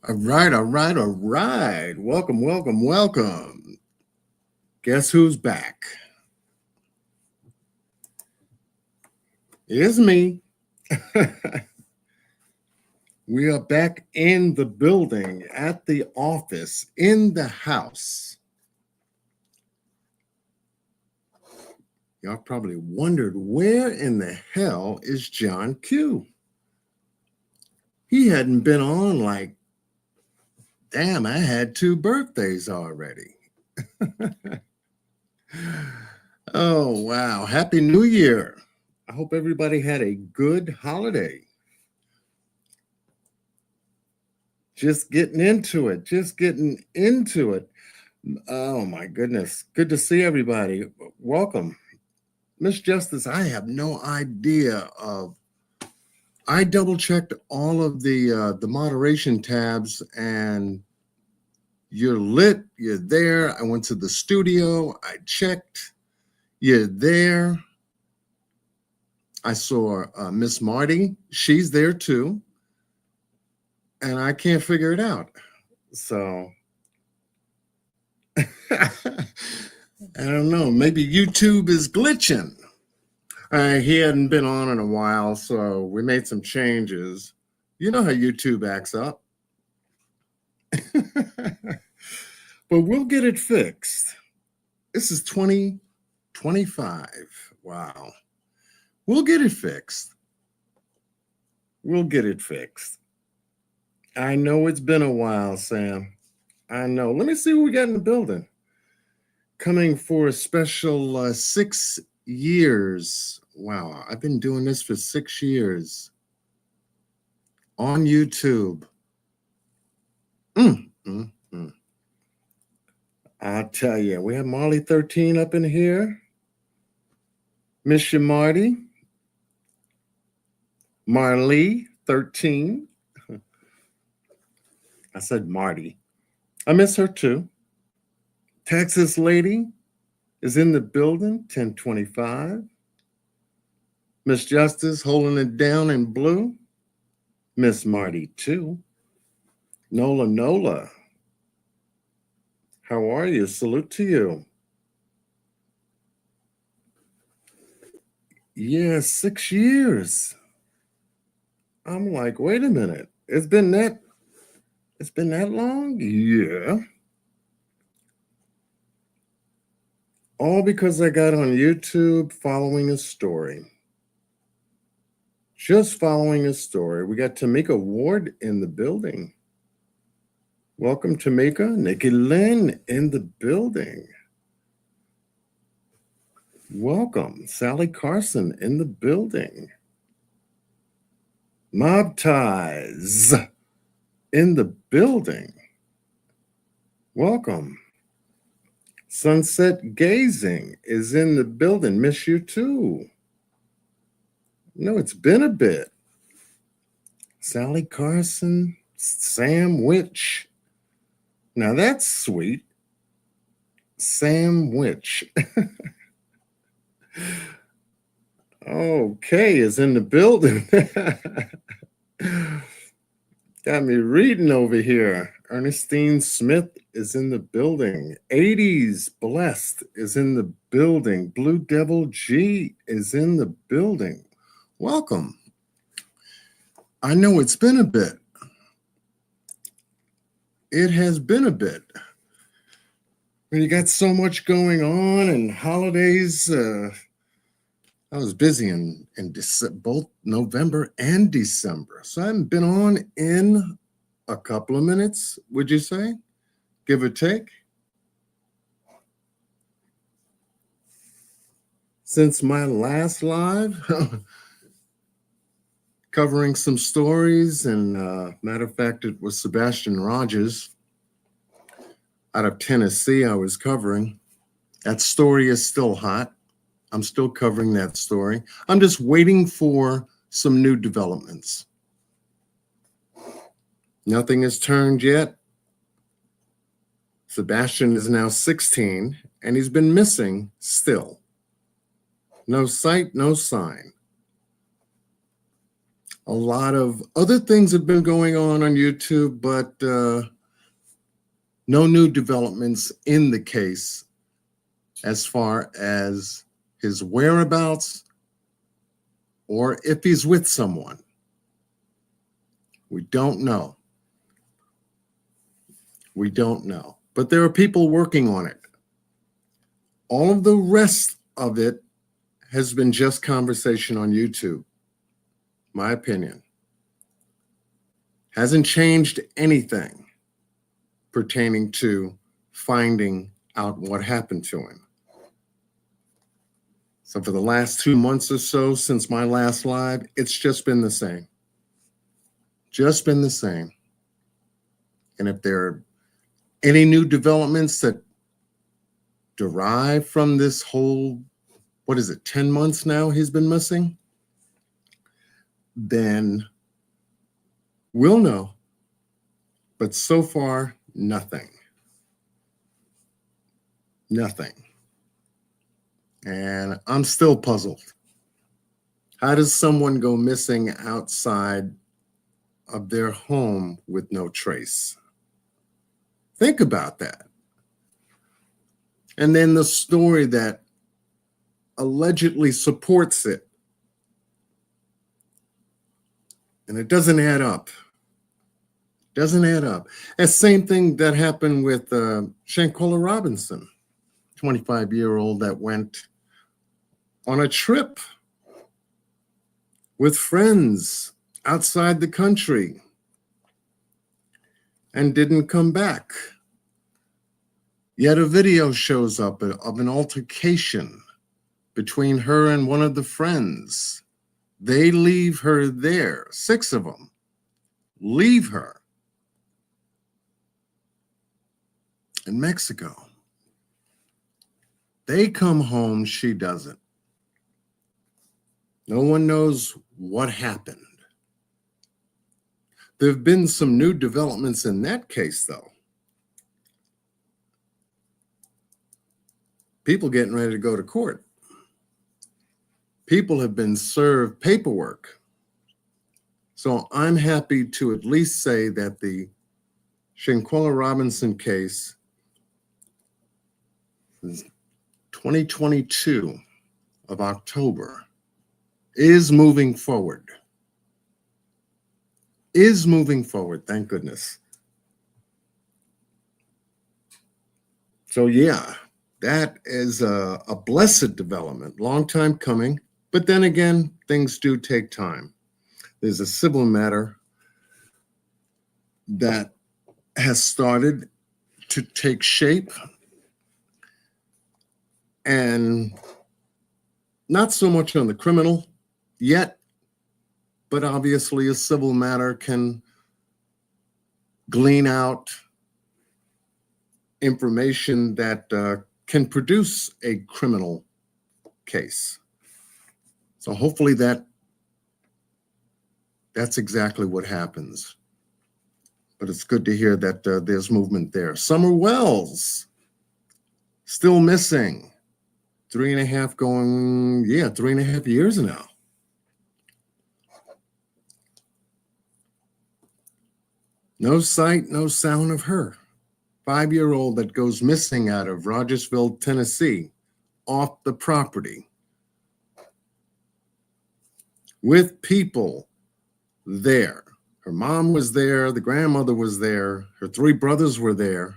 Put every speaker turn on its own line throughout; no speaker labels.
All right, all right, all right. Welcome, welcome, welcome. Guess who's back? It's me. We are back in the building, at the office, in the house. Y'all probably wondered where in the hell is John Q? He hadn't been on like, damn, I had two birthdays already. Oh, wow. Happy New Year. I hope everybody had a good holiday. Just getting into it, just getting into it. Oh my goodness. Good to see everybody. Welcome. Miss Justice, I have no idea of I double checked all of the moderation tabs and you're lit, you're there. I went to the studio, I checked, you're there. I saw Miss Marty, she's there too. And I can't figure it out. So I don't know. Maybe YouTube is glitching. He hadn't been on in a while, so we made some changes. You know how YouTube acts up. But we'll get it fixed. This is 2025. Wow. We'll get it fixed. We'll get it fixed. I know it's been a while, Sam. I know. Let me see what we got in the building. Coming for a special 6 years. Wow, I've been doing this for 6 years on YouTube. I'll tell you, we have Marley 13 up in here. Miss Marty. Marley 13. I said Marty. I miss her too. Texas Lady is in the building, 1025. Miss Justice holding it down in blue. Miss Marty too. Nola. How are you? Salute to you. Yeah, 6 years. I'm like, wait a minute. It's been that long? Yeah. All because I got on YouTube following a story. Just following a story. We got Tamika Ward in the building. Welcome, Tamika. Nikki Lynn in the building. Welcome. Sally Carson in the building. Mob Ties in the building. Welcome. Sunset Gazing is in the building. Miss you too. No, it's been a bit. Sally Carson, Sam Witch. Now that's sweet. Sam Witch. Okay, is in the building. Got me reading over here. Ernestine Smith is in the building. 80s Blessed is in the building. Blue Devil G is in the building. Welcome. I know it's been a bit. It has been a bit. When you got so much going on and holidays, I was busy in both November and December. So I haven't been on in a couple of minutes, would you say? Give or take. Since my last live, covering some stories, and matter of fact, it was Sebastian Rogers out of Tennessee I was covering. That story is still hot. I'm still covering that story. I'm just waiting for some new developments. Nothing has turned yet. Sebastian is now 16, and he's been missing still. No sight, no sign. A lot of other things have been going on YouTube, but no new developments in the case as far as his whereabouts or if he's with someone. We don't know. We don't know. But there are people working on it. All of the rest of it has been just conversation on YouTube. My opinion. Hasn't changed anything pertaining to finding out what happened to him. So for the last 2 months or so since my last live, it's just been the same. Just been the same. And if there are any new developments that derive from this whole, 10 months now he's been missing, then we'll know. But so far, nothing. Nothing. And I'm still puzzled. How does someone go missing outside of their home with no trace? Think about that. And then the story that allegedly supports it. And it doesn't add up. Doesn't add up. And same thing that happened with Shanquella Robinson, 25-year-old that went on a trip with friends outside the country and didn't come back. Yet a video shows up of an altercation between her and one of the friends. They leave her there, 6 of them, leave her in Mexico. They come home, she doesn't. No one knows what happened. There have been some new developments in that case, though. People getting ready to go to court. People have been served paperwork. So I'm happy to at least say that the Shanquella Robinson case is 2022 of October is moving forward. Is moving forward, thank goodness. So yeah, that is a blessed development, long time coming. But then again, things do take time. There's a civil matter that has started to take shape, and not so much on the criminal yet, but obviously a civil matter can glean out information that can produce a criminal case. So hopefully that's exactly what happens. But it's good to hear that there's movement there. Summer Wells, still missing. 3.5 years now. No sight, no sound of her. 5-year-old that goes missing out of Rogersville, Tennessee, off the property, with people there. Her mom was there, the grandmother was there, her 3 brothers were there.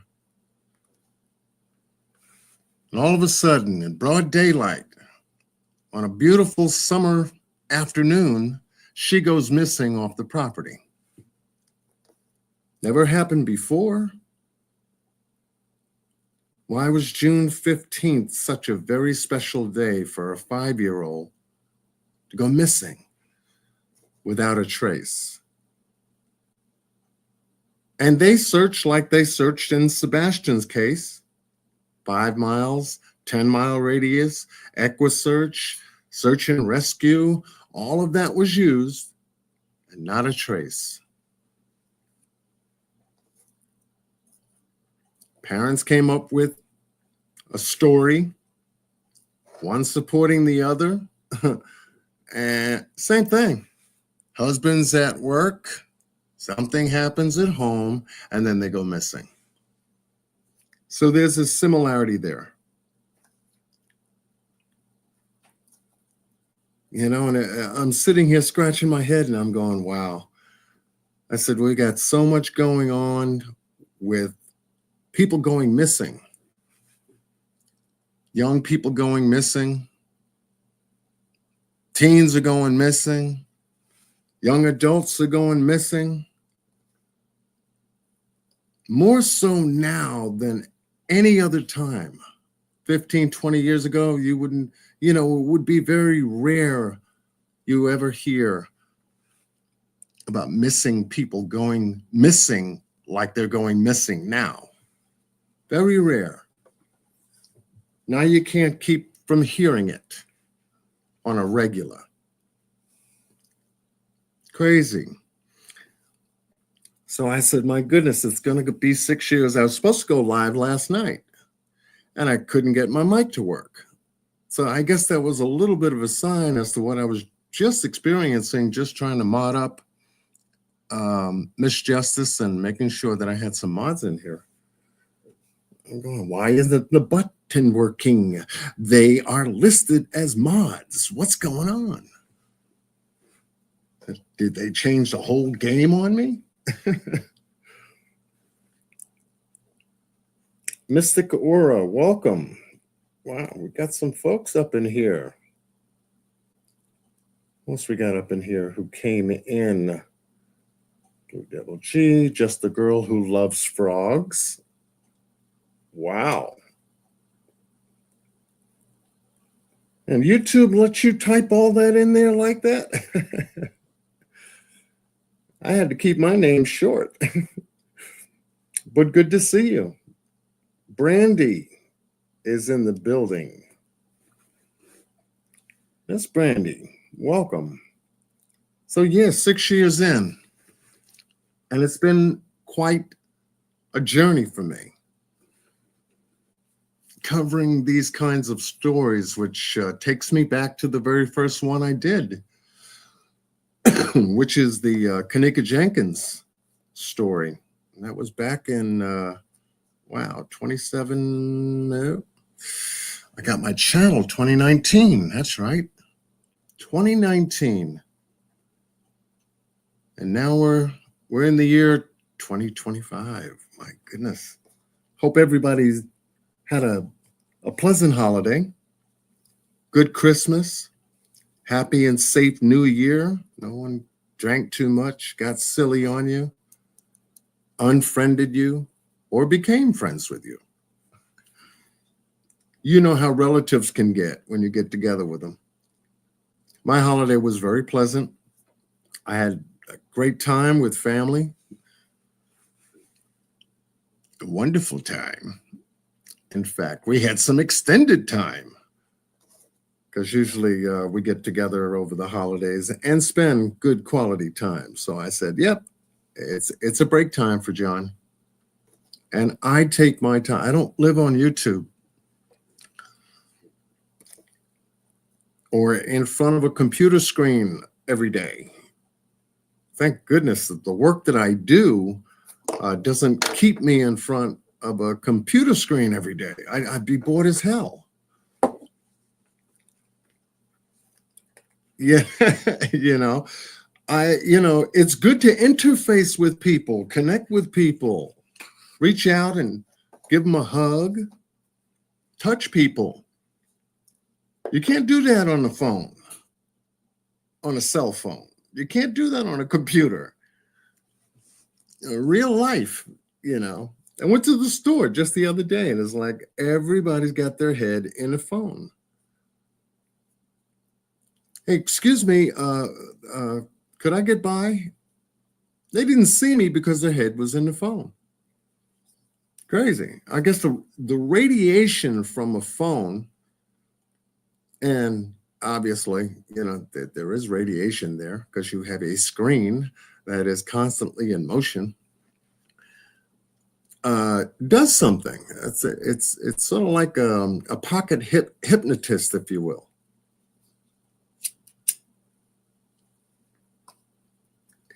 And all of a sudden, in broad daylight, on a beautiful summer afternoon, she goes missing off the property. Never happened before. Why was June 15th such a very special day for a 5-year-old to go missing without a trace? And they searched like they searched in Sebastian's case. 5 miles, 10-mile radius, EquiSearch, search and rescue, all of that was used, and not a trace. Parents came up with a story, one supporting the other, and same thing. Husband's at work, something happens at home, and then they go missing. So there's a similarity there. And I'm sitting here scratching my head and I'm going, wow. I said, we got so much going on with people going missing, young people going missing, teens are going missing, young adults are going missing. More so now than any other time. 15, 20 years ago, you wouldn't, it would be very rare you ever hear about missing people going missing like they're going missing now. Very rare. Now you can't keep from hearing it on a regular. Crazy. So I said, my goodness, it's going to be 6 years. I was supposed to go live last night and I couldn't get my mic to work. So I guess that was a little bit of a sign as to what I was just experiencing, just trying to mod up Miss Justice and making sure that I had some mods in here. I'm going, why isn't the button working? They are listed as mods. What's going on? Did they change the whole game on me? Mystic Aura, welcome. Wow, we got some folks up in here. What else we got up in here who came in? Blue Devil G, just the girl who loves frogs. Wow. And YouTube lets you type all that in there like that? I had to keep my name short. But good to see you. Brandy is in the building. That's Brandy. Welcome. So yeah, 6 years in. And it's been quite a journey for me. Covering these kinds of stories, which takes me back to the very first one I did, which is the Kenneka Jenkins story. And that was back in, 27, no. I got my channel 2019, that's right. 2019. And now we're in the year 2025. My goodness. Hope everybody's had a pleasant holiday, good Christmas, happy and safe New Year. No one drank too much, got silly on you, unfriended you, or became friends with you. You know how relatives can get when you get together with them. My holiday was very pleasant. I had a great time with family. A wonderful time. In fact, we had some extended time because usually we get together over the holidays and spend good quality time. So I said, yep, it's a break time for John. And I take my time. I don't live on YouTube or in front of a computer screen every day. Thank goodness that the work that I do doesn't keep me in front of a computer screen every day. I'd be bored as hell. Yeah, it's good to interface with people, connect with people, reach out and give them a hug, touch people. You can't do that on the phone, on a cell phone. You can't do that on a computer. Real life, I went to the store just the other day and it's like everybody's got their head in a phone. Hey, excuse me, could I get by? They didn't see me because their head was in the phone. Crazy. I guess the radiation from a phone, and obviously, there is radiation there because you have a screen that is constantly in motion. Does something. It's sort of like a pocket hypnotist, if you will.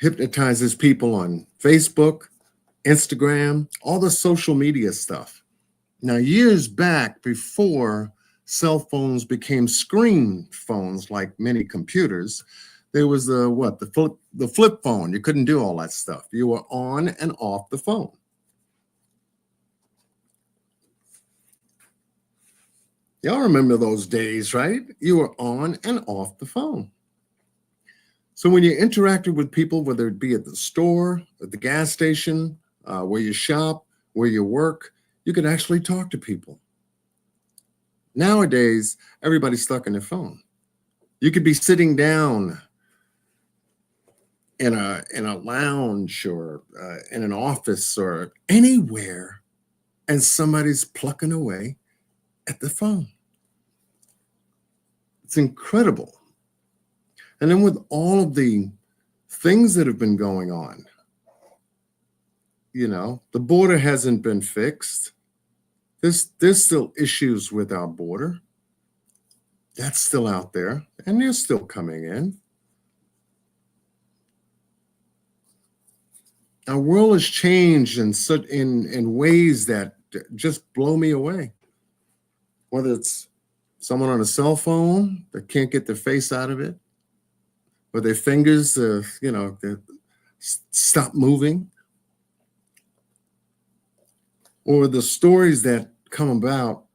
hypnotizes people on Facebook, Instagram, all the social media stuff. Now, years back, before cell phones became screen phones like many computers, there was the flip phone. You couldn't do all that stuff. You were on and off the phone. Y'all remember those days, right? You were on and off the phone. So when you interacted with people, whether it be at the store, at the gas station, where you shop, where you work, you could actually talk to people. Nowadays, everybody's stuck on their phone. You could be sitting down in a lounge or in an office or anywhere, and somebody's plucking away at the phone. It's incredible. And then with all of the things that have been going on, the border hasn't been fixed. There's still issues with our border. That's still out there, and they're still coming in. Our world has changed in ways that just blow me away. Whether it's someone on a cell phone that can't get their face out of it, or their fingers, they stop moving, or the stories that come about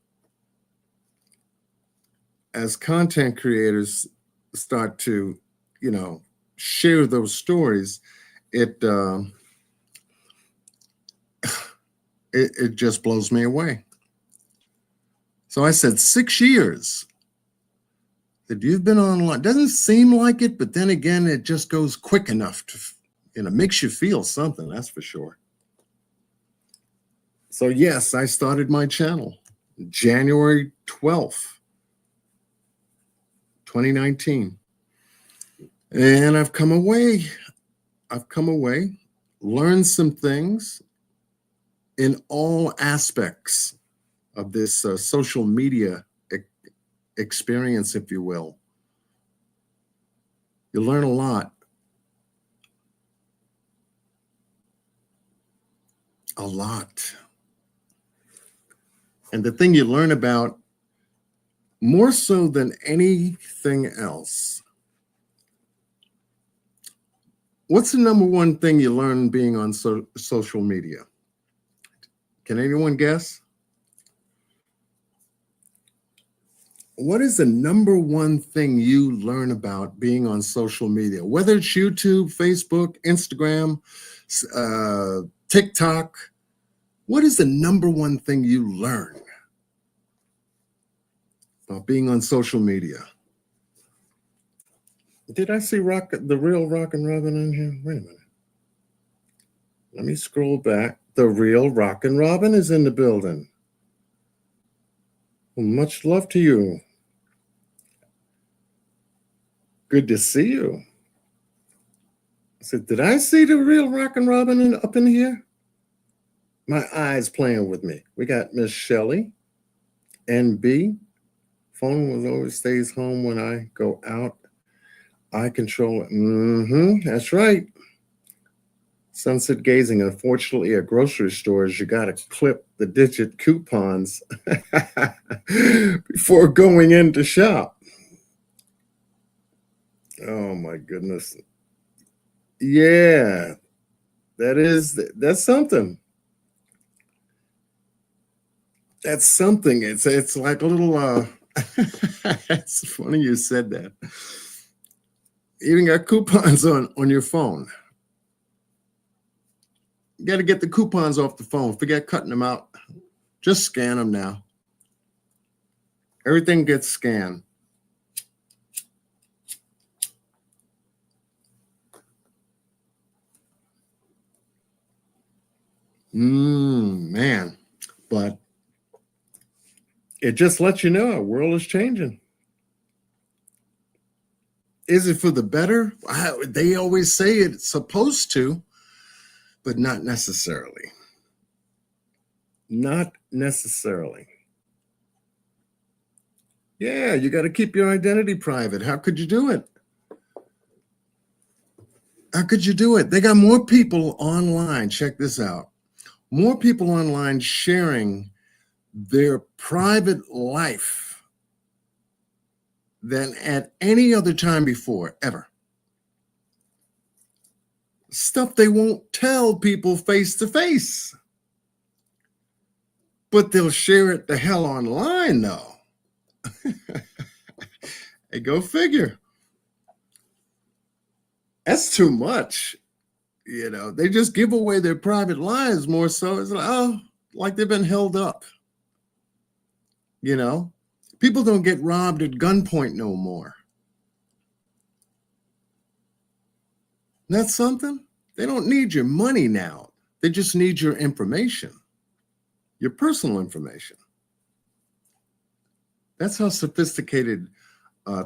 as content creators start to, share those stories. It just blows me away. So I said 6 years that you've been online. Doesn't seem like it, but then again, it just goes quick enough to, makes you feel something, that's for sure. So yes, I started my channel January 12th, 2019. And I've come away, learned some things in all aspects of this social media experience, if you will. You learn a lot. A lot. And the thing you learn about more so than anything else, what's the number one thing you learn being on social media? Can anyone guess? What is the number one thing you learn about being on social media? Whether it's YouTube, Facebook, Instagram, TikTok, what is the number one thing you learn about being on social media? Did I see the real Rockin' Robin in here? Wait a minute. Let me scroll back. The real Rockin' Robin is in the building. Well, much love to you. Good to see you. I said, did I see the real Rockin' Robin up in here? My eyes playing with me. We got Miss Shelley, NB. Phone always stays home when I go out. I control it. That's right. Sunset gazing. Unfortunately, at grocery stores, you got to clip the digit coupons before going in to shop. Oh my goodness. Yeah, that's something. That's something. It's like a little it's funny you said that. You even got coupons on your phone. You got to get the coupons off the phone. Forget cutting them out. Just scan them now. Everything gets scanned. Man. But it just lets you know our world is changing. Is it for the better? They always say it's supposed to, but not necessarily. Not necessarily. Yeah, you got to keep your identity private. How could you do it? How could you do it? They got more people online. Check this out. More people online sharing their private life than at any other time before, ever. Stuff they won't tell people face to face. But they'll share it the hell online, though. Hey, go figure. That's too much. They just give away their private lives more so. It's like, oh, like they've been held up. People don't get robbed at gunpoint no more. That's something. They don't need your money now. They just need your information, your personal information. That's how sophisticated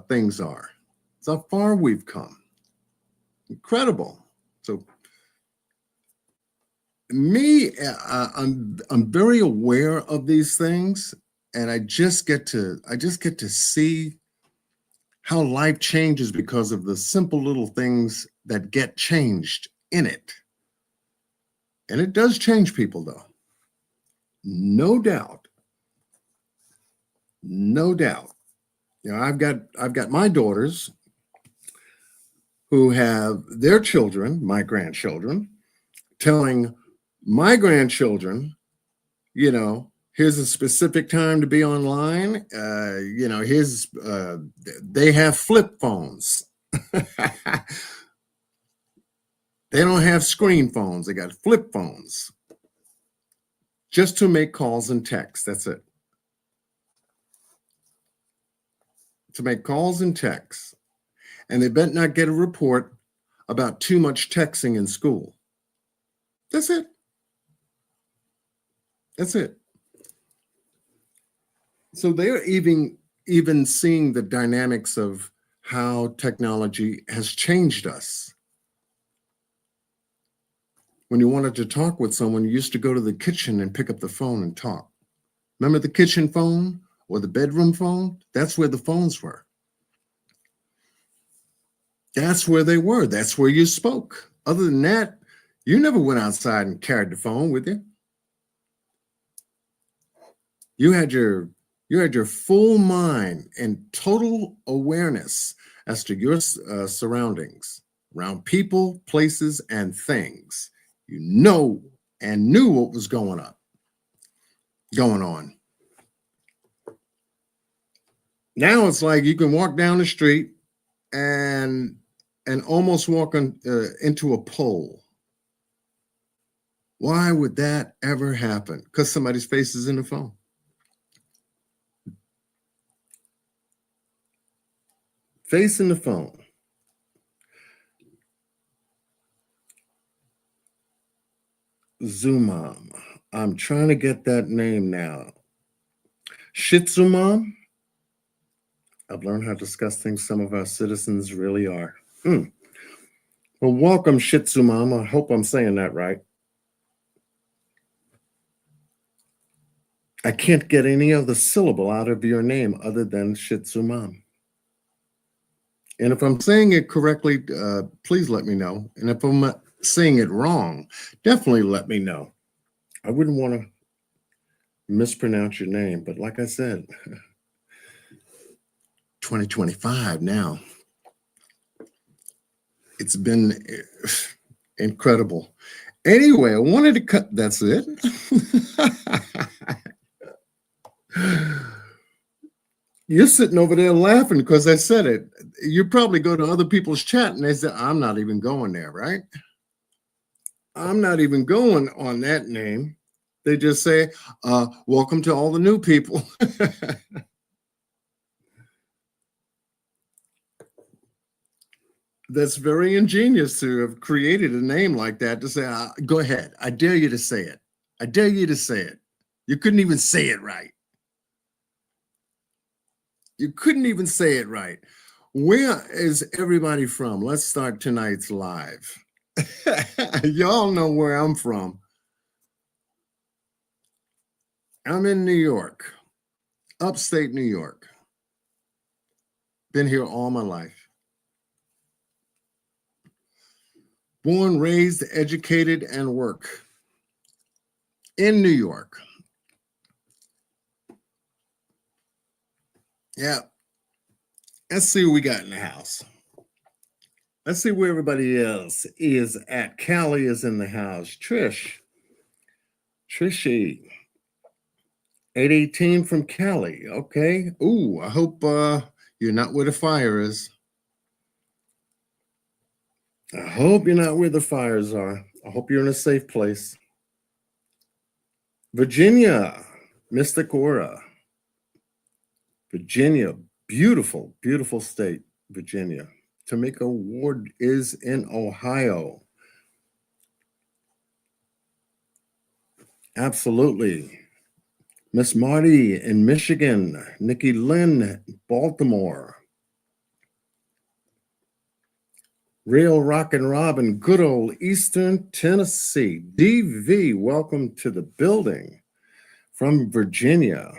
things are. It's how far we've come. Incredible. So me, I'm very aware of these things, and I just get to see how life changes because of the simple little things that get changed in it. And it does change people, though. No doubt. No doubt. I've got my daughters who have their children, my grandchildren, telling my grandchildren, here's a specific time to be online. They have flip phones. They don't have screen phones. They got flip phones just to make calls and texts. That's it. To make calls and texts. And they better not get a report about too much texting in school. That's it. That's it. So they're even seeing the dynamics of how technology has changed us. When you wanted to talk with someone, you used to go to the kitchen and pick up the phone and talk. Remember the kitchen phone or the bedroom phone? That's where the phones were. That's where they were. That's where you spoke. Other than that, you never went outside and carried the phone with you. You had your full mind and total awareness as to your surroundings, around people, places, and things. You knew what was going on. Now it's like you can walk down the street and almost walk into a pole. Why would that ever happen? Because somebody's face is in the phone. Face in the phone. Zumam. I'm trying to get that name now. Shitsumam. I've learned how to discuss things some of our citizens really are. Well, welcome, Shitsumam. I hope I'm saying that right. I can't get any other syllable out of your name other than Shitsumam. And if I'm saying it correctly, please let me know. And if I'm saying it wrong, definitely let me know. I wouldn't want to mispronounce your name, but like I said, 2025 now. It's been incredible. Anyway, I wanted to cut. That's it. You're sitting over there laughing because I said it. You probably go to other people's chat and they say, I'm not even going there, right? I'm not even going on that name. They just say, welcome to all the new people. That's very ingenious to have created a name like that to say, go ahead. I dare you to say it. I dare you to say it. You couldn't even say it right. You couldn't even say it right. Where is everybody from? Let's start tonight's live. Y'all know where I'm from. I'm in New York, upstate New York. Been here all my life. Born, raised, educated, and work in New York. Yeah. Let's see what we got in the house. Let's see where everybody else is at. Callie is in the house. Trishy. 818 from Cali. Okay. Ooh, I hope you're not where the fire is. I hope you're not where the fires are. I hope you're in a safe place. Virginia, Mystic Aura. Virginia, beautiful, beautiful state, Virginia. Tamika Ward is in Ohio. Absolutely. Miss Marty in Michigan. Nikki Lynn, Baltimore. Real Rockin' Robin, good old Eastern Tennessee. DV, welcome to the building from Virginia.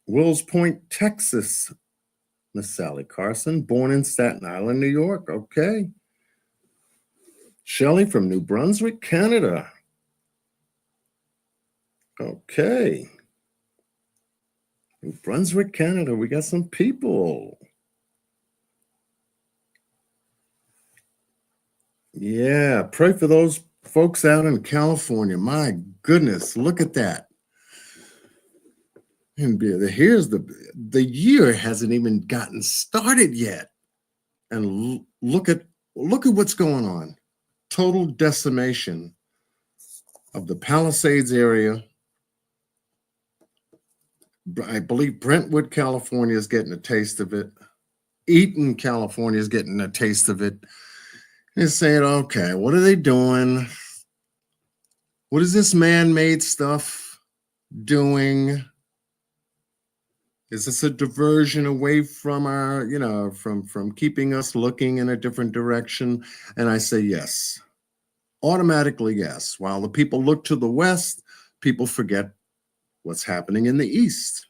Wills Point, Texas. Miss Sally Carson, born in Staten Island, New York. Okay. Shelley from New Brunswick, Canada. Okay. New Brunswick, Canada. We got some people. Yeah, pray for those folks out in California. My goodness, look at that. And here's the year hasn't even gotten started yet. And look at what's going on. Total decimation of the Palisades area. I believe Brentwood, California is getting a taste of it. Eaton, California is getting a taste of it. They're saying, okay, what are they doing? What is this man-made stuff doing? Is this a diversion away from our, from keeping us looking in a different direction? And I say yes. Automatically, yes. While the people look to the west, people forget what's happening in the east.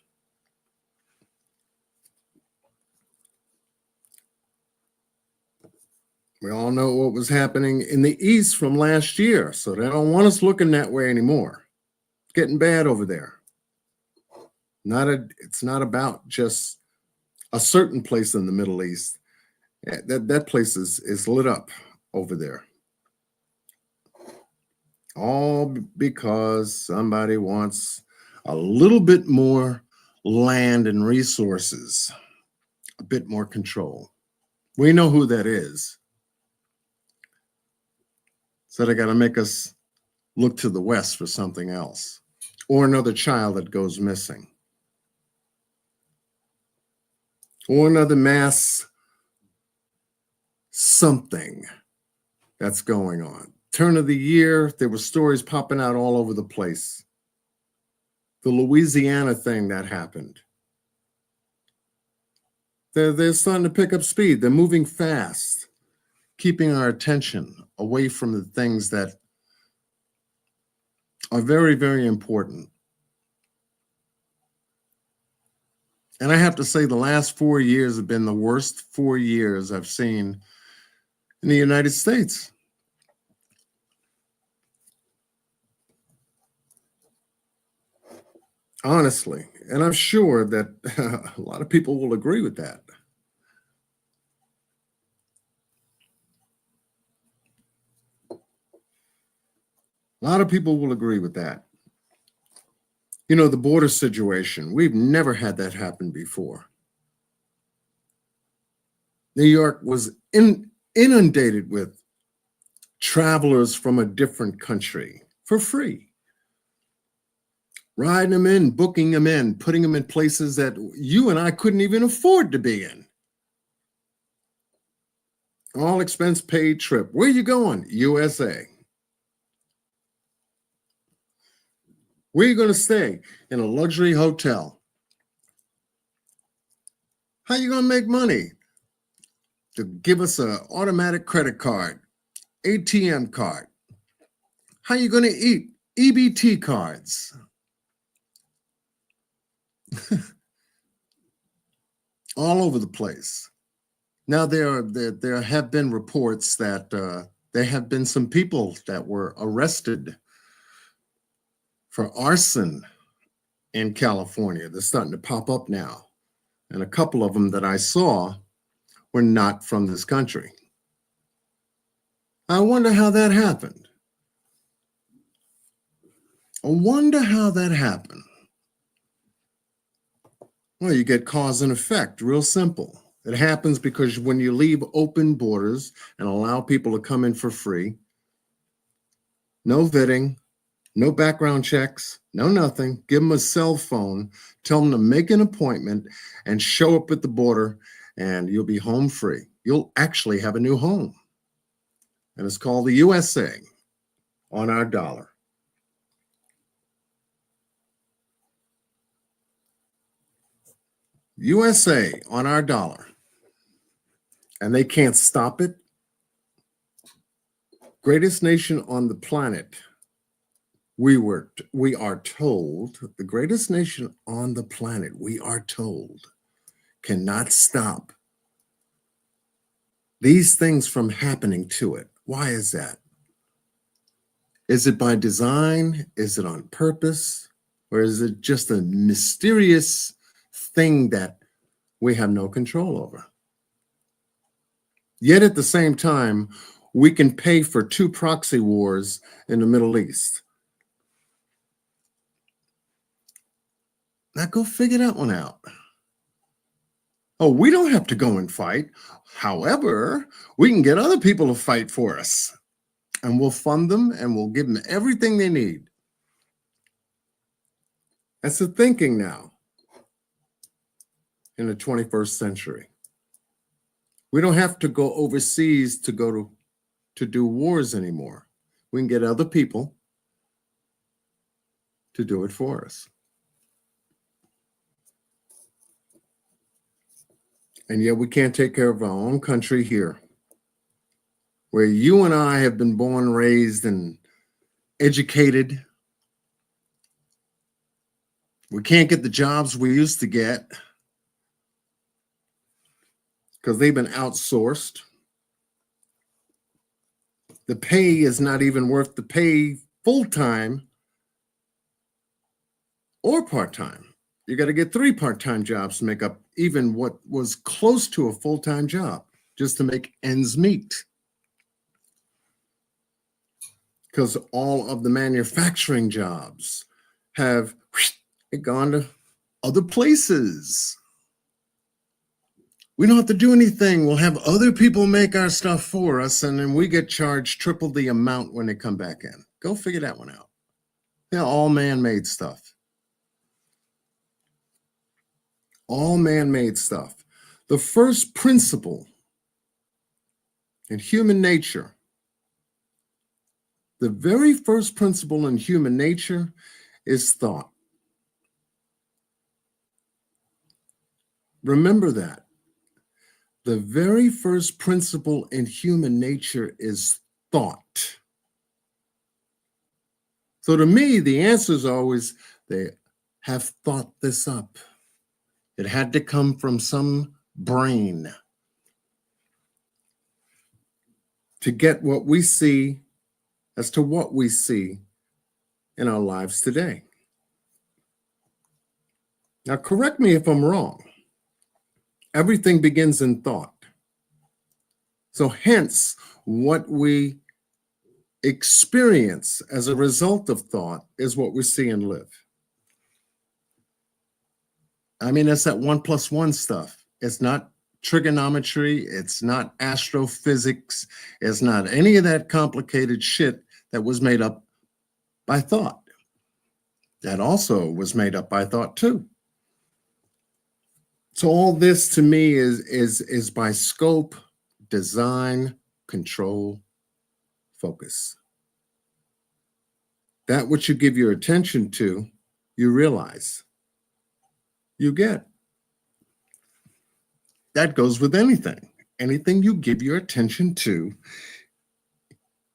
We all know what was happening in the east from last year, so they don't want us looking that way anymore. It's getting bad over there. It's not about just a certain place in the Middle East. That place is lit up over there. All because somebody wants a little bit more land and resources, a bit more control. We know who that is. So they got to make us look to the west for something else, or another child that goes missing, or another mass something that's going on. Turn of the year, there were stories popping out all over the place. The Louisiana thing that happened. They're starting to pick up speed. They're moving fast, keeping our attention away from the things that are very, very important. And I have to say, the last 4 years have been the worst 4 years I've seen in the United States. Honestly, and I'm sure that a lot of people will agree with that. A lot of people will agree with that. The border situation, we've never had that happen before. New York was inundated with travelers from a different country for free. Riding them in, booking them in, putting them in places that you and I couldn't even afford to be in. All expense paid trip. Where are you going? USA. Where are you going to stay? In a luxury hotel. How are you going to make money? To give us an automatic credit card, ATM card. How are you going to eat? EBT cards. All over the place. Now there have been reports that There have been some people that were arrested for arson in California. They're starting to pop up now. And a couple of them that I saw were not from this country. I wonder how that happened. I wonder how that happened. Well, you get cause and effect, real simple. It happens because when you leave open borders and allow people to come in for free, no vetting, no background checks, no nothing. Give them a cell phone, tell them to make an appointment and show up at the border, and you'll be home free. You'll actually have a new home. And it's called the USA on our dollar. USA on our dollar. And they can't stop it. Greatest nation on the planet. We are told, the greatest nation on the planet, we are told, cannot stop these things from happening to it. Why is that? Is it by design? Is it on purpose? Or is it just a mysterious thing that we have no control over? Yet at the same time, we can pay for 2 proxy wars in the Middle East. Now go figure that one out. Oh, we don't have to go and fight. However, we can get other people to fight for us. And we'll fund them and we'll give them everything they need. That's the thinking now in the 21st century. We don't have to go overseas to do wars anymore. We can get other people to do it for us. And yet we can't take care of our own country here, where you and I have been born, raised, and educated. We can't get the jobs we used to get because they've been outsourced. The pay is not even worth the pay full-time or part-time. You got to get 3 part-time jobs to make up even what was close to a full-time job just to make ends meet. Because all of the manufacturing jobs have gone to other places. We don't have to do anything. We'll have other people make our stuff for us, and then we get charged triple the amount when they come back in. Go figure that one out. They're all man-made stuff. All man-made stuff. The first principle in human nature, the very first principle in human nature is thought. Remember that. The very first principle in human nature is thought. So to me, the answer is always, they have thought this up. It had to come from some brain to get what we see as to what we see in our lives today. Now, correct me if I'm wrong. Everything begins in thought. So hence, what we experience as a result of thought is what we see and live. I mean, it's that 1 + 1 stuff. It's not trigonometry. It's not astrophysics. It's not any of that complicated shit that was made up by thought. That also was made up by thought too. So all this to me is by scope, design, control, focus. That which you give your attention to, you realize. You get. That goes with anything. Anything you give your attention to,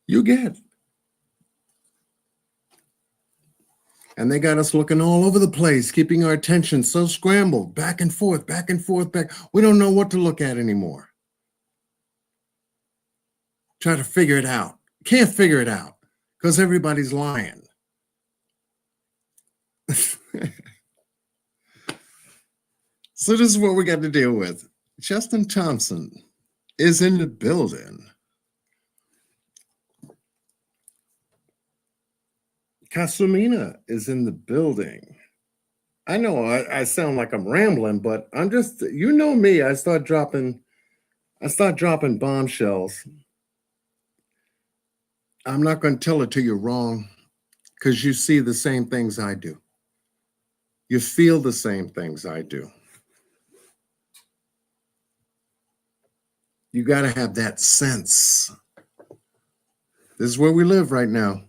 you get. And they got us looking all over the place, keeping our attention so scrambled, back and forth, back. We don't know what to look at anymore. try to figure it out. Can't figure it out because everybody's lying. So this is what we got to deal with. Justin Thompson is in the building. Kasumina is in the building. I know I sound like I'm rambling, but I'm just, you know me, I start dropping bombshells. I'm not going to tell it to you wrong because you see the same things I do. You feel the same things I do. You got to have that sense. This is where we live right now.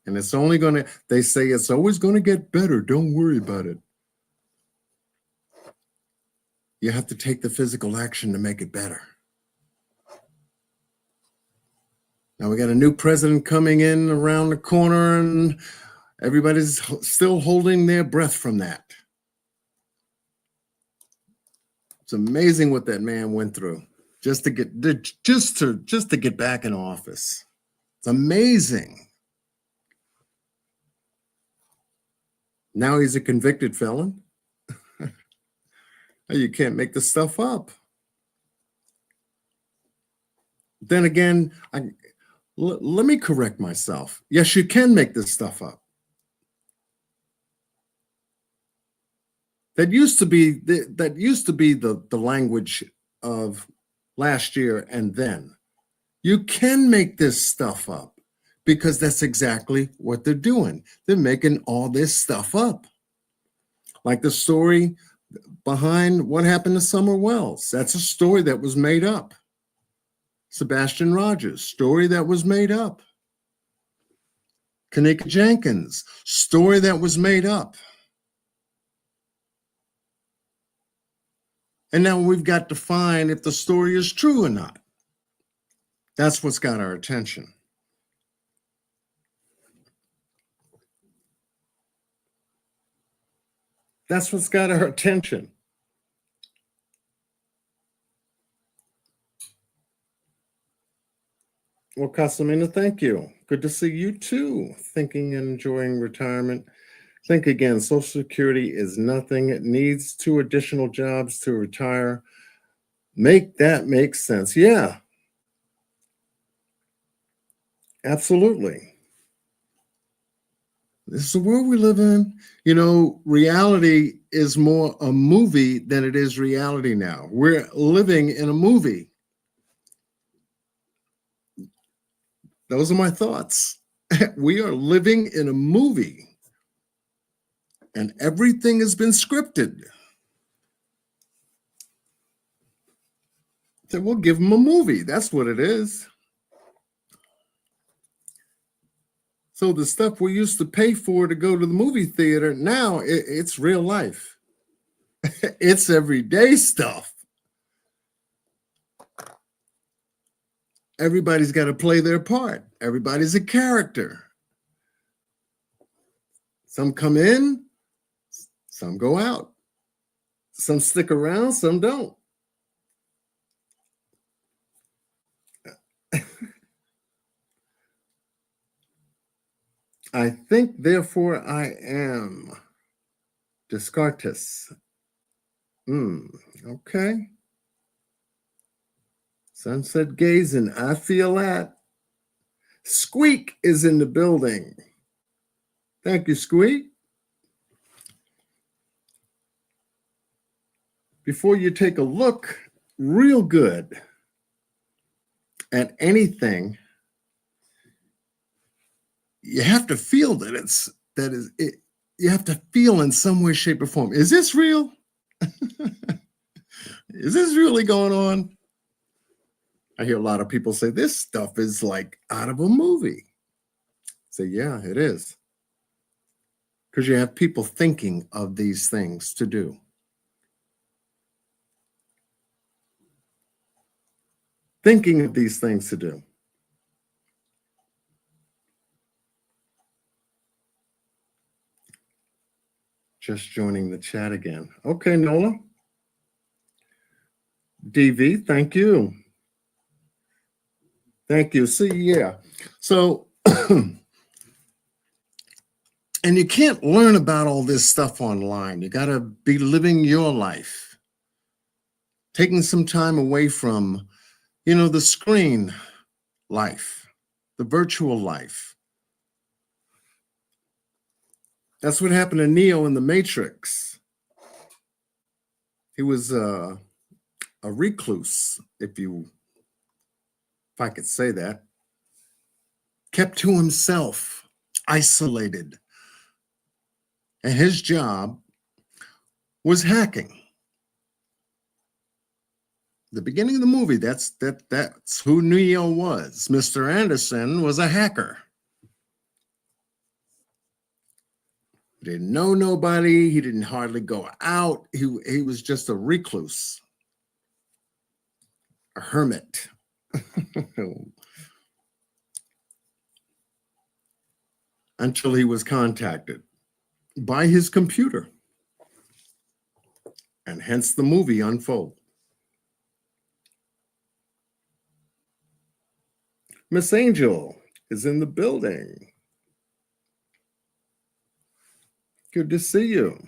And it's only going to, they say it's always going to get better. Don't worry about it. You have to take the physical action to make it better. Now we got a new president coming in around the corner, and everybody's still holding their breath from that. It's amazing what that man went through just to get back in office. It's amazing. Now he's a convicted felon. You can't make this stuff up. Then again, let me correct myself. Yes, you can make this stuff up. That used to be the language of last year and then. You can make this stuff up because that's exactly what they're doing. They're making all this stuff up. Like the story behind what happened to Summer Wells. That's a story that was made up. Sebastian Rogers, story that was made up. Kenneka Jenkins, story that was made up. And now we've got to find if the story is true or not. That's what's got our attention. That's what's got our attention. Well, Casamina, thank you. Good to see you too. Thinking and enjoying retirement. Think again, Social Security is nothing. It needs 2 additional jobs to retire. Make that make sense. Yeah. Absolutely. This is the world we live in. You know, reality is more a movie than it is reality now. We're living in a movie. Those are my thoughts. We are living in a movie. And everything has been scripted. So we'll give them a movie. That's what it is. So the stuff we used to pay for to go to the movie theater, now it's real life. It's everyday stuff. Everybody's got to play their part. Everybody's a character. Some come in, some go out. Some stick around, some don't. I think, therefore, I am. Descartes. Okay. Sunset gazing. I feel that. Squeak is in the building. Thank you, Squeak. Before you take a look real good at anything, you have to feel that you have to feel in some way, shape, or form. Is this real? Is this really going on? I hear a lot of people say this stuff is like out of a movie. Say, yeah, it is. Because you have people thinking of these things to do. Thinking of these things to do. Just joining the chat again. Okay, Nola. DV, thank you. Thank you. See, yeah. So, and you can't learn about all this stuff online. You got to be living your life, taking some time away from, the screen life, the virtual life. That's what happened to Neo in the Matrix. He was a recluse, if I could say that, kept to himself, isolated. And his job was hacking. The beginning of the movie, that's who Neo was. Mr. Anderson was a hacker. He didn't know nobody. He didn't hardly go out. He was just a recluse, a hermit. Until he was contacted by his computer. And hence the movie unfold. Miss Angel is in the building. Good to see you.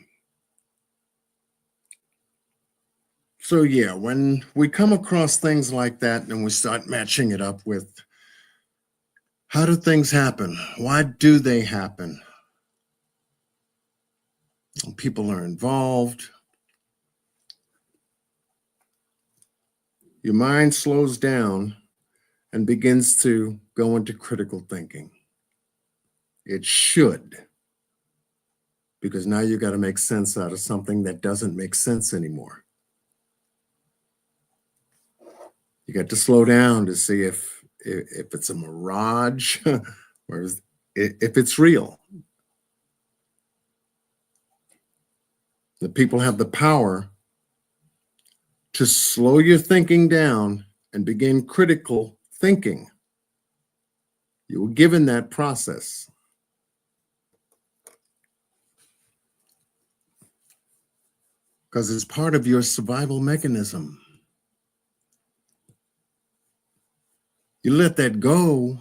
So yeah, when we come across things like that and we start matching it up with how do things happen? Why do they happen? People are involved. Your mind slows down and begins to go into critical thinking. It should, because now you got to make sense out of something that doesn't make sense anymore. You got to slow down to see if it's a mirage or if it's real. The people have the power to slow your thinking down and begin critical thinking. You were given that process. Because it's part of your survival mechanism. You let that go,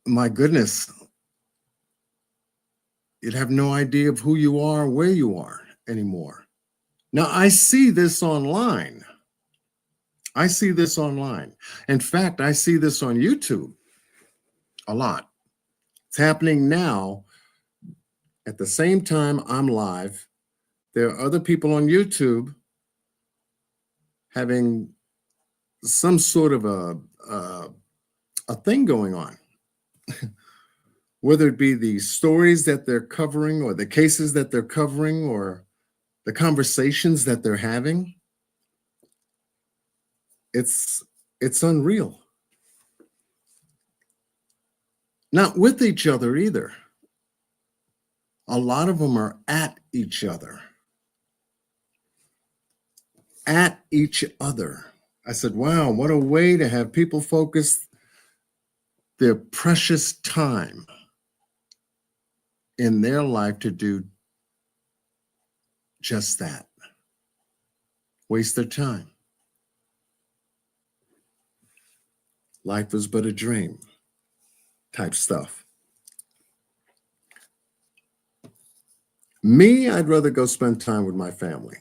my goodness, you'd have no idea of who you are, where you are anymore. Now, I see this online. In fact, I see this on YouTube a lot. It's happening now. At the same time I'm live, there are other people on YouTube having some sort of a thing going on. Whether it be the stories that they're covering or the cases that they're covering or the conversations that they're having, it's unreal. Not with each other either. A lot of them are at each other. At each other. I said, wow, what a way to have people focus their precious time in their life to do just that. Waste their time. Life is but a dream type stuff. Me, I'd rather go spend time with my family.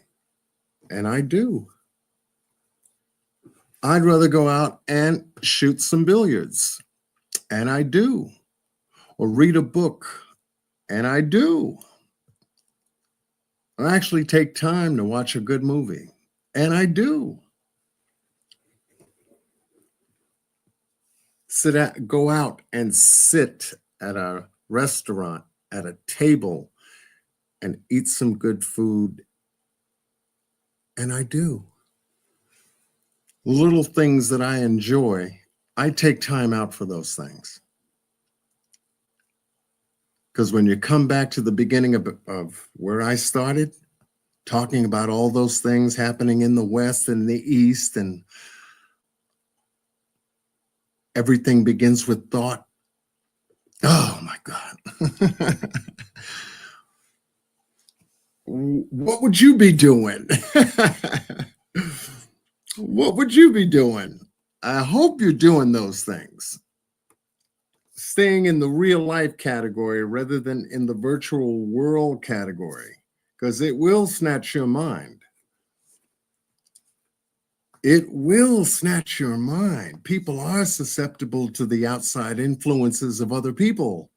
And I do. I'd rather go out and shoot some billiards. And I do. Or read a book. And I do. Or actually take time to watch a good movie. And I do. Go out and sit at a restaurant, at a table, and eat some good food. And I do. Little things that I enjoy, I take time out for those things. Because when you come back to the beginning of where I started, talking about all those things happening in the West and the East, and everything begins with thought. Oh my God. What would you be doing? What would you be doing? I hope you're doing those things. Staying in the real life category rather than in the virtual world category, because it will snatch your mind. It will snatch your mind. People are susceptible to the outside influences of other people.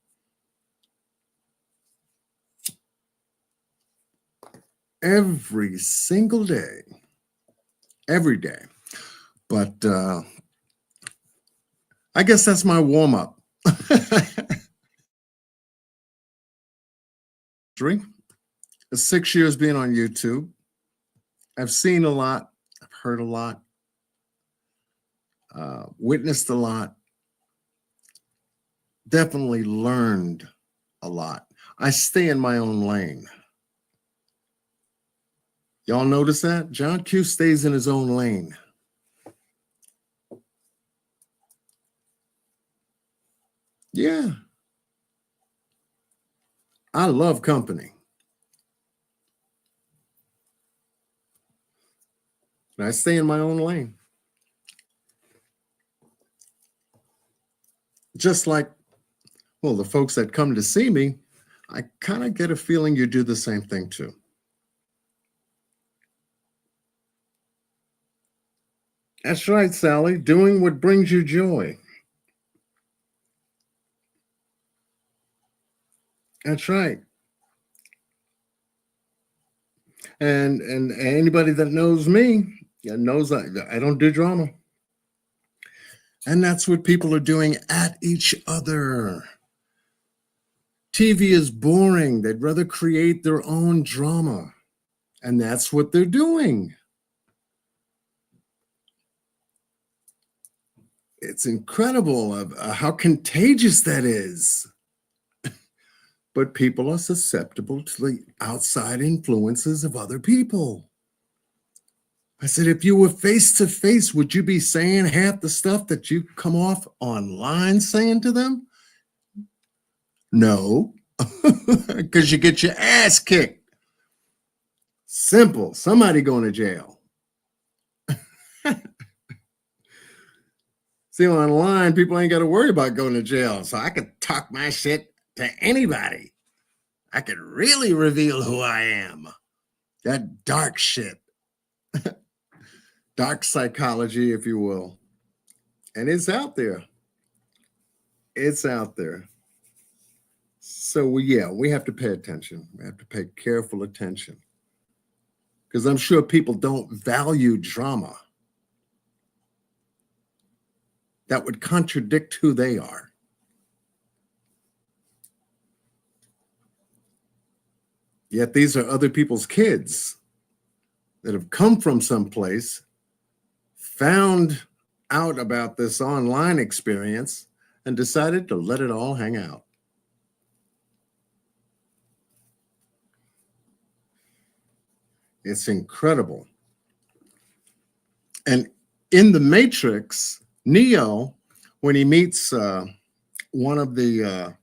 Every single day. Every day. But I guess that's my warm-up. 6 years being on YouTube. I've seen a lot. I've heard a lot. Witnessed a lot. Definitely learned a lot. I stay in my own lane. Y'all notice that? John Q stays in his own lane. Yeah. I love company. And I stay in my own lane. Just like, well, the folks that come to see me, I kind of get a feeling you do the same thing too. That's right, Sally. Doing what brings you joy. That's right. And anybody that knows me knows I don't do drama. And that's what people are doing at each other. TV is boring. They'd rather create their own drama. And that's what they're doing. It's incredible of how contagious that is. But people are susceptible to the outside influences of other people. I said, if you were face to face, would you be saying half the stuff that you come off online saying to them? No, because you get your ass kicked. Simple. Somebody going to jail. See, online, people ain't got to worry about going to jail. So I could talk my shit to anybody. I could really reveal who I am. That dark shit. Dark psychology, if you will. And it's out there. It's out there. So, we have to pay attention. We have to pay careful attention. Because I'm sure people don't value drama. That would contradict who they are. Yet these are other people's kids that have come from someplace, found out about this online experience, and decided to let it all hang out. It's incredible. And in the Matrix, Neo, when he meets one of the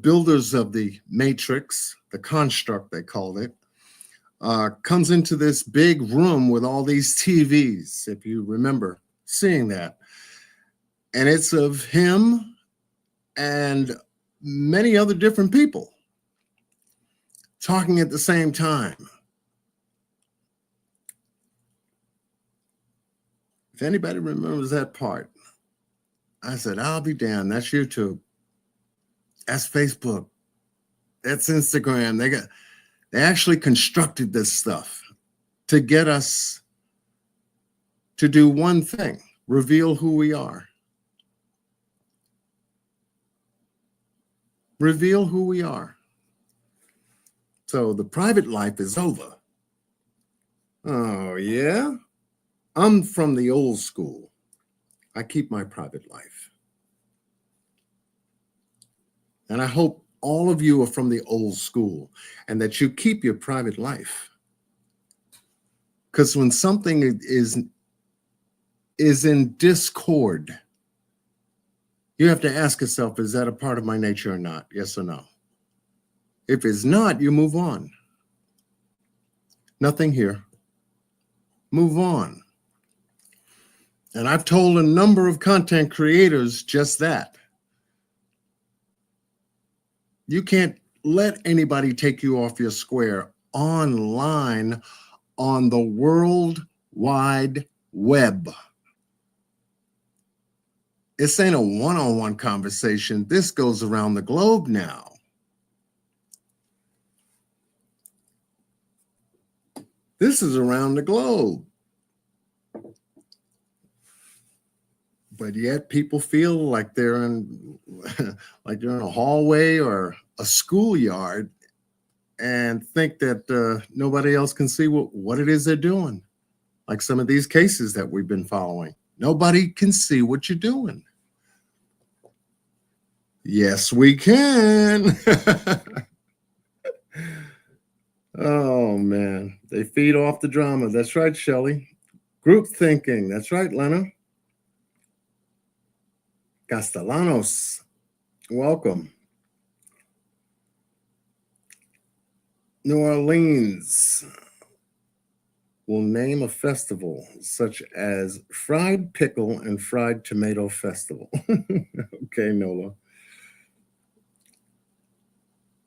builders of the Matrix, the construct they called it, comes into this big room with all these TVs, if you remember seeing that. And it's of him and many other different people talking at the same time. If anybody remembers that part, I said, I'll be damned. That's YouTube. That's Facebook. That's Instagram. They actually constructed this stuff to get us to do one thing: reveal who we are. Reveal who we are. So the private life is over. Oh, yeah? I'm from the old school. I keep my private life. And I hope all of you are from the old school and that you keep your private life. Because when something is in discord, you have to ask yourself, is that a part of my nature or not? Yes or no? If it's not, you move on. Nothing here. Move on. And I've told a number of content creators just that. You can't let anybody take you off your square online on the World Wide Web. This ain't a one-on-one conversation. This goes around the globe now. This is around the globe. But yet people feel like they're in a hallway or a schoolyard and think that nobody else can see what it is they're doing. Like some of these cases that we've been following. Nobody can see what you're doing. Yes, we can. Oh, man. They feed off the drama. That's right, Shelley. Group thinking. That's right, Lena. Castellanos, welcome. New Orleans will name a festival such as Fried Pickle and Fried Tomato Festival. Okay, Nola.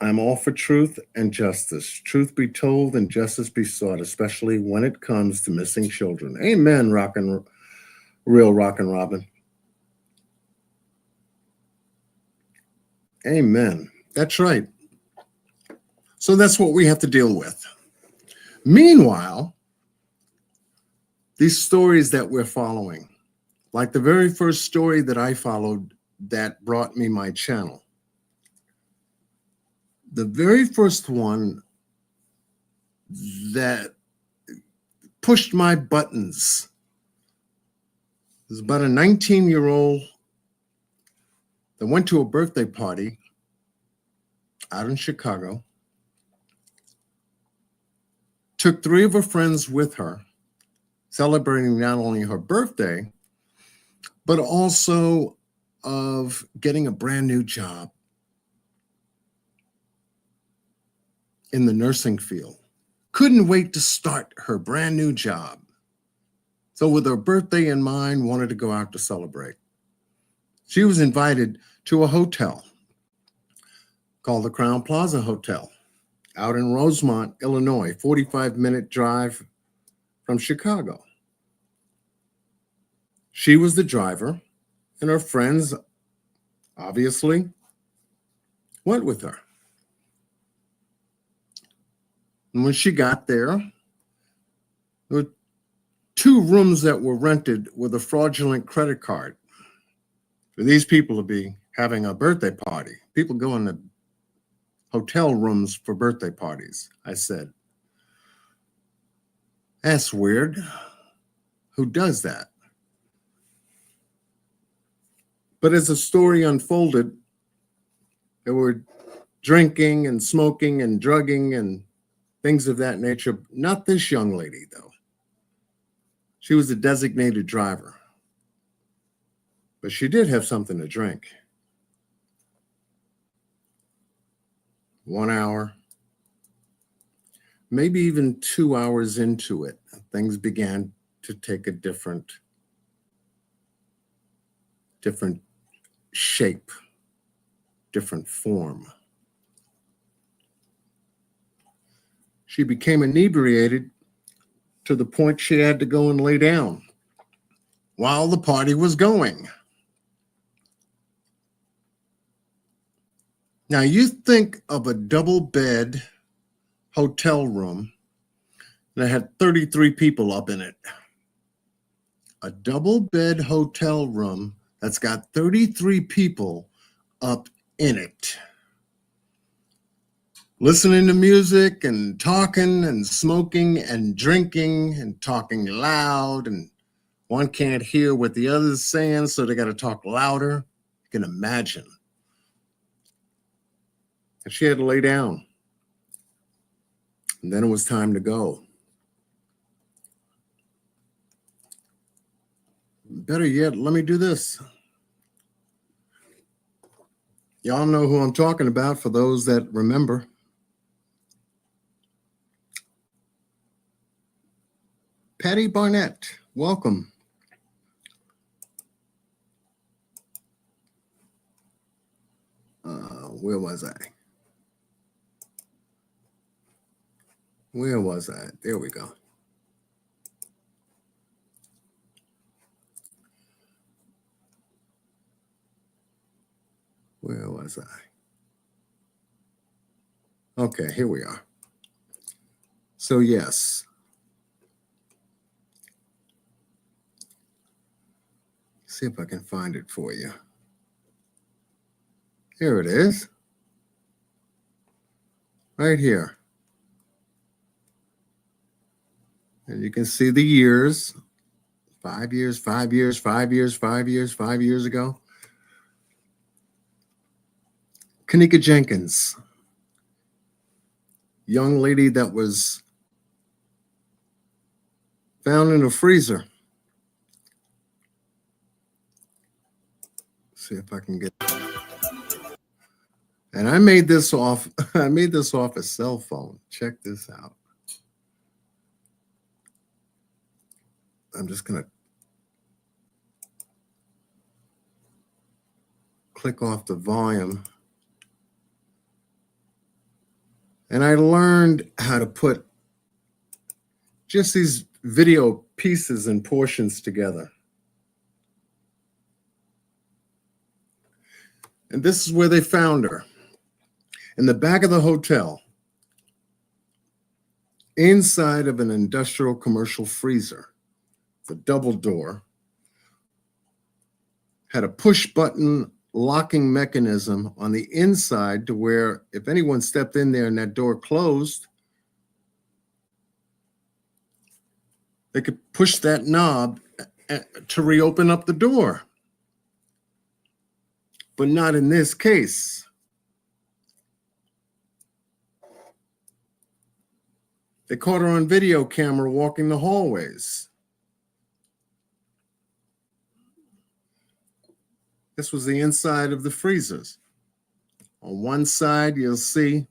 I'm all for truth and justice. Truth be told and justice be sought, especially when it comes to missing children. Amen, real Rockin' Robin. Amen. That's right. So that's what we have to deal with. Meanwhile, these stories that we're following, like the very first story that I followed that brought me my channel, the very first one that pushed my buttons was about a 19-year-old that went to a birthday party out in Chicago, took 3 of her friends with her, celebrating not only her birthday, but also of getting a brand new job in the nursing field. Couldn't wait to start her brand new job. So with her birthday in mind, wanted to go out to celebrate. She was invited to a hotel called the Crown Plaza Hotel out in Rosemont, Illinois, 45-minute drive from Chicago. She was the driver, and her friends obviously went with her. And when she got there were 2 rooms that were rented with a fraudulent credit card for these people to be having a birthday party. People go in the hotel rooms for birthday parties. I said, that's weird. Who does that? But as the story unfolded, there were drinking and smoking and drugging and things of that nature. Not this young lady, though. She was a designated driver. But she did have something to drink. 1 hour, maybe even 2 hours into it, things began to take a different shape, different form. She became inebriated to the point she had to go and lay down while the party was going. Now you think of a double bed hotel room that had 33 people up in it. A double bed hotel room that's got 33 people up in it. Listening to music and talking and smoking and drinking and talking loud, and one can't hear what the other's saying, so they got to talk louder. You can imagine. And she had to lay down. And then it was time to go. Better yet, let me do this. Y'all know who I'm talking about for those that remember. Patty Barnett, welcome. Where was I? Where was I? There we go. Where was I? Okay, here we are. So yes. See if I can find it for you. Here it is. Right here. And you can see the years. 5 years, 5 years, 5 years, 5 years, 5 years ago. Kenneka Jenkins. Young lady that was found in a freezer. See if I can get. And I made this off a cell phone. Check this out. I'm just going to click off the volume. And I learned how to put just these video pieces and portions together. And this is where they found her. In the back of the hotel, inside of an industrial commercial freezer. The double door had a push button locking mechanism on the inside to where if anyone stepped in there and that door closed, they could push that knob to reopen up the door. But not in this case. They caught her on video camera walking the hallways. This was the inside of the freezers. On one side, you'll see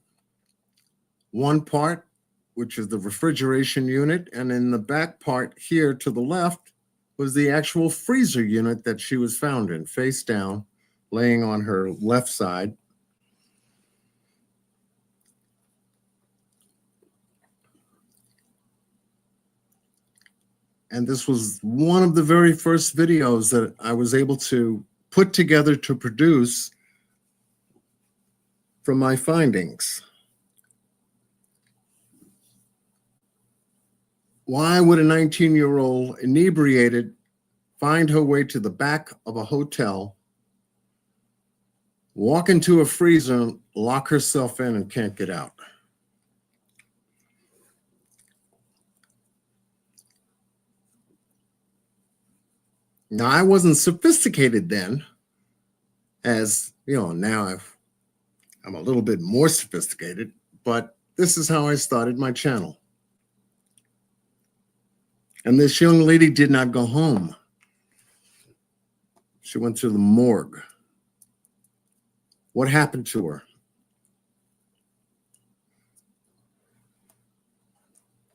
one part, which is the refrigeration unit. And in the back part here to the left was the actual freezer unit that she was found in, face down, laying on her left side. And this was one of the very first videos that I was able to put together to produce from my findings. Why would a 19-year-old inebriated find her way to the back of a hotel, walk into a freezer, lock herself in, and can't get out? Now, I wasn't sophisticated then, as you know, now I'm a little bit more sophisticated, but this is how I started my channel. And this young lady did not go home. She went to the morgue. What happened to her?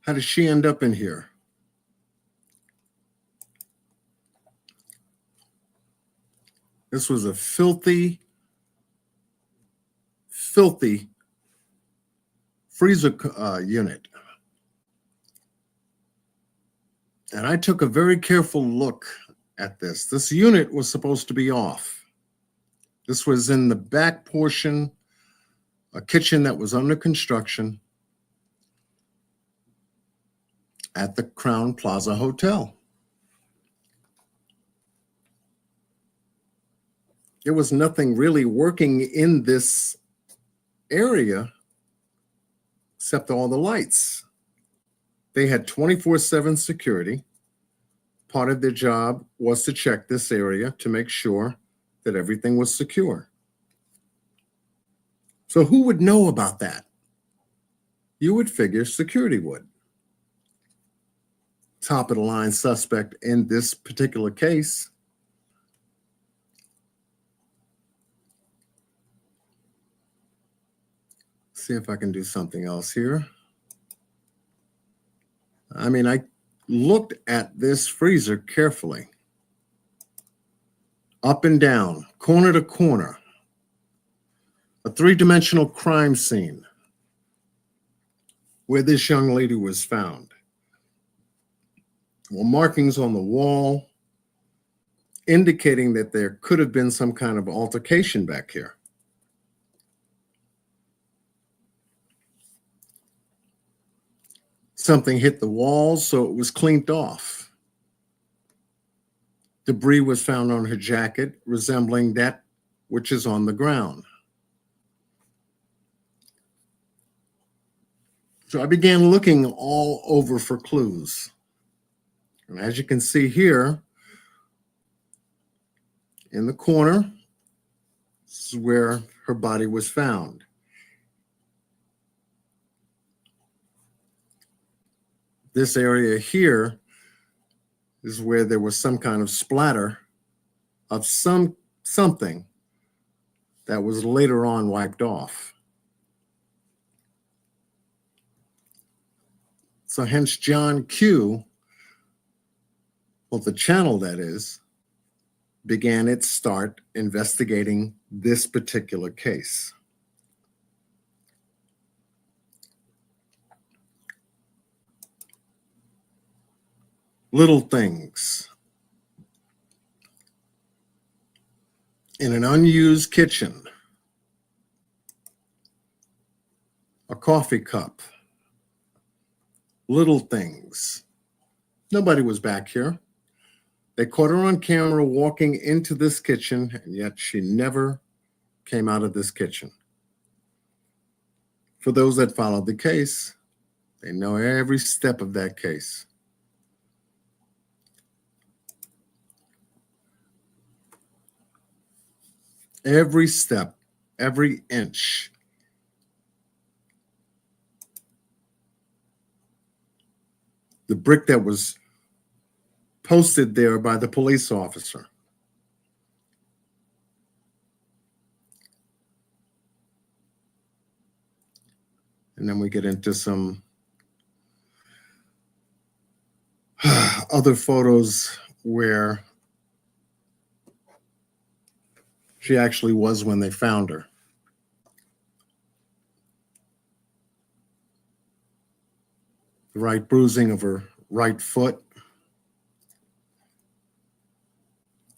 How did she end up in here? This was a filthy freezer unit. And I took a very careful look at this. This unit was supposed to be off. This was in the back portion, a kitchen that was under construction at the Crown Plaza Hotel. There was nothing really working in this area except all the lights. They had 24/7 security. Part of their job was to check this area to make sure that everything was secure. So who would know about that? You would figure security would. Top of the line suspect in this particular case. See if I can do something else here. I mean, I looked at this freezer carefully. Up and down, corner to corner. a three-dimensional crime scene where this young lady was found. Well, markings on the wall indicating that there could have been some kind of altercation back here. Something hit the walls, so it was cleaned off. Debris was found on her jacket, resembling that which is on the ground. So I began looking all over for clues. And as you can see here, in the corner, this is where her body was found. This area here is where there was some kind of splatter of something that was later on wiped off. So hence John Q, well, the channel that is, began its start investigating this particular case. Little things. In an unused kitchen, a coffee cup. Little things. Nobody was back here. They caught her on camera walking into this kitchen, and yet she never came out of this kitchen. For those that followed the case, they know every step of that case. Every step, every inch. The brick that was posted there by the police officer. And then we get into some other photos where she actually was when they found her. The right bruising of her right foot.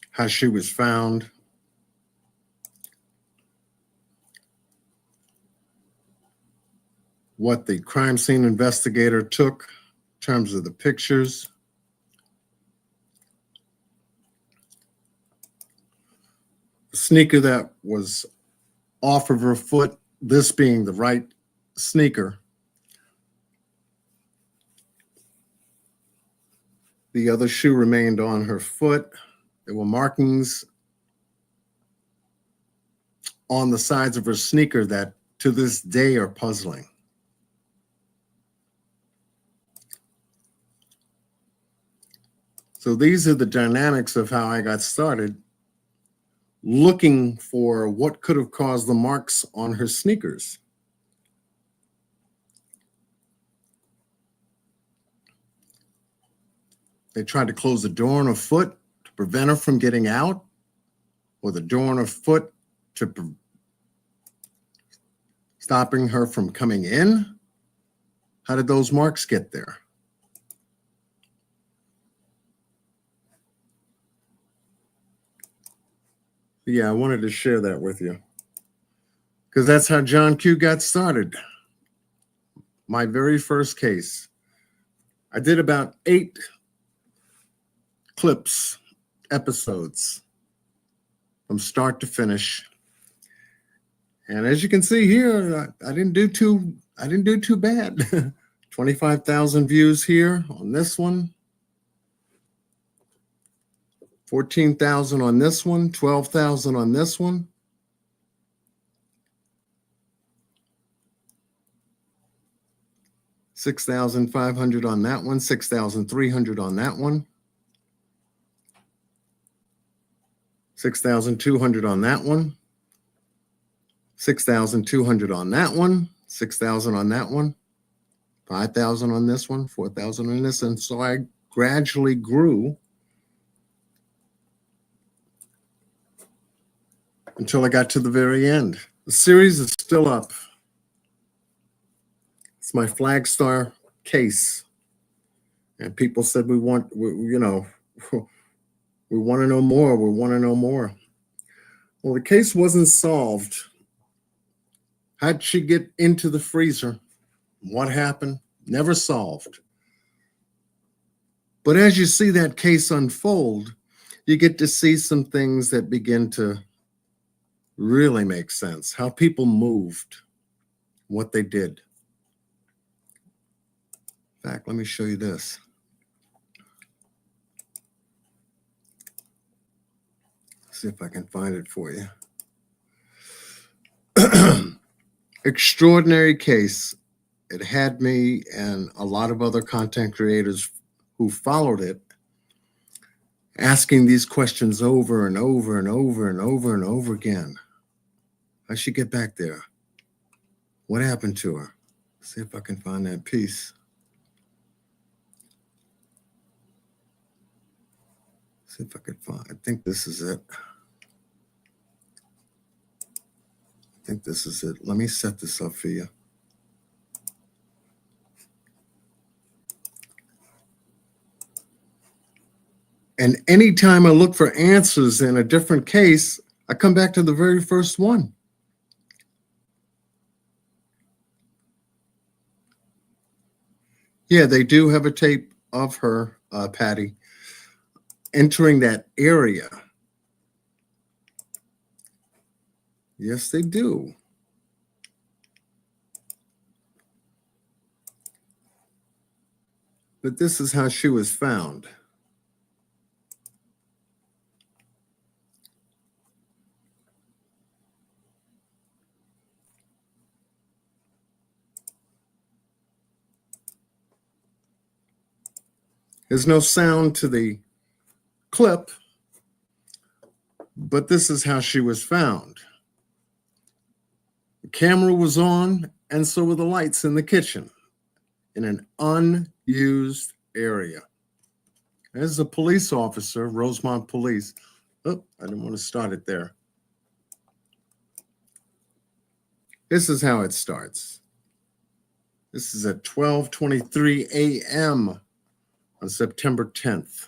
How she was found. What the crime scene investigator took in terms of the pictures. The sneaker that was off of her foot, this being the right sneaker. The other shoe remained on her foot. There were markings on the sides of her sneaker that to this day are puzzling. So these are the dynamics of how I got started looking for what could have caused the marks on her sneakers. They tried to close the door on her foot to prevent her from getting out, or the door on her foot to stopping her from coming in. How did those marks get there? Yeah, I wanted to share that with you because that's how John Q got started. My very first case. I did about 8 clips, episodes from start to finish. And as you can see here, I didn't do too bad. 25,000 views here on this one. 14,000 on this one, 12,000 on this one. $6,500 on that one, 6,300 on that one. 6,200 on that one. 6,200 on that one. 6,000 on that one. 5,000 on this one, 4,000 on this. And so I gradually grew until I got to the very end, The series is still up. It's my Flagstar case. And people said, we want to know more. We want to know more. Well, the case wasn't solved. How'd she get into the freezer? What happened? Never solved. But as you see that case unfold, you get to see some things that begin to really make sense. How people moved, what they did. In fact, let me show you this. See if I can find it for you. Extraordinary case. It had me and a lot of other content creators who followed it asking these questions over and over and over and over and over again. How'd she get back there? What happened to her? See if I can find that piece. See if I can find, I think this is it. Let me set this up for you. And anytime I look for answers in a different case, I come back to the very first one. Yeah, they do have a tape of her, Patty, entering that area. Yes, they do. But this is how she was found. There's no sound to the clip, but this is how she was found. The camera was on, and so were the lights in the kitchen, in an unused area. As a police officer, Rosemont Police. Oh, I didn't want to start it there. This is how it starts. This is at 12:23 a.m. on September 10th.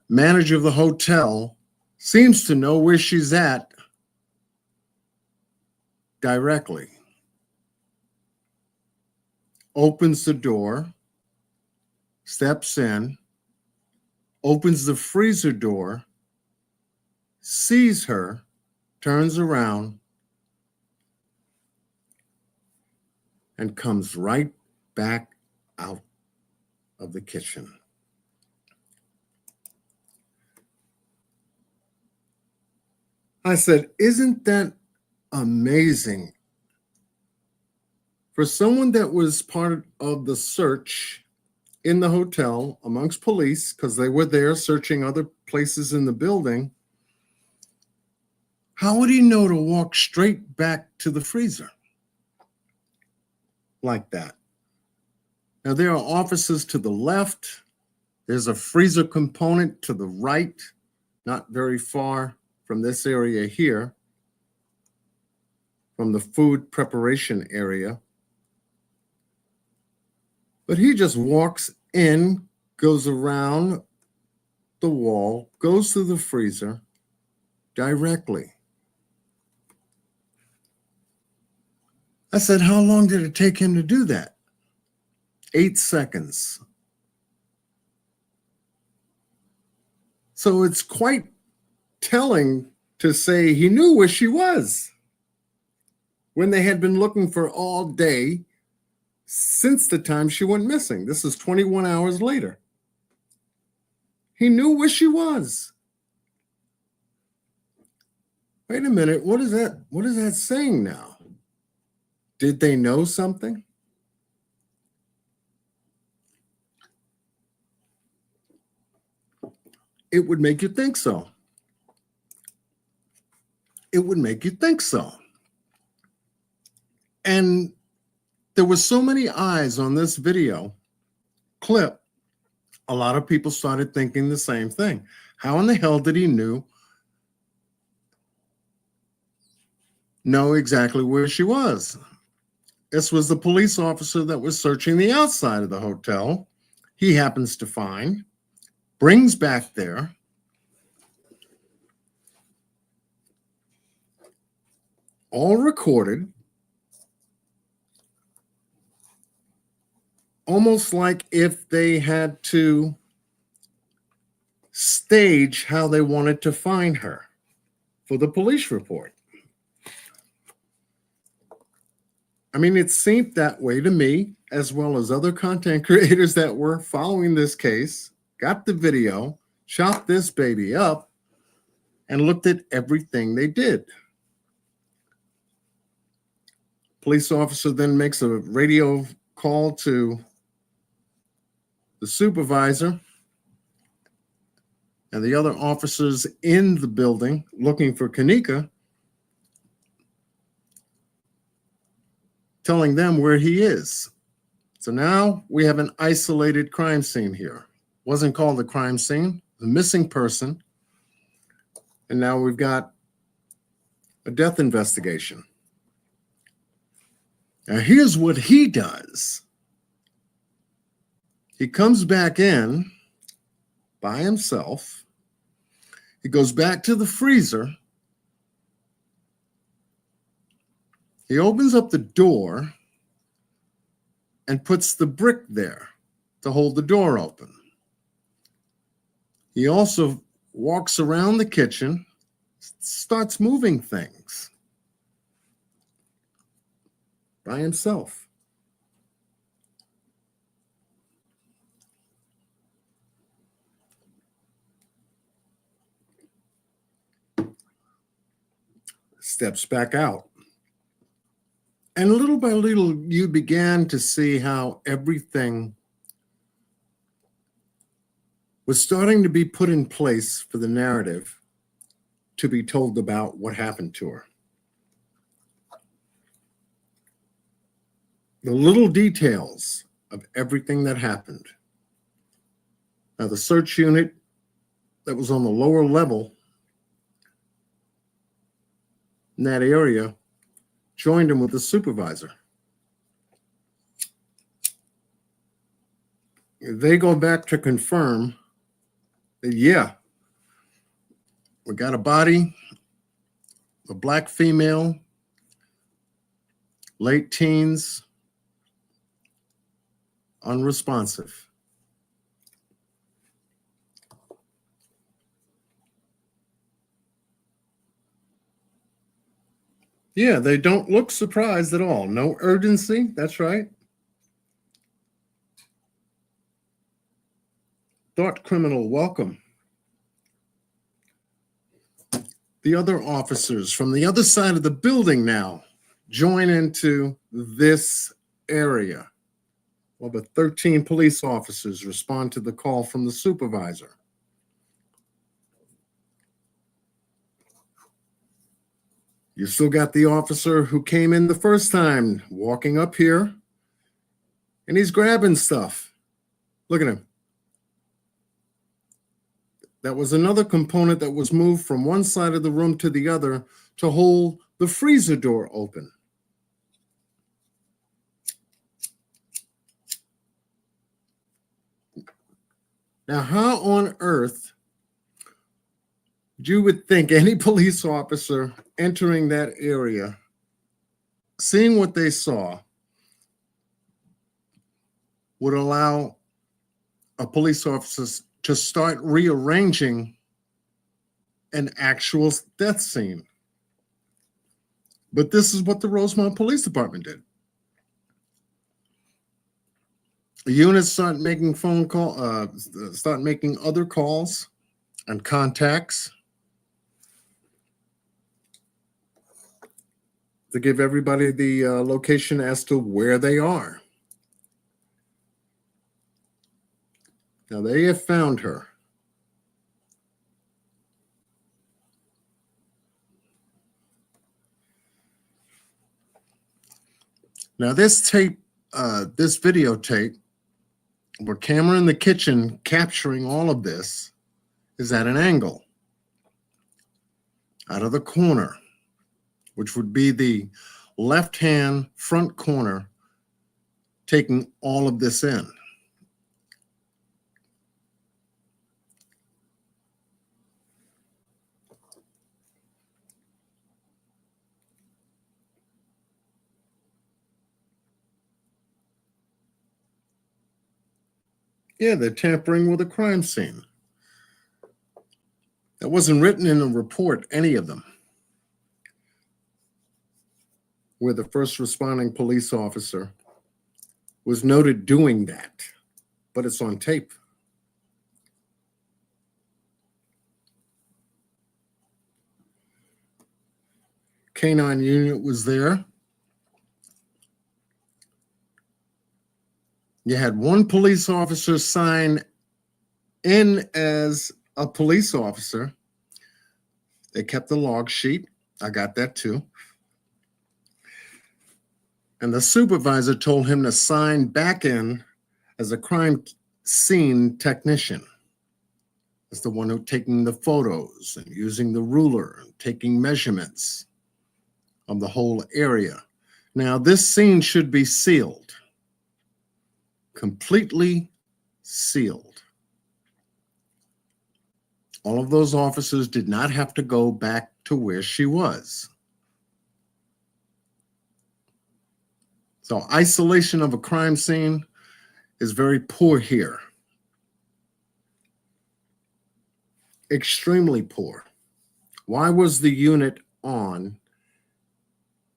Manager of the hotel seems to know where she's at directly. Opens the door, steps in, opens the freezer door, sees her, turns around, and comes right back out of the kitchen. I said, isn't that amazing? For someone that was part of the search in the hotel amongst police, because they were there searching other places in the building, how would he know to walk straight back to the freezer like that? Now, there are offices to the left. There's a freezer component to the right, not very far from this area here, from the food preparation area. But he just walks in, goes around the wall, goes to the freezer directly. I said, how long did it take him to do that? 8 seconds. So it's quite telling to say he knew where she was when they had been looking for all day since the time she went missing. This is 21 hours later. He knew where she was. Wait a minute, what is that? What is that saying now? Did they know something? It would make you think so. It would make you think so. And there were so many eyes on this video clip, a lot of people started thinking the same thing. How in the hell did he know know exactly where she was. This was the police officer that was searching the outside of the hotel. He happens to find, brings back there, all recorded, almost like if they had to stage how they wanted to find her for the police report. I mean, it seemed that way to me, as well as other content creators that were following this case, got the video, chopped this baby up, and looked at everything they did. Police officer then makes a radio call to the supervisor and the other officers in the building looking for Kenneka, telling them where he is. So now we have an isolated crime scene here. Wasn't called a crime scene, a missing person. And now we've got a death investigation. Now here's what he does. He comes back in by himself. He goes back to the freezer. He opens up the door and puts the brick there to hold the door open. He also walks around the kitchen, starts moving things by himself. Steps back out. And little by little, you began to see how everything was starting to be put in place for the narrative to be told about what happened to her. The little details of everything that happened. Now, the search unit that was on the lower level in that area joined him with the supervisor. They go back to confirm that, yeah, we got a body, a black female, late teens, unresponsive. Yeah, they don't look surprised at all. No urgency, that's right. Thought criminal, welcome. The other officers from the other side of the building now join into this area. Well, the 13 police officers respond to the call from the supervisor. You still got the officer who came in the first time walking up here, and he's grabbing stuff. Look at him. That was another component that was moved from one side of the room to the other to hold the freezer door open. Now, how on earth you would think any police officer entering that area, seeing what they saw, would allow a police officer to start rearranging an actual death scene? But this is what the Rosemont Police Department did. The units start making start making other calls and contacts to give everybody the location as to where they are. Now they have found her. Now this tape, this videotape, where camera in the kitchen capturing all of this, is at an angle, out of the corner, which would be the left-hand front corner, taking all of this in. Yeah, they're tampering with a crime scene. That wasn't written in a report, any of them, where the first responding police officer was noted doing that, but it's on tape. Canine unit was there. You had one police officer sign in as a police officer. They kept the log sheet. I got that too. And the supervisor told him to sign back in as a crime scene technician. As the one who taking the photos and using the ruler and taking measurements of the whole area. Now, this scene should be sealed, completely sealed. All of those officers did not have to go back to where she was. So isolation of a crime scene is very poor here. Extremely poor. Why was the unit on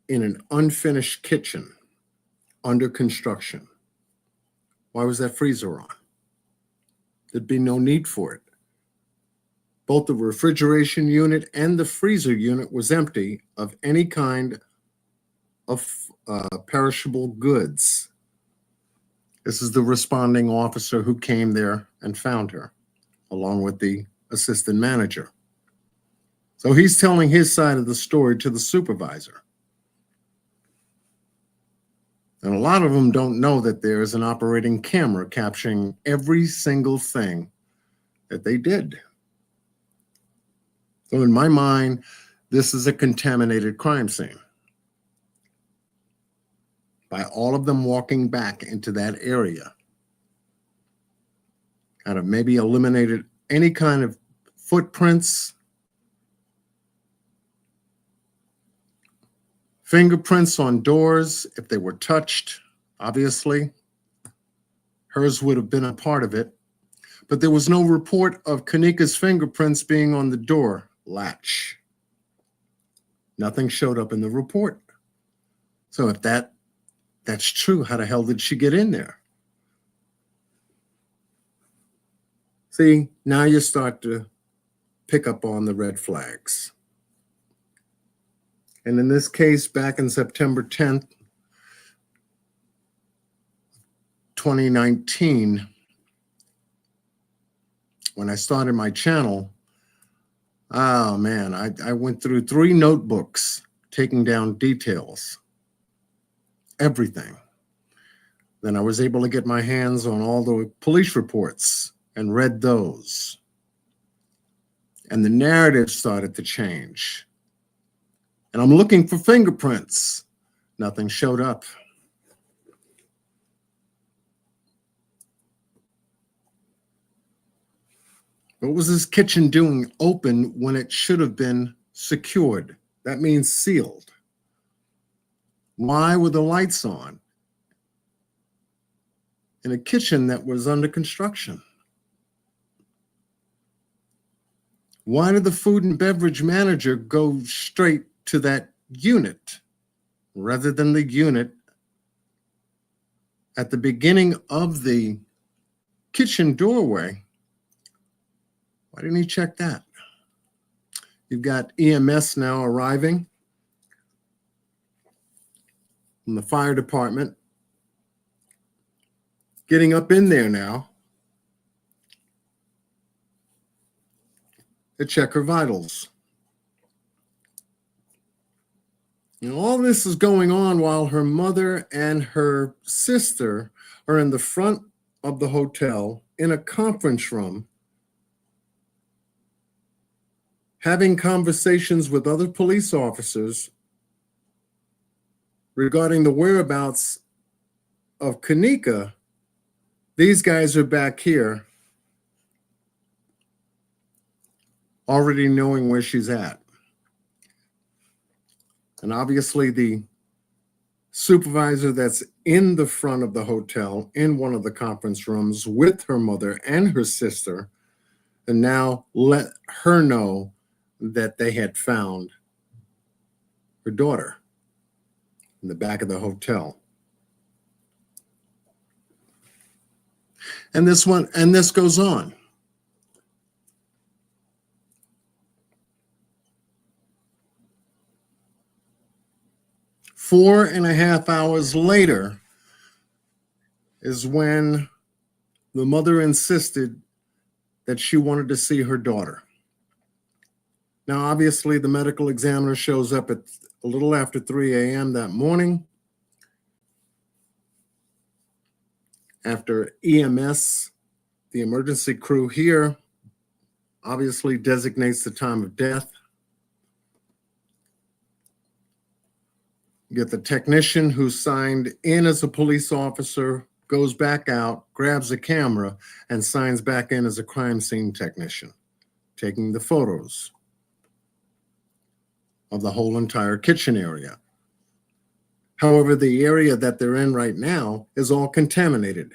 in an unfinished kitchen under construction? Why was that freezer on? There'd be no need for it. Both the refrigeration unit and the freezer unit was empty of any kind of perishable goods. This is the responding officer who came there and found her, along with the assistant manager. So he's telling his side of the story to the supervisor. And a lot of them don't know that there is an operating camera capturing every single thing that they did. So in my mind, this is a contaminated crime scene. By all of them walking back into that area, kind of maybe eliminated any kind of footprints, fingerprints on doors, if they were touched, obviously. Hers would have been a part of it. But there was no report of Kenneka's fingerprints being on the door latch. Nothing showed up in the report. So if that's true, how the hell did she get in there? See, now you start to pick up on the red flags. And in this case, back in September 10th, 2019, when I started my channel, oh man, I went through 3 notebooks taking down details, everything. Then I was able to get my hands on all the police reports and read those. And the narrative started to change. And I'm looking for fingerprints. Nothing showed up. What was this kitchen doing open when it should have been secured? That means sealed. Why were the lights on in a kitchen that was under construction? Why did the food and beverage manager go straight to that unit rather than the unit at the beginning of the kitchen doorway? Why didn't he check that? You've got EMS now arriving from the fire department, getting up in there now to check her vitals. And all this is going on while her mother and her sister are in the front of the hotel in a conference room, having conversations with other police officers regarding the whereabouts of Kenneka, these guys are back here already knowing where she's at. And obviously the supervisor that's in the front of the hotel in one of the conference rooms with her mother and her sister, and now let her know that they had found her daughter in the back of the hotel. And this goes on. Four and a half hours later is when the mother insisted that she wanted to see her daughter. Now, obviously, the medical examiner shows up at a little after 3 a.m. that morning. After EMS, the emergency crew here, obviously designates the time of death. You get the technician who signed in as a police officer, goes back out, grabs a camera, and signs back in as a crime scene technician, taking the photos of the whole entire kitchen area. However, the area that they're in right now is all contaminated.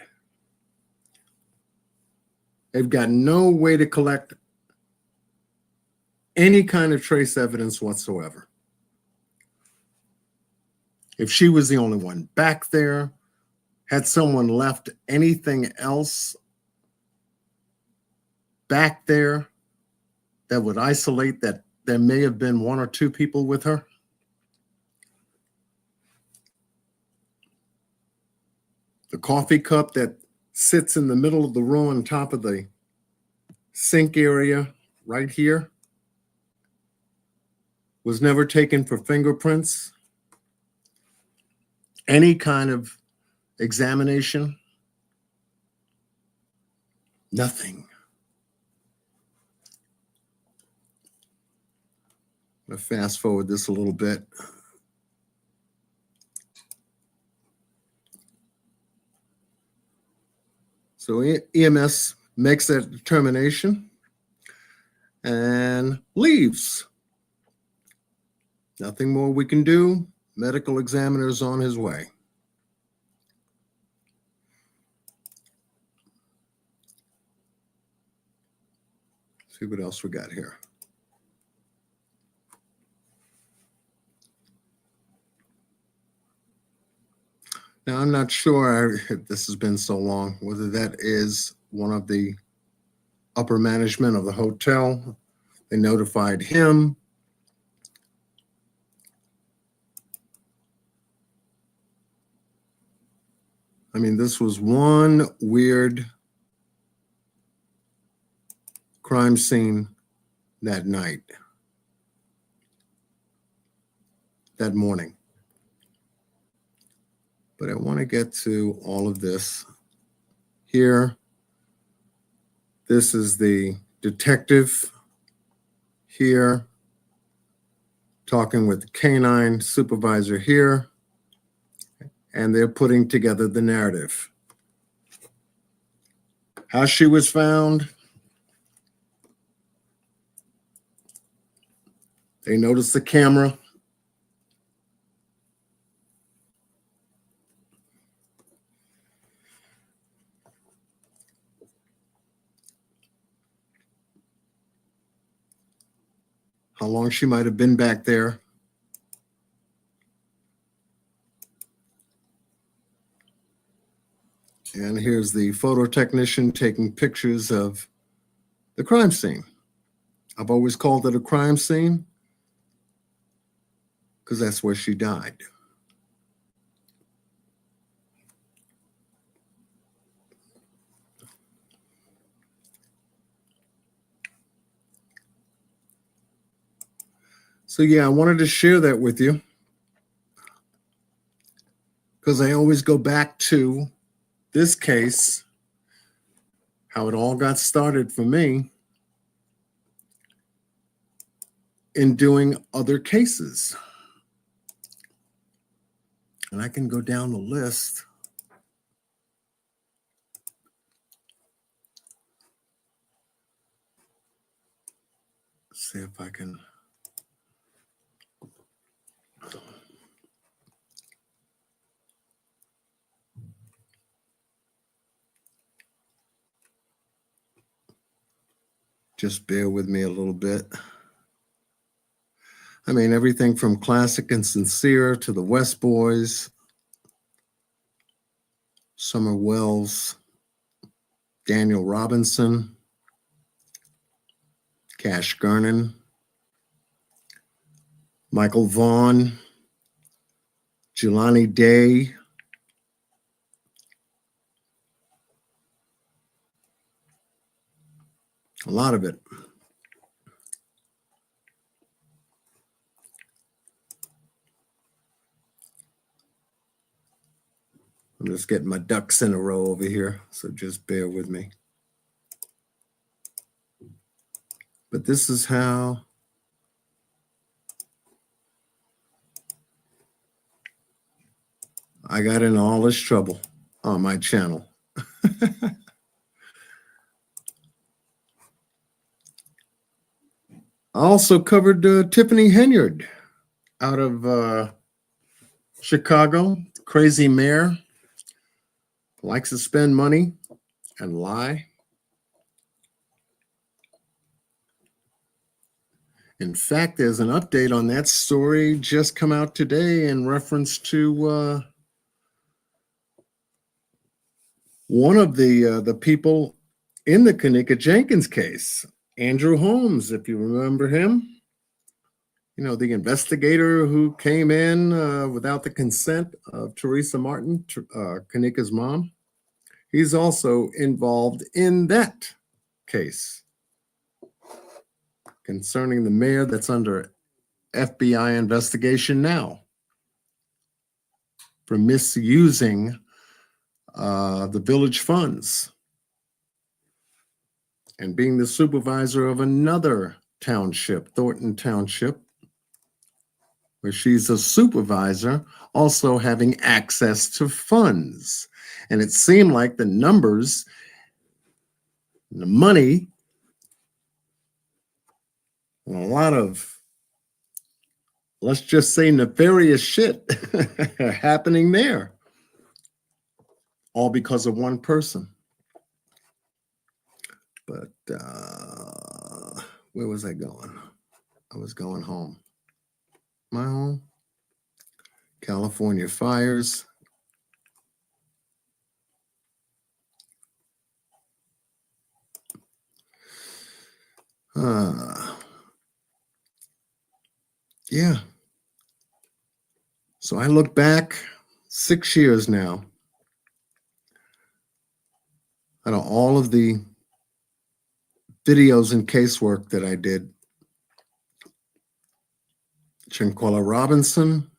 They've got no way to collect any kind of trace evidence whatsoever. If she was the only one back there, had someone left anything else back there that would isolate that there may have been one or two people with her? The coffee cup that sits in the middle of the room on top of the sink area right here was never taken for fingerprints. Any kind of examination? Nothing. I'm going to fast forward this a little bit. So EMS makes that determination and leaves. Nothing more we can do. Medical examiner's on his way. See what else we got here. Now, I'm not sure, this has been so long, whether that is one of the upper management of the hotel. They notified him. I mean, this was one weird crime scene that night, that morning. But I want to get to all of this here. This is the detective here talking with the canine supervisor here, and they're putting together the narrative. How she was found. They noticed the camera. How long she might have been back there. And here's the photo technician taking pictures of the crime scene. I've always called it a crime scene because that's where she died. So yeah, I wanted to share that with you because I always go back to this case, how it all got started for me in doing other cases. And I can go down the list. See if I can. Just bear with me a little bit. I mean, everything from Classic and Sincere to the West Boys, Summer Wells, Daniel Robinson, Cash Gernon, Michael Vaughn, Jelani Day, a lot of it. I'm just getting my ducks in a row over here, so just bear with me. But this is how I got in all this trouble on my channel. I also covered Tiffany Henyard out of Chicago, crazy mayor, likes to spend money and lie. In fact, there's an update on that story just come out today in reference to one of the people in the Kenneka Jenkins case, Andrew Holmes, if you remember him. You know, the investigator who came in without the consent of Teresa Martin, Kenneka's mom. He's also involved in that case concerning the mayor that's under FBI investigation now for misusing the village funds and being the supervisor of another township, Thornton Township, where she's a supervisor, also having access to funds. And it seemed like the numbers, the money, and a lot of, let's just say, nefarious shit happening there, all because of one person. But where was I going? I was going home. My home? California fires. Yeah. So I look back 6 years now at all of the videos and casework that I did. Shanquella Robinson,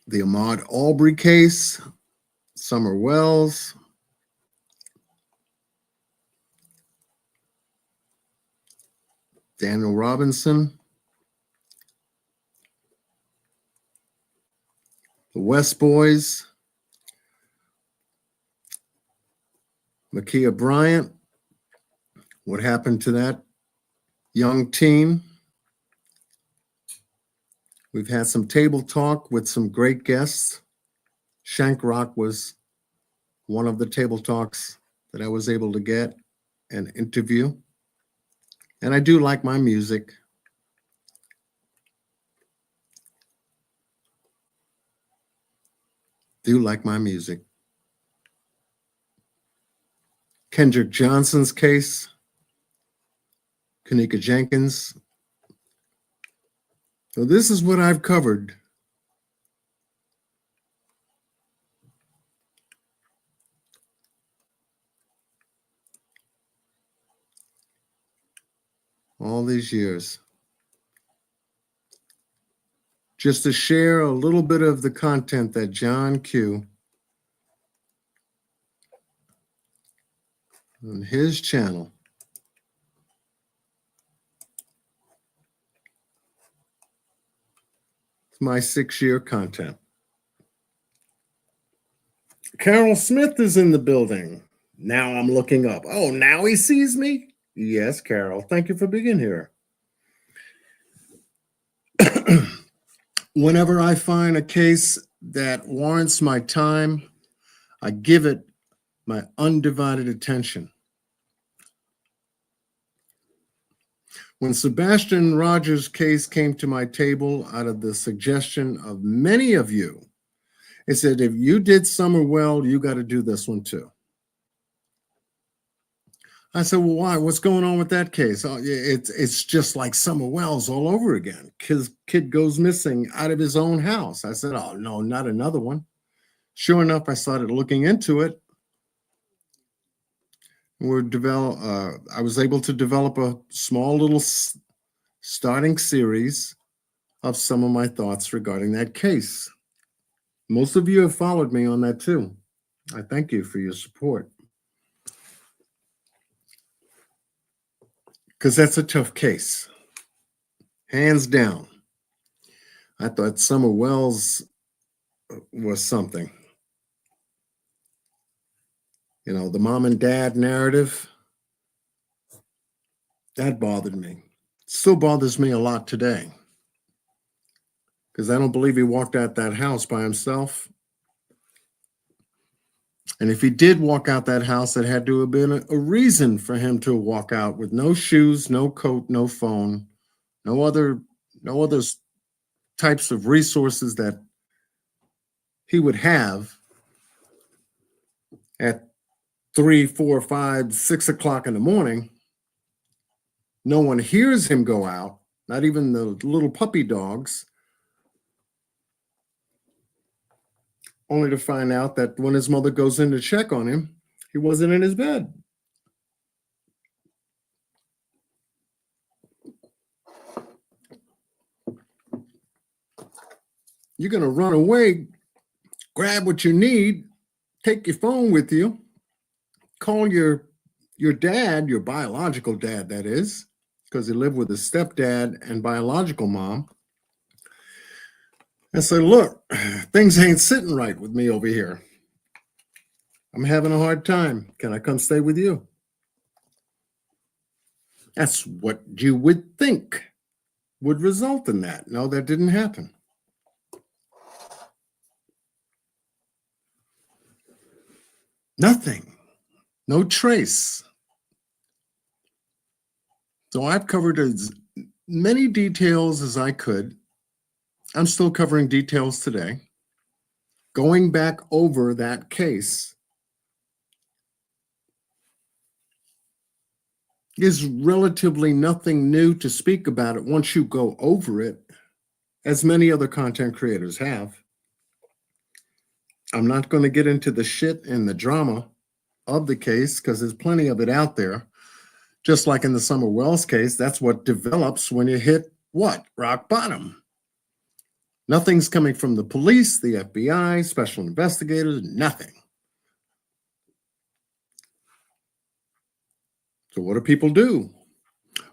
the Ahmaud Arbery case, Summer Wells, Daniel Robinson, the West Boys, Ma'Khia Bryant, what happened to that young teen. We've had some table talk with some great guests. Shank Rock was one of the table talks that I was able to get and interview. And I do like my music. Do like my music. Kendrick Johnson's case, Kenneka Jenkins. So this is what I've covered. All these years. Just to share a little bit of the content that John Q on his channel my 6-year content. Carol Smith is in the building. Now I'm looking up. Oh, now he sees me? Yes, Carol. Thank you for being here. Whenever I find a case that warrants my time, I give it my undivided attention. When Sebastian Rogers' case came to my table out of the suggestion of many of you, it said, if you did Summer well, you got to do this one too. I said, well, why? What's going on with that case? Oh, it's just like Summer Wells all over again. Kid goes missing out of his own house. I said, oh, no, not another one. Sure enough, I started looking into it. I was able to develop a small little starting series of some of my thoughts regarding that case. Most of you have followed me on that too. I thank you for your support. Because that's a tough case. Hands down. I thought Summer Wells was something. You know, the mom and dad narrative, that bothered me. It still bothers me a lot today. Because I don't believe he walked out that house by himself. And if he did walk out that house, it had to have been a reason for him to walk out with no shoes, no coat, no phone, no other types of resources that he would have at 3, 4, 5, 6 o'clock in the morning. No one hears him go out, not even the little puppy dogs, only to find out that when his mother goes in to check on him, he wasn't in his bed. You're going to run away, grab what you need, take your phone with you, call your dad, your biological dad, that is, because he lived with his stepdad and biological mom, and say, look, things ain't sitting right with me over here. I'm having a hard time. Can I come stay with you? That's what you would think would result in that. No, that didn't happen. Nothing. No trace. So I've covered as many details as I could. I'm still covering details today. Going back over that case is relatively nothing new to speak about it once you go over it, as many other content creators have. I'm not going to get into the shit and the drama of the case because there's plenty of it out there. Just like in the Summer Wells case, that's what develops when you hit what? Rock bottom. Nothing's coming from the police, the FBI, special investigators, nothing. So what do people do?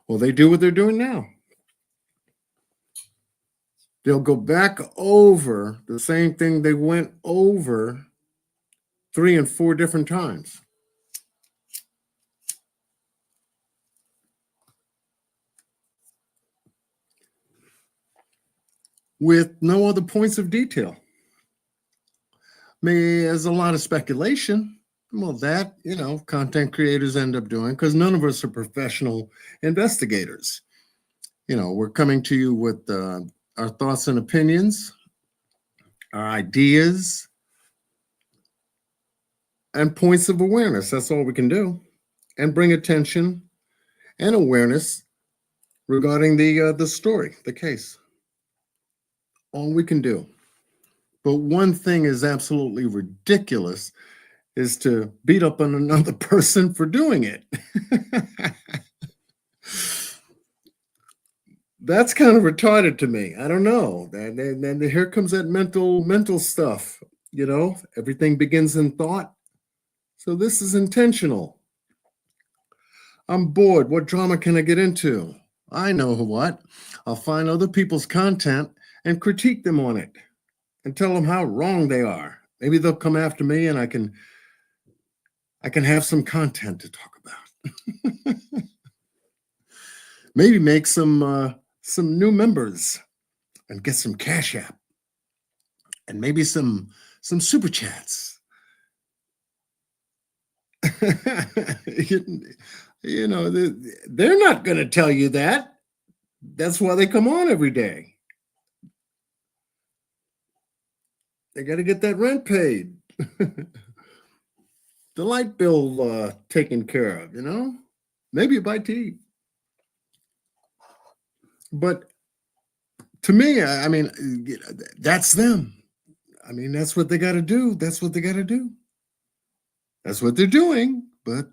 Well, they do what they're doing now. They'll go back over the same thing they went over 3 and 4 different times. With no other points of detail. There's a lot of speculation. Well, that, content creators end up doing, because none of us are professional investigators. We're coming to you with our thoughts and opinions, our ideas, and points of awareness. That's all we can do. And bring attention and awareness regarding the story, the case. All we can do. But one thing is absolutely ridiculous is to beat up on another person for doing it. That's kind of retarded to me. I don't know. And here comes that mental stuff. Everything begins in thought. So this is intentional. I'm bored. What drama can I get into? I know what. I'll find other people's content and critique them on it and tell them how wrong they are. Maybe they'll come after me and I can have some content to talk about. Maybe make some new members and get some Cash App and maybe some super chats. You know, they're not going to tell you that. That's why they come on every day. They got to get that rent paid. The light bill taken care of, you know? Maybe buy tea. But to me, I mean, that's them. I mean, that's what they got to do. That's what they got to do. That's what they're doing. But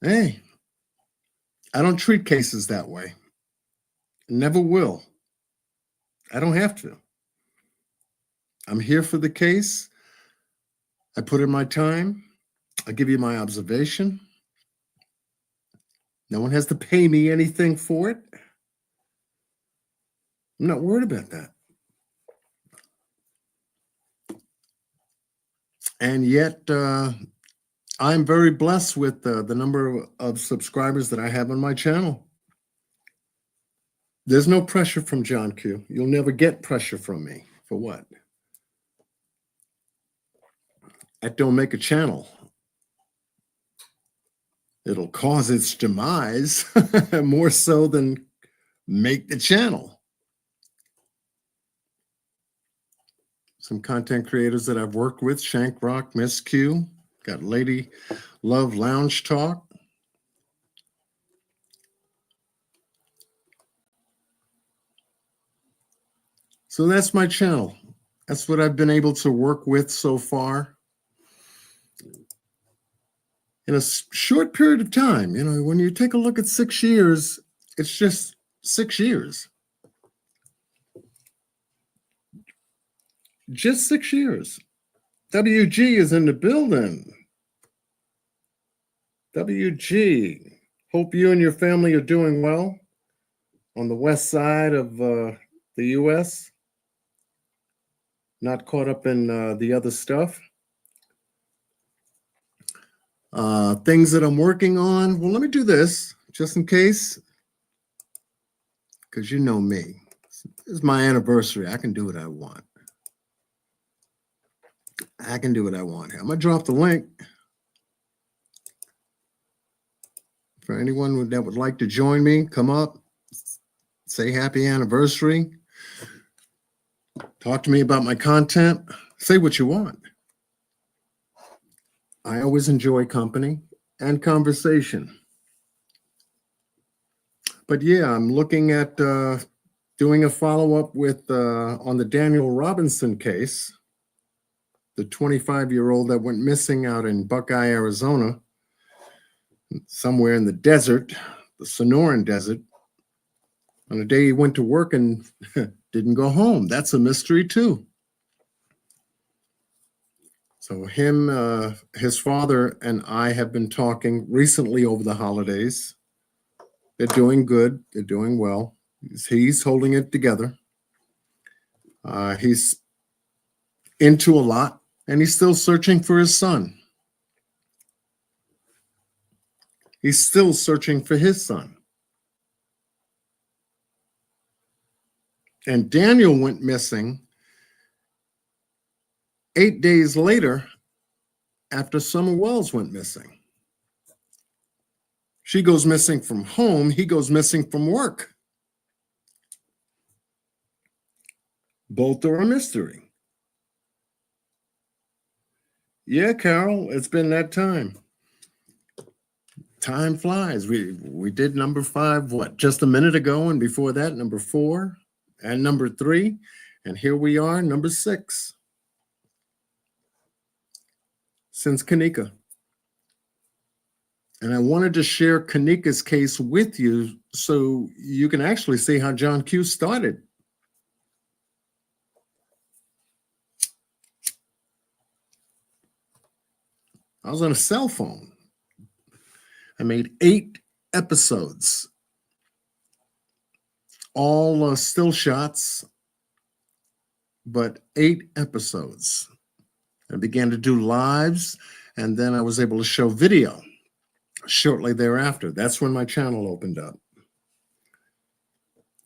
hey, I don't treat cases that way. Never will. I don't have to. I'm here for the case. I put in my time. I give you my observation. No one has to pay me anything for it. I'm not worried about that. And yet, I'm very blessed with the number of subscribers that I have on my channel. There's no pressure from John Q. You'll never get pressure from me. For what? That don't make a channel. It'll cause its demise more so than make the channel. Some content creators that I've worked with, Shank Rock, Miss Q, got Lady Love Lounge Talk. So that's my channel. That's what I've been able to work with so far. In a short period of time, you know, when you take a look at 6 years, it's just 6 years. Just 6 years. WG is in the building. WG, hope you and your family are doing well on the west side of the U.S., not caught up in the other stuff. Things that I'm working on. Well, let me do this just in case, because you know me. It's my anniversary. I can do what I want. I can do what I want here. I'm going to drop the link for anyone that would like to join me. Come up, say happy anniversary. Talk to me about my content. Say what you want. I always enjoy company and conversation. But yeah, I'm looking at doing a follow-up with on the Daniel Robinson case, the 25-year-old that went missing out in Buckeye, Arizona, somewhere in the desert, the Sonoran Desert, on a day he went to work and didn't go home. That's a mystery too. So him, his father, and I have been talking recently over the holidays. They're doing good. They're doing well. He's holding it together. He's into a lot, and he's still searching for his son. He's still searching for his son. And Daniel went missing 8 days later after Summer Wells went missing. She goes missing from home. He goes missing from work. Both are a mystery. Yeah, Carol, it's been that time. Time flies. We did number 5, what, just a minute ago, and before that, number 4 and number 3, and here we are, number 6. Since Kenneka. And I wanted to share Kenneka's case with you so you can actually see how John Q started. I was on a cell phone. I made 8 episodes all still shots, but 8 episodes. I began to do lives, and then I was able to show video shortly thereafter. That's when my channel opened up,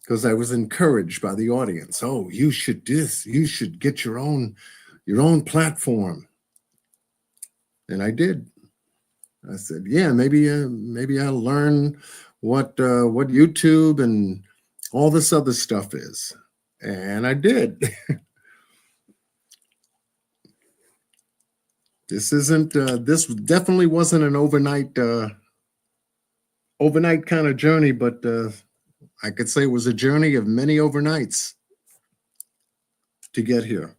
because I was encouraged by the audience. Oh, you should get your own platform. And I did. I said, yeah, maybe I'll learn what YouTube and all this other stuff is. And I did. This definitely wasn't an overnight kind of journey, but I could say it was a journey of many overnights to get here.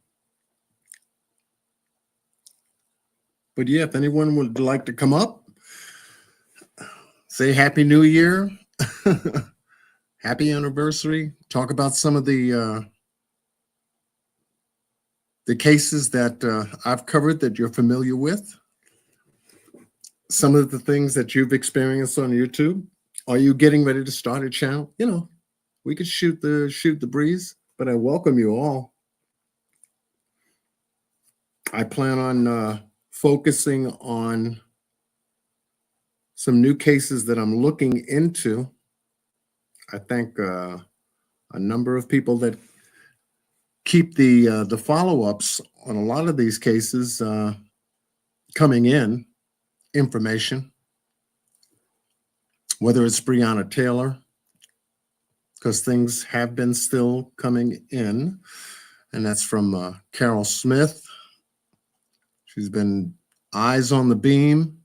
But yeah, if anyone would like to come up, say Happy New Year, happy anniversary, talk about some of the cases that I've covered that you're familiar with, some of the things that you've experienced on YouTube. Are you getting ready to start a channel? You know, we could shoot the breeze, but I welcome you all. I plan on focusing on some new cases that I'm looking into. I thank a number of people that keep the follow-ups on a lot of these cases coming in, information, whether it's Breonna Taylor, because things have been still coming in, and that's from Carol Smith. She's been eyes on the beam.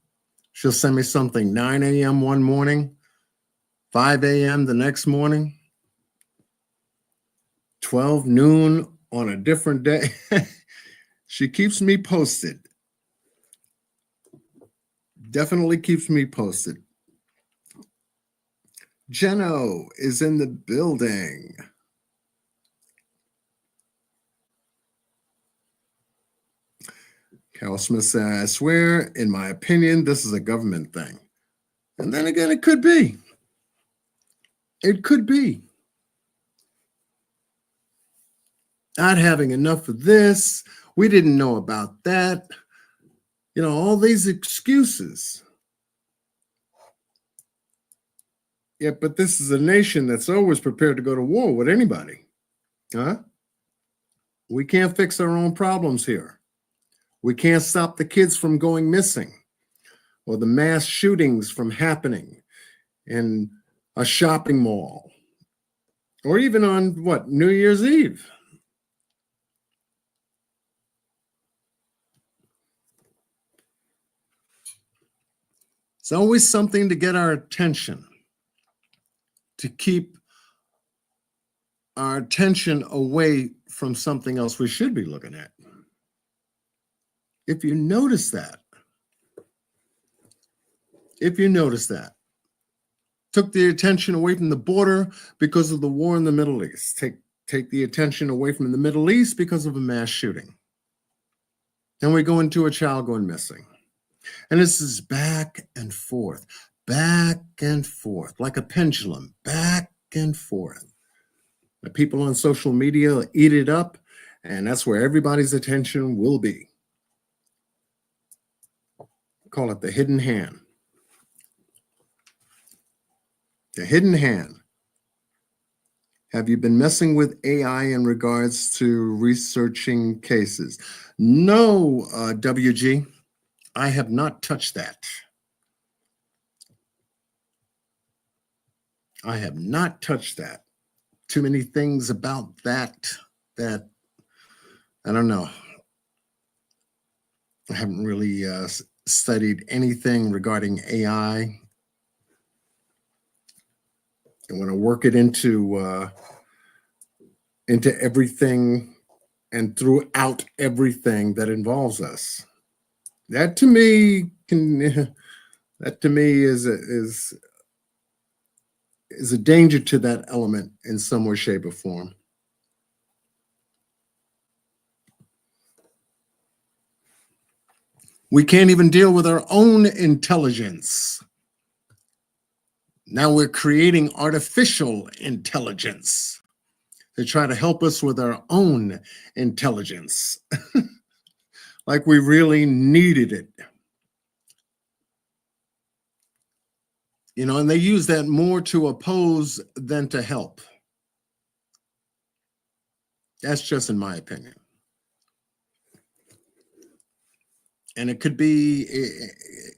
She'll send me something 9 a.m. one morning, 5 a.m. the next morning, 12 noon on a different day. She keeps me posted. Definitely keeps me posted. Jeno is in the building. Carol Smith said, I swear, in my opinion, this is a government thing. And then again, it could be. It could be. Not having enough of this. We didn't know about that. You know, all these excuses. Yeah, but this is a nation that's always prepared to go to war with anybody. Huh? We can't fix our own problems here. We can't stop the kids from going missing or the mass shootings from happening in a shopping mall or even on New Year's Eve. It's always something to get our attention, to keep our attention away from something else we should be looking at. If you notice that, took the attention away from the border because of the war in the Middle East, take the attention away from the Middle East because of a mass shooting. Then we go into a child going missing. And this is back and forth, like a pendulum, back and forth. The people on social media eat it up, and that's where everybody's attention will be. Call it the hidden hand. The hidden hand. Have you been messing with AI in regards to researching cases? No, WG, I have not touched that. I have not touched that. Too many things about that I don't know. I haven't really studied anything regarding AI. I want to work it into everything and throughout everything that involves us. That to me is a danger to that element in some way, shape, or form. We can't even deal with our own intelligence. Now we're creating artificial intelligence to try to help us with our own intelligence, like we really needed it. You know, and they use that more to oppose than to help. That's just in my opinion. And it could be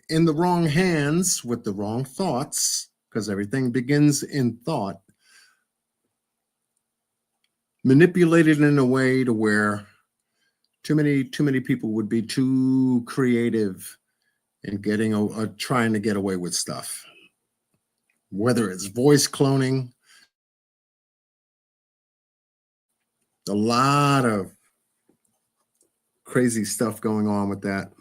in the wrong hands with the wrong thoughts, because everything begins in thought, manipulated in a way to where too many people would be too creative in getting trying to get away with stuff, whether it's voice cloning. A lot of crazy stuff going on with that.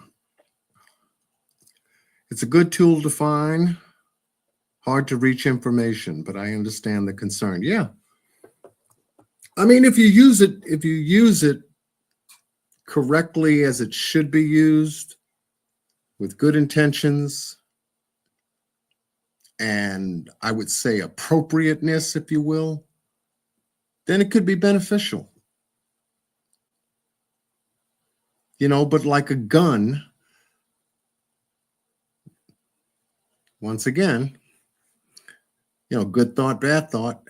It's a good tool to find, hard to reach information, but I understand the concern. Yeah. I mean, if you use it correctly as it should be used, with good intentions, and I would say appropriateness, if you will, then it could be beneficial. You know, but like a gun, once again, you know, good thought, bad thought,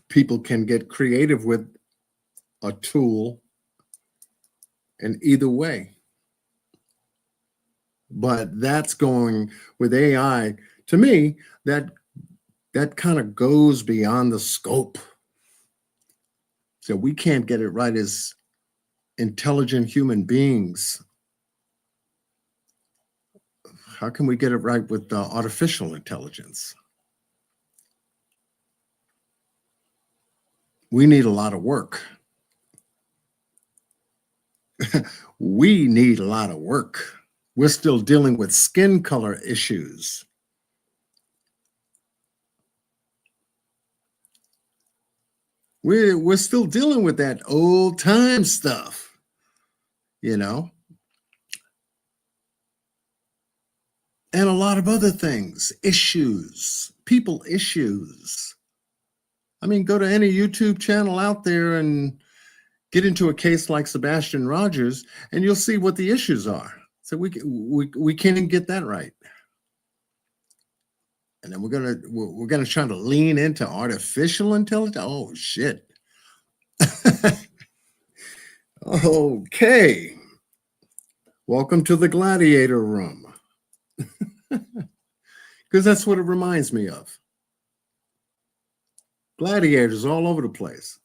people can get creative with a tool in either way. But that's going with AI, to me, that kind of goes beyond the scope. So we can't get it right as intelligent human beings. How can we get it right with artificial intelligence? We need a lot of work. We need a lot of work. We're still dealing with skin color issues. We're still dealing with that old time stuff, you know, and a lot of other things, issues, people issues. I mean, go to any YouTube channel out there and get into a case like Sebastian Rogers, and you'll see what the issues are. So we can't even get that right. And then we're gonna try to lean into artificial intelligence. Oh shit. Okay. Welcome to the gladiator room. Because that's what it reminds me of. Gladiators all over the place,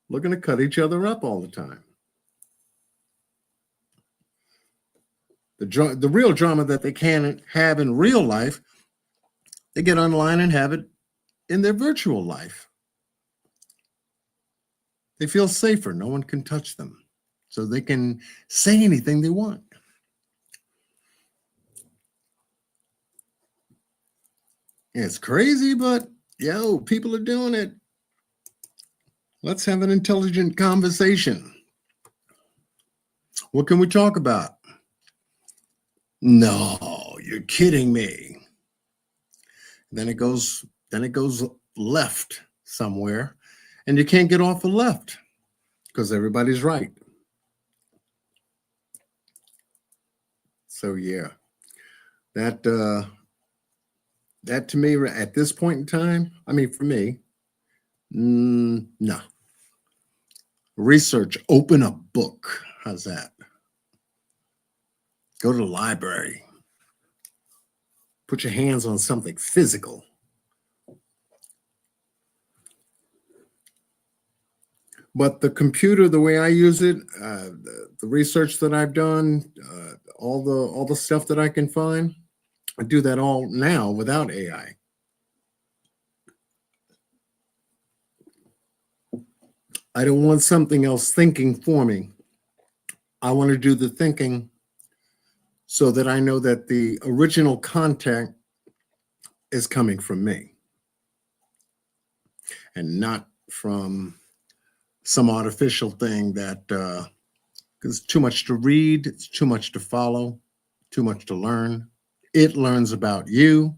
looking to cut each other up all the time. The real drama that they can't have in real life, they get online and have it in their virtual life. They feel safer. No one can touch them. So they can say anything they want. It's crazy, but yo, people are doing it. Let's have an intelligent conversation. What can we talk about? No, you're kidding me. Then it goes left somewhere, and you can't get off the left because everybody's right. So yeah, that to me at this point in time, I mean, for me, no. Research, open a book. How's that? Go to the library. Put your hands on something physical. But the computer, the way I use it, the research that I've done, all the stuff that I can find, I do that all now without AI. I don't want something else thinking for me. I want to do the thinking so that I know that the original content is coming from me and not from some artificial thing that is too much to read, it's too much to follow, too much to learn. It learns about you.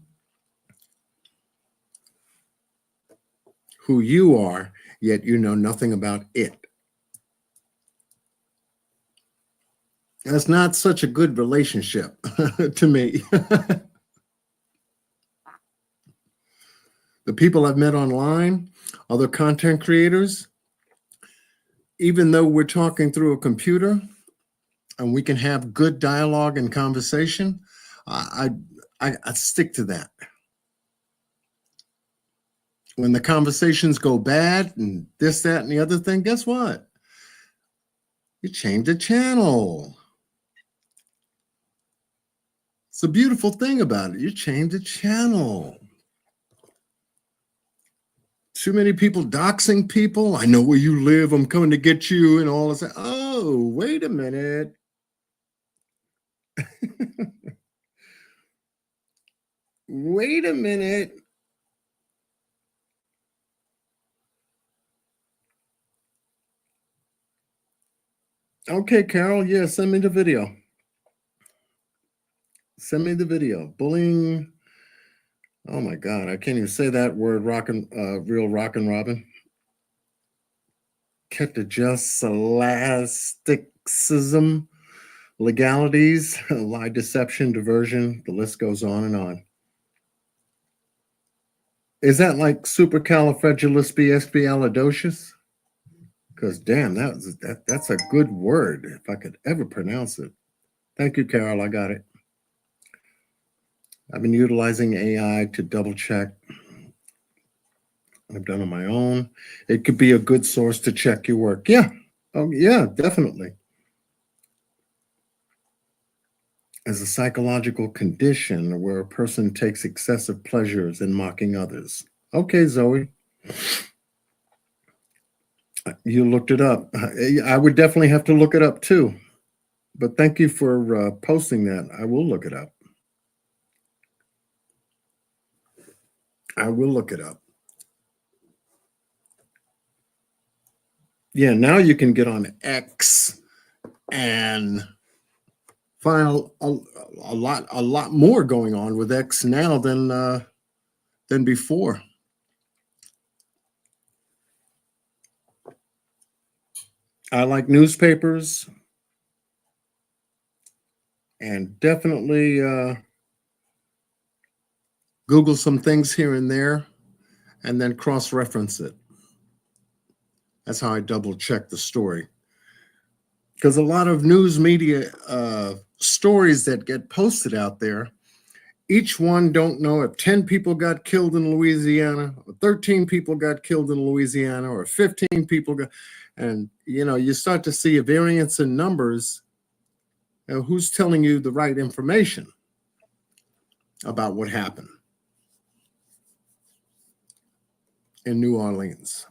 who you are, yet you know nothing about it. That's not such a good relationship to me. The people I've met online, other content creators, even though we're talking through a computer and we can have good dialogue and conversation, I stick to that. When the conversations go bad and this, that, and the other thing, guess what? You change the channel. It's a beautiful thing about it. You change the channel. Too many people doxing people. I know where you live. I'm coming to get you and all this. Oh, wait a minute. Wait a minute. Okay, Carol. Yeah, send me the video. Send me the video. Bullying. Oh my God, I can't even say that word. Real rockin' Robin. Kept it just scholasticism, legalities, lie, deception, diversion. The list goes on and on. Is that like supercalifragilisticexpialidocious? Because damn, that's a good word if I could ever pronounce it. Thank you, Carol. I got it. I've been utilizing AI to double check. I've done on my own. It could be a good source to check your work. Yeah. Oh, yeah, definitely. As a psychological condition where a person takes excessive pleasures in mocking others. Okay, Zoe. You looked it up. I would definitely have to look it up too. But thank you for posting that. I will look it up. I will look it up. Yeah, now you can get on X and find a lot more going on with X now than before. I like newspapers and definitely Google some things here and there and then cross-reference it. That's how I double check the story. Because a lot of news media stories that get posted out there, each one don't know if 10 people got killed in Louisiana, or 13 people got killed in Louisiana, or 15 people got, and you start to see a variance in numbers. Who's telling you the right information about what happened in New Orleans?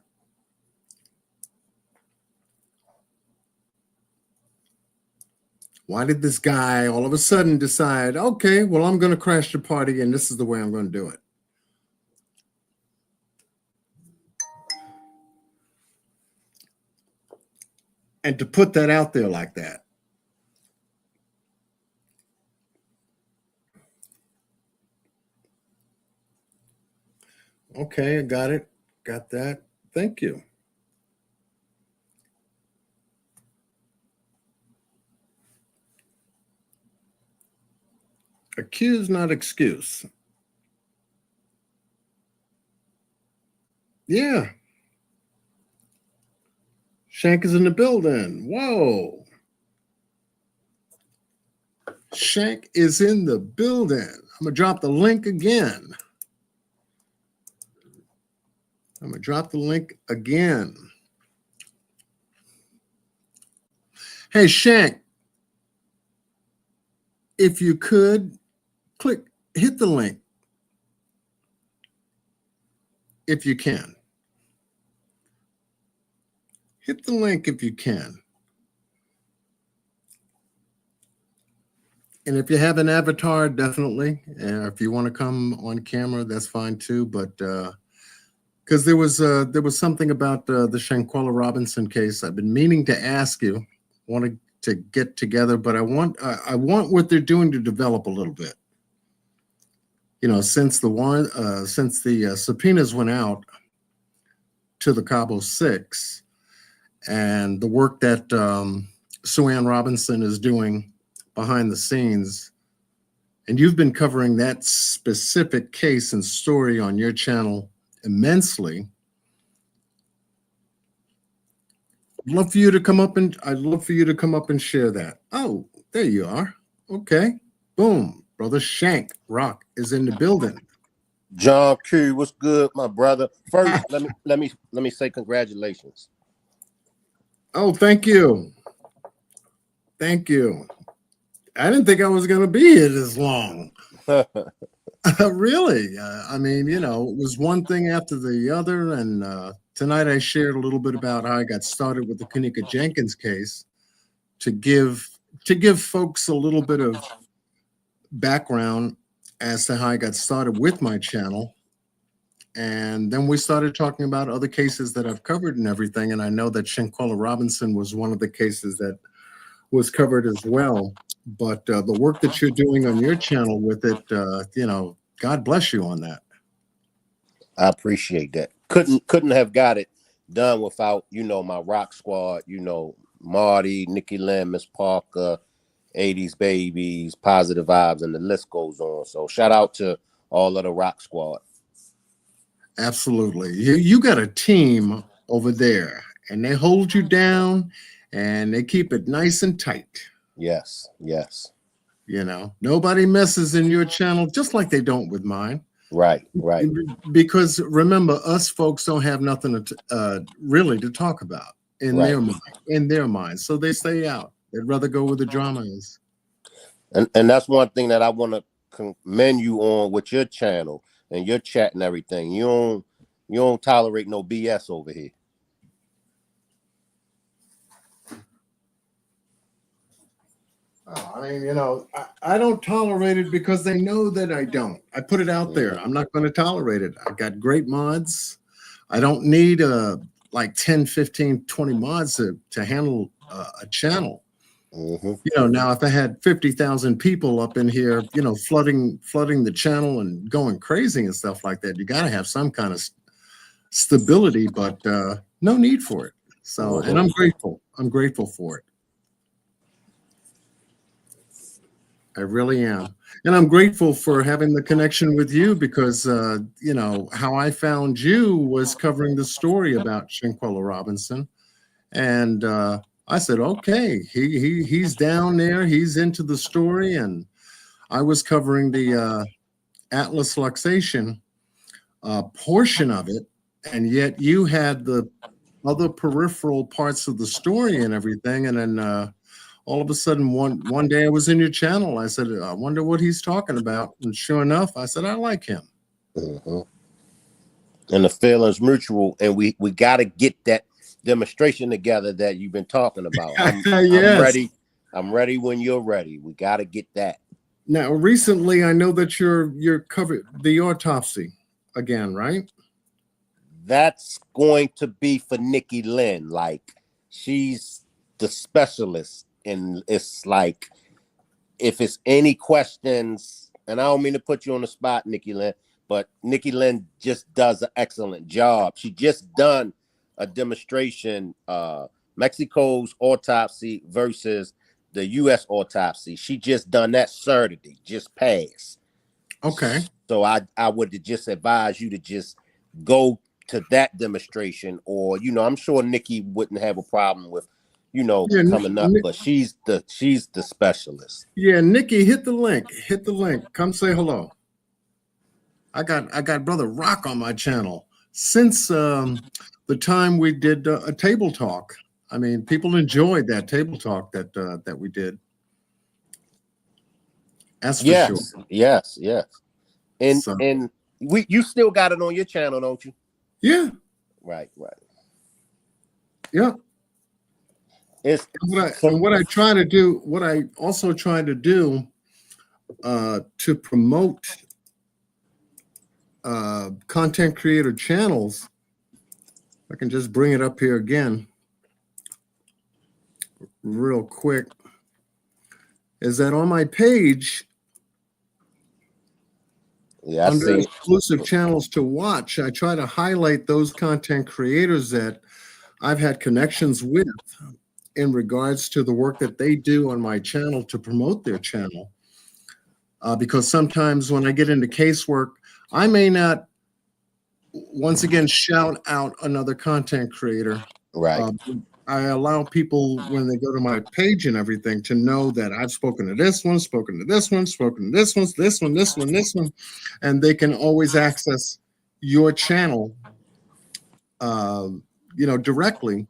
Why did this guy all of a sudden decide, okay, well, I'm going to crash the party and this is the way I'm going to do it? And to put that out there like that. Okay, I got it. Got that. Thank you. Accuse, not excuse. Yeah. Shank is in the building. Whoa. Shank is in the building. I'm going to drop the link again. Hey, Shank, if you could, hit the link if you can. Hit the link if you can. And if you have an avatar, definitely. And if you want to come on camera, that's fine too. But because there was something about the Shanquella Robinson case I've been meaning to ask you. Wanted to get together, but I want what they're doing to develop a little bit. Since the subpoenas went out, to the Cabo Six and the work that Sue Robinson is doing behind the scenes. And you've been covering that specific case and story on your channel immensely. I'd love for you to come up and share that. Oh, there you are. Okay. Boom. Brother Shank Rock is in the building.
John Q, what's good, my brother? First, let me say congratulations.
Oh, thank you. Thank you. I didn't think I was going to be here this long. Really. I mean, you know, it was one thing after the other. And tonight I shared a little bit about how I got started with the Kenneka Jenkins case to give folks a little bit of background as to how I got started with my channel. And then we started talking about other cases that I've covered and everything. And I know that Shanquella Robinson was one of the cases that was covered as well. But the work that you're doing on your channel with it, you know, God bless you on that.
I appreciate that. Couldn't have got it done without, you know, my rock squad, you know, Marty, Nikki Lynn, Miss Parker, 80s Babies, Positive Vibes, and the list goes on. So shout out to all of the rock squad.
Absolutely. You got a team over there and they hold you down and they keep it nice and tight.
Yes, yes.
You know, nobody messes in your channel just like they don't with mine.
Right, right.
Because remember, us folks don't have nothing to, really to talk about in their mind. So they stay out. They'd rather go where the drama is.
And that's one thing that I want to commend you on with your channel and your chat and everything. You don't tolerate no BS over here.
Oh, I mean, you know, I don't tolerate it because they know that I don't. I put it out there. I'm not going to tolerate it. I got great mods. I don't need like 10, 15, 20 mods to handle a channel. You know, now if I had 50,000 people up in here, you know, flooding the channel and going crazy and stuff like that, you got to have some kind of stability, but no need for it. So, and I'm grateful. I'm grateful for it. I really am. And I'm grateful for having the connection with you because, you know, how I found you was covering the story about Shanquella Robinson. And I said, okay, he's down there. He's into the story. And I was covering the Atlas luxation portion of it. And yet you had the other peripheral parts of the story and everything. And then all of a sudden, one day I was in your channel. I said, I wonder what he's talking about. And sure enough, I said, I like him.
And the feeling's mutual. And we got to get that demonstration together that you've been talking about.
Yes.
I'm ready. I'm ready when you're ready. We got to get that.
Now, recently, I know that you're covered the autopsy again, right?
That's going to be for Nikki Lynn. Like, she's the specialist. And it's like, if it's any questions, and I don't mean to put you on the spot, Nikki Lynn, but Nikki Lynn just does an excellent job. She just done a demonstration, Mexico's autopsy versus the U.S. autopsy. She just done that Saturday, just passed.
Okay.
So I would just advise you to just go to that demonstration, or, you know, I'm sure Nikki wouldn't have a problem with, you know, coming up, but she's the specialist.
Yeah, Nikki, hit the link. Hit the link. Come say hello. I got Brother Rock on my channel since the time we did a table talk. I mean, people enjoyed that table talk that we did. That's for sure.
Yes. And you still got it on your channel, don't you?
Yeah.
Right.
Yeah.
It's
what I also try to do to promote content creator channels, I can just bring it up here again real quick, is that on my page,
Yeah, I
Under
see.
exclusive channels to watch, I try to highlight those content creators that I've had connections with in regards to the work that they do on my channel to promote their channel. Because sometimes when I get into casework, I may not once again shout out another content creator.
Right.
Uh, I allow people when they go to my page and everything to know that I've spoken to this one, spoken to this one, spoken to this one, this one, this one, this one, and they can always access your channel, directly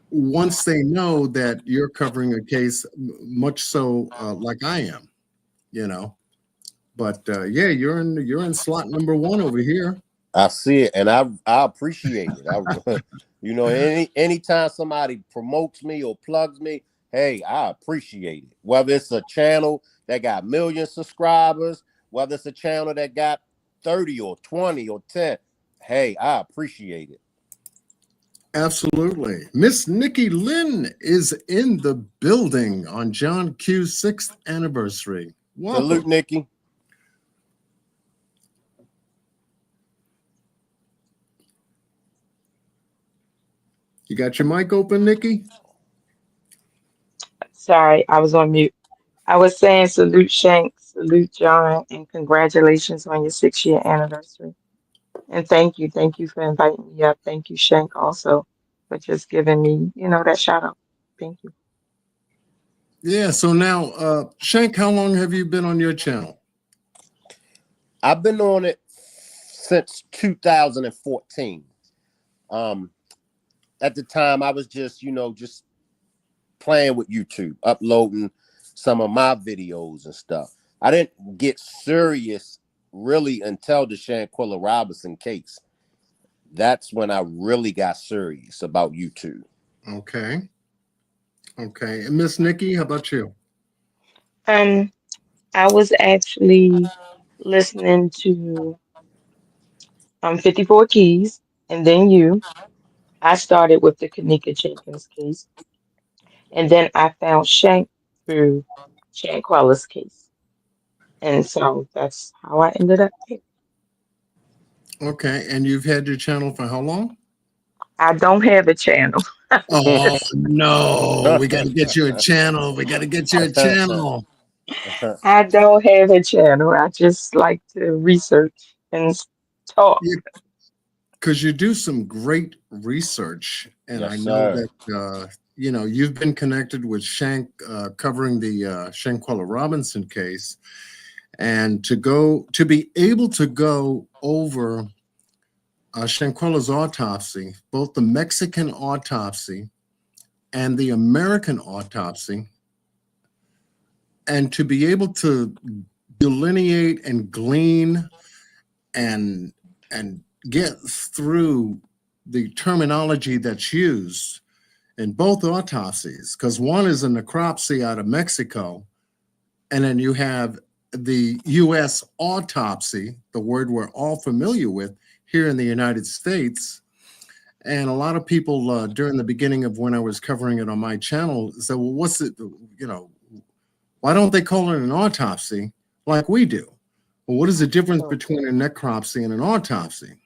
once they know that you're covering a case, much so like I am, you know. But yeah, you're in slot number one over here.
I see it, and I appreciate it. Anytime somebody promotes me or plugs me, hey, I appreciate it. Whether it's a channel that got million subscribers, whether it's a channel that got 30 or 20 or 10, hey, I appreciate it.
Absolutely. Miss Nikki Lynn is in the building on John Q's 6th anniversary.
Salute,
Welcome.
Nikki.
You got your mic open, Nikki?
Sorry, I was on mute. I was saying salute Shank, salute John, and congratulations on your 6 year anniversary. And thank you for inviting me up. Thank you, Shank, also for just giving me, that shout out. Thank you.
Yeah. So now, Shank, how long have you been on your channel?
I've been on it since 2014. At the time, I was just playing with YouTube, uploading some of my videos and stuff. I didn't get serious really until the Shanquella Robinson case. That's when I really got serious about YouTube.
Okay. Okay. And Miss Nikki, how about you?
Um, I was actually listening to 54 Keys and then you. I started with the Kenneka Jenkins case, and then I found Shank through Shanquella's case. And so that's how I ended up here.
Okay. And you've had your channel for how long?
I don't have a channel.
Oh no, we got to get you a channel. We got to get you a channel.
I don't have a channel. I just like to research and talk.
Because you do some great research, and I
Yes,
know
sir.
that you've been connected with Shank covering the Shanquella Robinson case, and to be able to go over Shanquella's autopsy, both the Mexican autopsy and the American autopsy, and to be able to delineate and glean and get through the terminology that's used in both autopsies, because one is a necropsy out of Mexico, and then you have the US autopsy, the word we're all familiar with here in the United States. And a lot of people during the beginning of when I was covering it on my channel said, well, what's it, why don't they call it an autopsy like we do? Well, what is the difference between a necropsy and an autopsy?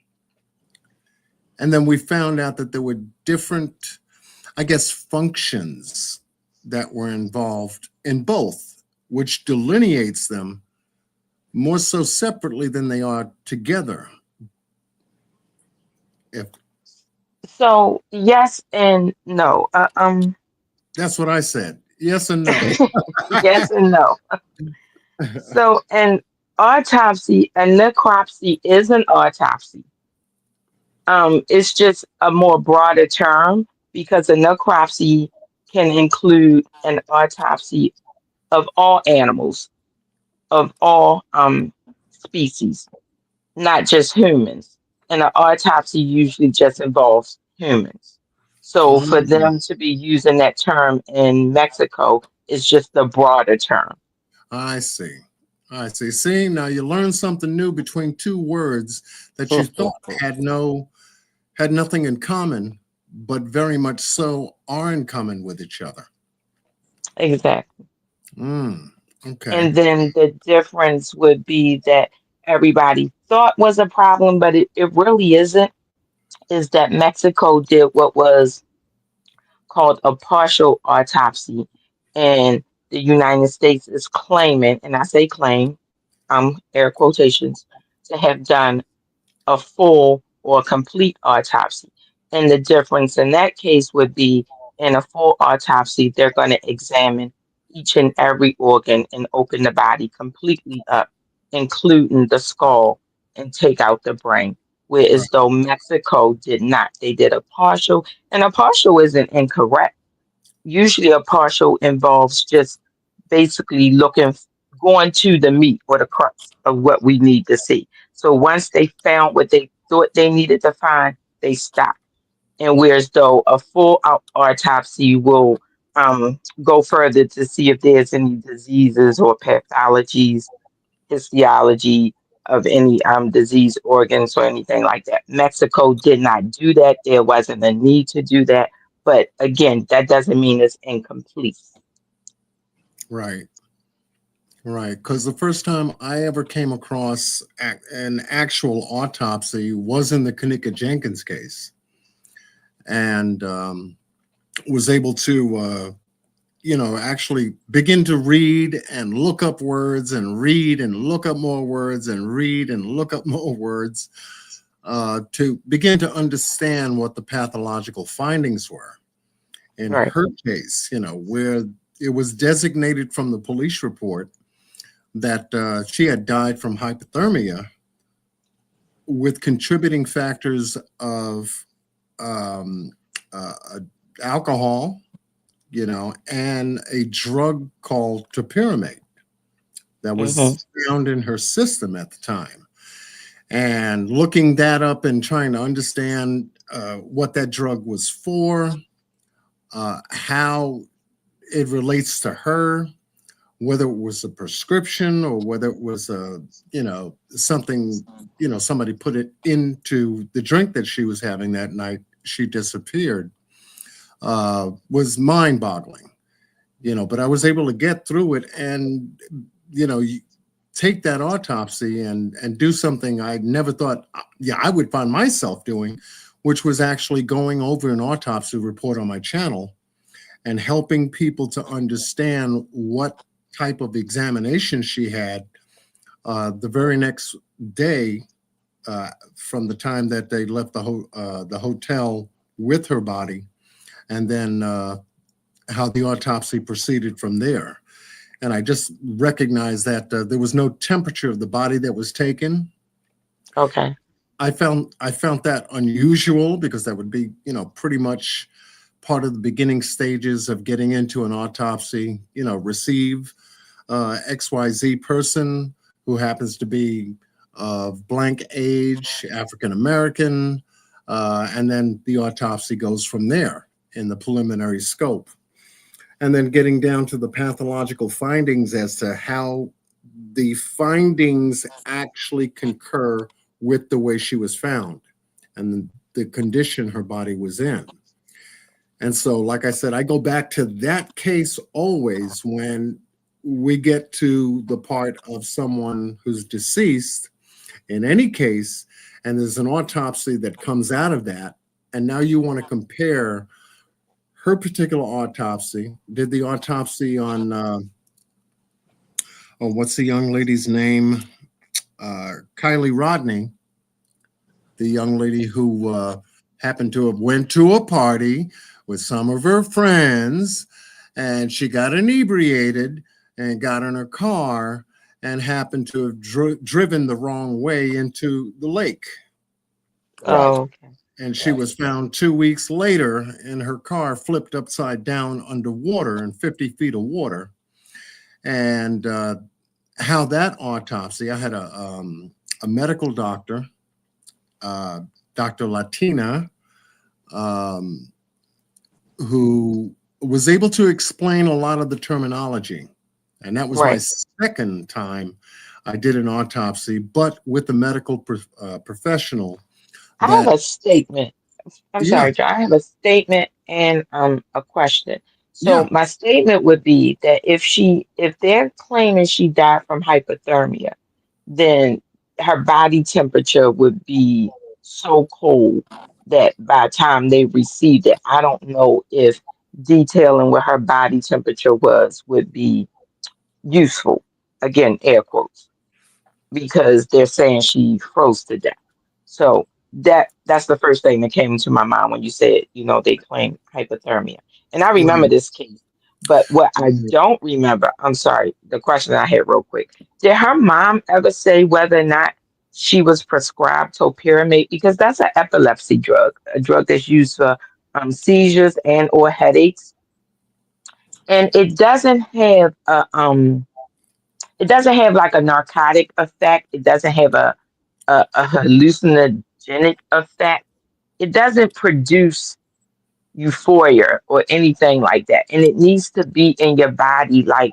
And then we found out that there were different, I guess, functions that were involved in both, which delineates them more so separately than they are together. If
So yes and no.
that's what I said, yes and no.
Yes and no. So an autopsy, a necropsy is an autopsy. It's just a more broader term because a necropsy can include an autopsy of all animals, of all species, not just humans. And an autopsy usually just involves humans. So for
Mm,
them to be using that term in Mexico is just the broader term.
I see. I see. See, now you learn something new between two words that you thought had nothing in common, but very much so are in common with each other.
Exactly.
Mm. Okay.
And then the difference would be that everybody thought was a problem, but it really isn't, is that Mexico did what was called a partial autopsy. And the United States is claiming, and I say claim, air quotations, to have done a full or complete autopsy. And the difference in that case would be in a full autopsy, they're going to examine each and every organ and open the body completely up, including the skull, and take out the brain.
Right.
Whereas though Mexico did not, they did a partial, and a partial isn't incorrect. Usually a partial involves just basically going to the meat or the crux of what we need to see. So once they found what they thought they needed to find, they stopped. And whereas though a full autopsy will go further to see if there's any diseases or pathologies, histology of any disease organs or anything like that. Mexico did not do that. There wasn't a need to do that. But again, that doesn't mean it's incomplete.
Right. Right. Because the first time I ever came across an actual autopsy was in the Kenneka Jenkins case, and was able to, actually begin to read and look up words and read and look up more words and read and look up more words, to begin to understand what the pathological findings were. In
Right.
her case, where it was designated from the police report that she had died from hypothermia with contributing factors of um, alcohol, and a drug called topiramate that
Hmm.
was found in her system at the time. And looking that up and trying to understand what that drug was for, how it relates to her, whether it was a prescription or whether it was something, somebody put it into the drink that she was having that night she disappeared, was mind-boggling. But I was able to get through it and, take that autopsy and do something I never thought, I would find myself doing, which was actually going over an autopsy report on my channel and helping people to understand what type of examination she had the very next day, from the time that they left the hotel with her body, and then how the autopsy proceeded from there. And I just recognized that there was no temperature of the body that was taken.
Okay.
I found that unusual because that would be, pretty much part of the beginning stages of getting into an autopsy. Receive XYZ person who happens to be of blank age, African American, and then the autopsy goes from there in the preliminary scope. And then getting down to the pathological findings as to how the findings actually concur with the way she was found and the condition her body was in. And so, like I said, I go back to that case always when we get to the part of someone who's deceased in any case, and there's an autopsy that comes out of that. And now you want to compare her particular autopsy, did the autopsy on, what's the young lady's name? Kylie Rodney, the young lady who happened to have went to a party with some of her friends, and she got inebriated and got in her car and happened to have driven the wrong way into the lake.
Right.
Oh, okay.
And she
Right.
was found 2 weeks later in her car, flipped upside down underwater in 50 feet of water. And how that autopsy, I had a medical doctor, Dr. Latina, um, who was able to explain a lot of the terminology. And that was my
Right.
second time I did an autopsy, but with a medical professional
I have
that,
a statement. I'm
yeah,
sorry, Joe. I have a statement and a question.
Yeah.
So my statement would be that if they're claiming she died from hypothermia, then her body temperature would be so cold that by the time they received it, I don't know if detailing what her body temperature was would be useful. Again, air quotes, because they're saying she froze to death. So that's the first thing that came to my mind when you said, they claim hypothermia. And I remember
Right.
this case, but what I
Right.
don't remember, I'm sorry, the question I had real quick. Did her mom ever say whether or not she was prescribed topiramate? Because that's an epilepsy drug, a drug that's used for seizures and or headaches. And it doesn't have like a narcotic effect. It doesn't have a hallucinogenic effect. It doesn't produce euphoria or anything like that. And it needs to be in your body like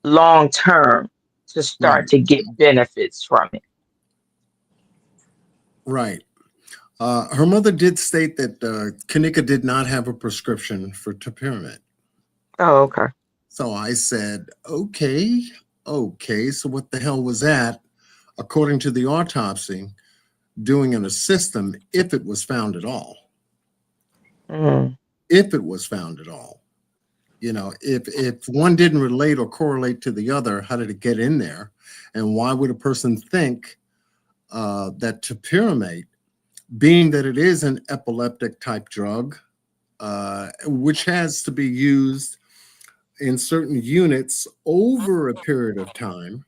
long term to start
Right.
to get benefits from it.
Right. Her mother did state that Kenneka did not have a prescription for topiramate.
Oh, okay.
So I said, okay, okay. So what the hell was that? According to the autopsy, doing in a system if it was found at all.
Mm,
If it was found at all. If one didn't relate or correlate to the other, how did it get in there? And why would a person think that topiramate, being that it is an epileptic type drug, which has to be used in certain units over a period of time,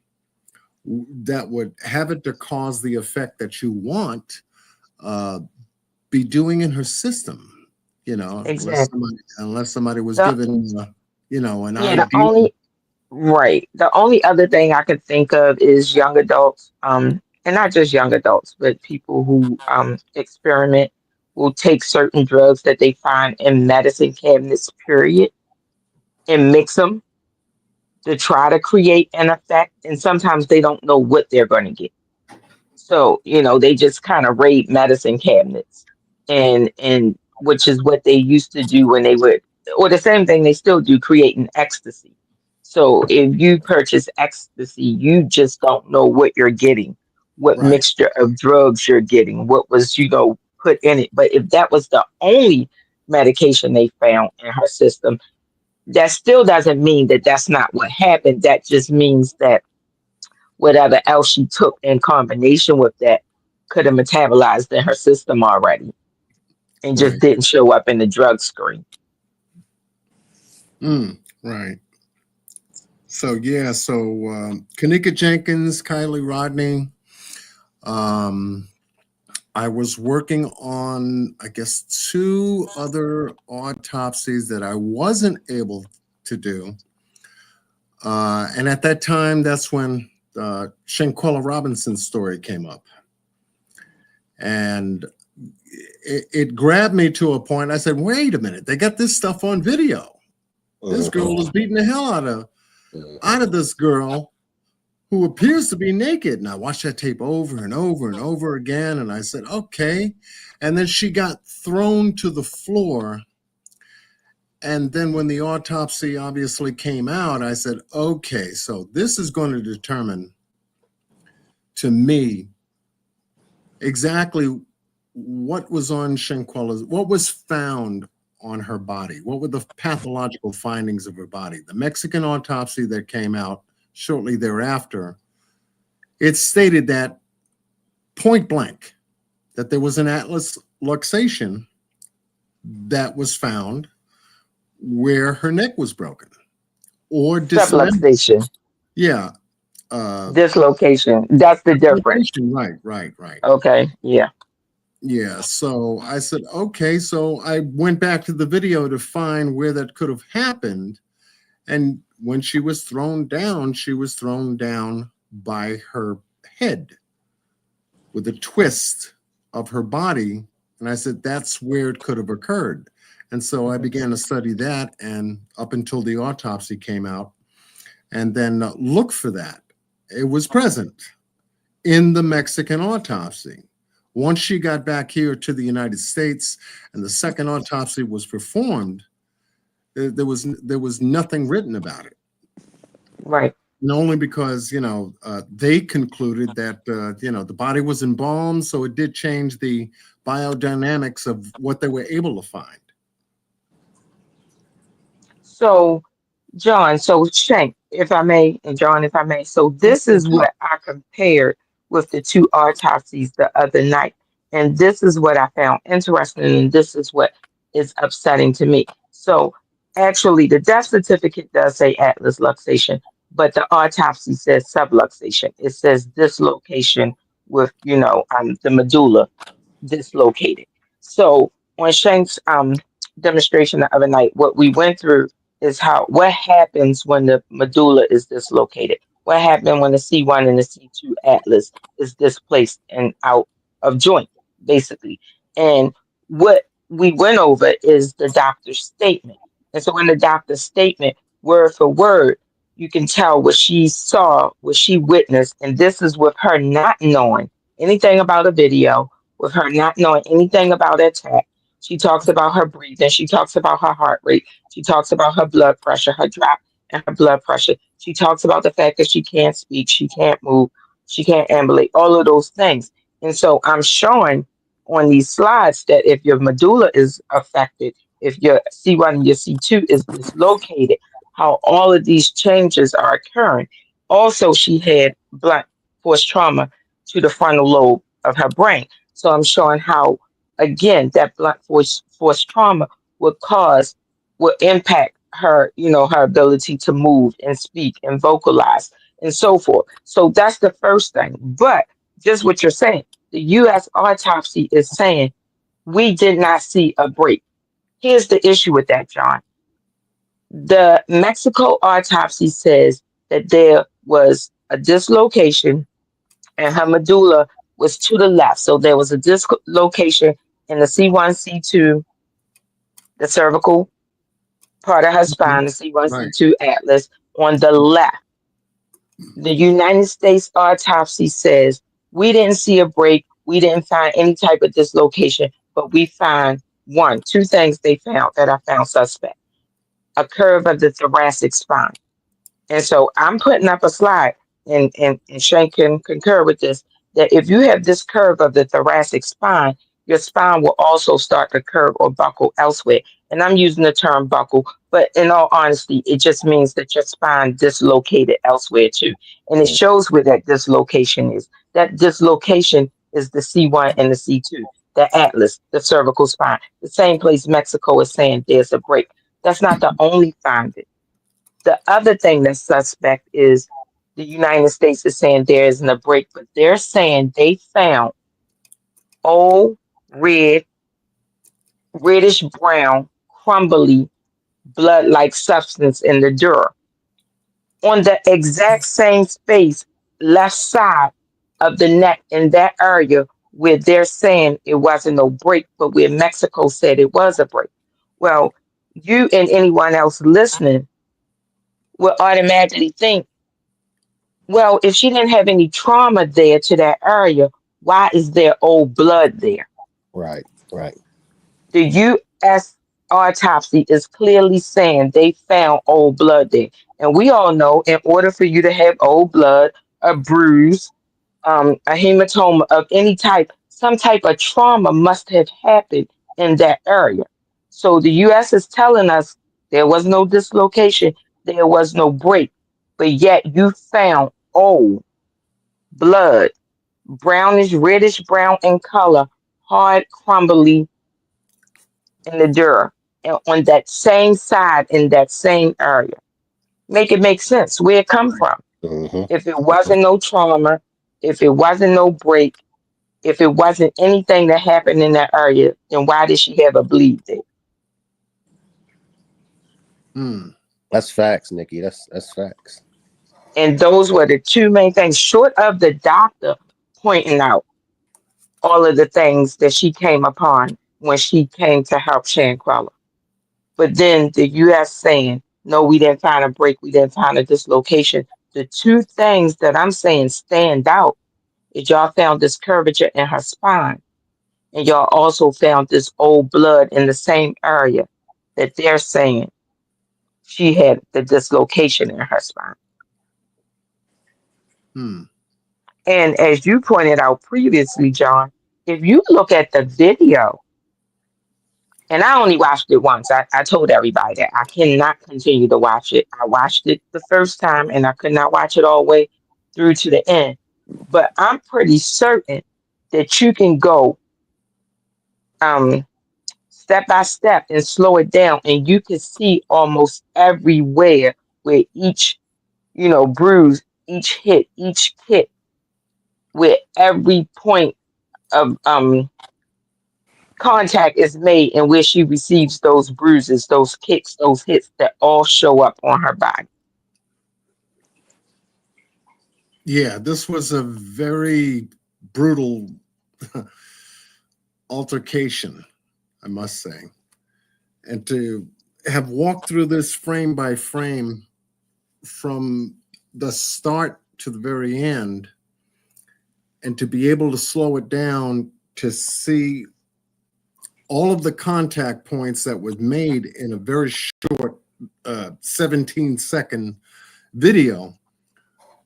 that would have it to cause the effect that you want, uh, be doing in her system,
exactly.
unless somebody was
The
given, an
yeah, the
idea.
only right. The only other thing I could think of is young adults, and not just young adults, but people who experiment will take certain drugs that they find in medicine cabinets, period, and mix them to try to create an effect. And sometimes they don't know what they're going to get. So, they just kind of raid medicine cabinets and which is what they used to do when they would, or the same thing they still do, creating ecstasy. So if you purchase ecstasy, you just don't know what you're getting, what
Right,
mixture of drugs you're getting, what was, put in it. But if that was the only medication they found in her system, that still doesn't mean that that's not what happened. That just means that whatever else she took in combination with that could have metabolized in her system already and just
right.
didn't show up in the drug screen.
Right. So yeah, so Kenneka Jenkins, Kylie Rodney. Um, I was working on, I guess, two other autopsies that I wasn't able to do. And at that time, that's when Shanquella Robinson's story came up. And it grabbed me to a point. I said, wait a minute, they got this stuff on video. This girl was beating the hell out of this girl who appears to be naked. And I watched that tape over and over and over again. And I said, okay. And then she got thrown to the floor. And then when the autopsy obviously came out, I said, okay, so this is going to determine to me exactly what was on Shanquella's, what was found on her body, what were the pathological findings of her body. The Mexican autopsy that came out shortly thereafter, it stated that point blank that there was an atlas luxation that was found where her neck was broken or dismembered.
Subluxation,
Yeah.
dislocation. That's the difference.
Right, right, right.
Okay. Yeah.
Yeah. So I said, okay. So I went back to the video to find where that could have happened. And when she was thrown down by her head with a twist of her body. And I said, that's where it could have occurred. And so I
Mhm.
began to study that, and up until the autopsy came out, and then look for that. It was present in the Mexican autopsy. Once she got back here to the United States and the second autopsy was performed, There was nothing written about it,
Right.
and only because they concluded that the body was embalmed, so it did change the biodynamics of what they were able to find.
So, John, so Shank, if I may, and John, if I may. So this is what I compared with the two autopsies the other night. And this is what I found interesting, and this is what is upsetting to me. So actually, the death certificate does say atlas luxation, but the autopsy says subluxation. It says dislocation with, the medulla dislocated. So on Shank's demonstration the other night, what we went through is what happens when the medulla is dislocated. What happened when the C1 and the C2 atlas is displaced and out of joint, basically. And what we went over is the doctor's statement. And so in the doctor's statement, word for word, you can tell what she saw, what she witnessed, and this is with her not knowing anything about a video, with her not knowing anything about her attack. She talks about her breathing. She talks about her heart rate. She talks about her blood pressure, her drop and her blood pressure. She talks about the fact that she can't speak, she can't move, she can't ambulate, all of those things. And so I'm showing on these slides that if your medulla is affected, if your C1 and your C2 is dislocated, how all of these changes are occurring. Also, she had blunt force trauma to the frontal lobe of her brain. So I'm showing how, again, that blunt force trauma would impact her, her ability to move and speak and vocalize and so forth. So that's the first thing. But just what you're saying, the U.S. autopsy is saying we did not see a break. Here's the issue with that, John. The Mexico autopsy says that there was a dislocation and her medulla was to the left. So there was a dislocation in the C1, C2, the cervical part of her
Mhm.
spine, the C1,
Right.
C2 atlas on the left. The United States autopsy says we didn't see a break. We didn't find any type of dislocation, but we find two things they found that I found suspect: a curve of the thoracic spine. And so I'm putting up a slide, and Shane can concur with this, that if you have this curve of the thoracic spine, your spine will also start to curve or buckle elsewhere. And I'm using the term buckle, but in all honesty, it just means that your spine dislocated elsewhere too. And it shows where that dislocation is. That dislocation is the C1 and the C2, the atlas, the cervical spine, the same place Mexico is saying there's a break. That's not the only finding. The other thing that's suspect is the United States is saying there isn't a break, but they're saying they found old, red, reddish brown, crumbly, blood like substance in the dura on the exact same space, left side of the neck in that area where they're saying it wasn't no break, but where Mexico said it was a break. Well, you and anyone else listening will automatically think, well, if she didn't have any trauma there to that area, why is there old blood there?
Right, right.
The U.S. autopsy is clearly saying they found old blood there. And we all know in order for you to have old blood, a bruise, a hematoma of any type, some type of trauma must have happened in that area. So the U.S. is telling us there was no dislocation, there was no break, but yet you found old blood, brownish, reddish brown in color, hard, crumbly in the dura, and on that same side in that same area. Make it make sense where it come from.
Hmm.
If it wasn't no trauma, if it wasn't no break, if it wasn't anything that happened in that area, then why did she have a bleed there?
Hmm.
That's facts, Nikki. That's facts.
And those were the two main things, short of the doctor pointing out all of the things that she came upon when she came to help Shanquella. But then the US saying, no, we didn't find a break, we didn't find a dislocation. The two things that I'm saying stand out is y'all found this curvature in her spine, and y'all also found this old blood in the same area that they're saying. she had the dislocation in her spine.
Hmm.
And as you pointed out previously, John, if you look at the video, and I only watched it once. I told everybody that I cannot continue to watch it. I watched it the first time and I could not watch it all the way through to the end. But I'm pretty certain that you can go um, step by step and slow it down, and you can see almost everywhere where each, bruise, each hit, each kick, where every point of contact is made and where she receives those bruises, those kicks, those hits that all show up on her body.
Yeah, this was a very brutal altercation, I must say. And to have walked through this frame by frame from the start to the very end, and to be able to slow it down to see all of the contact points that was made in a very short 17-second video.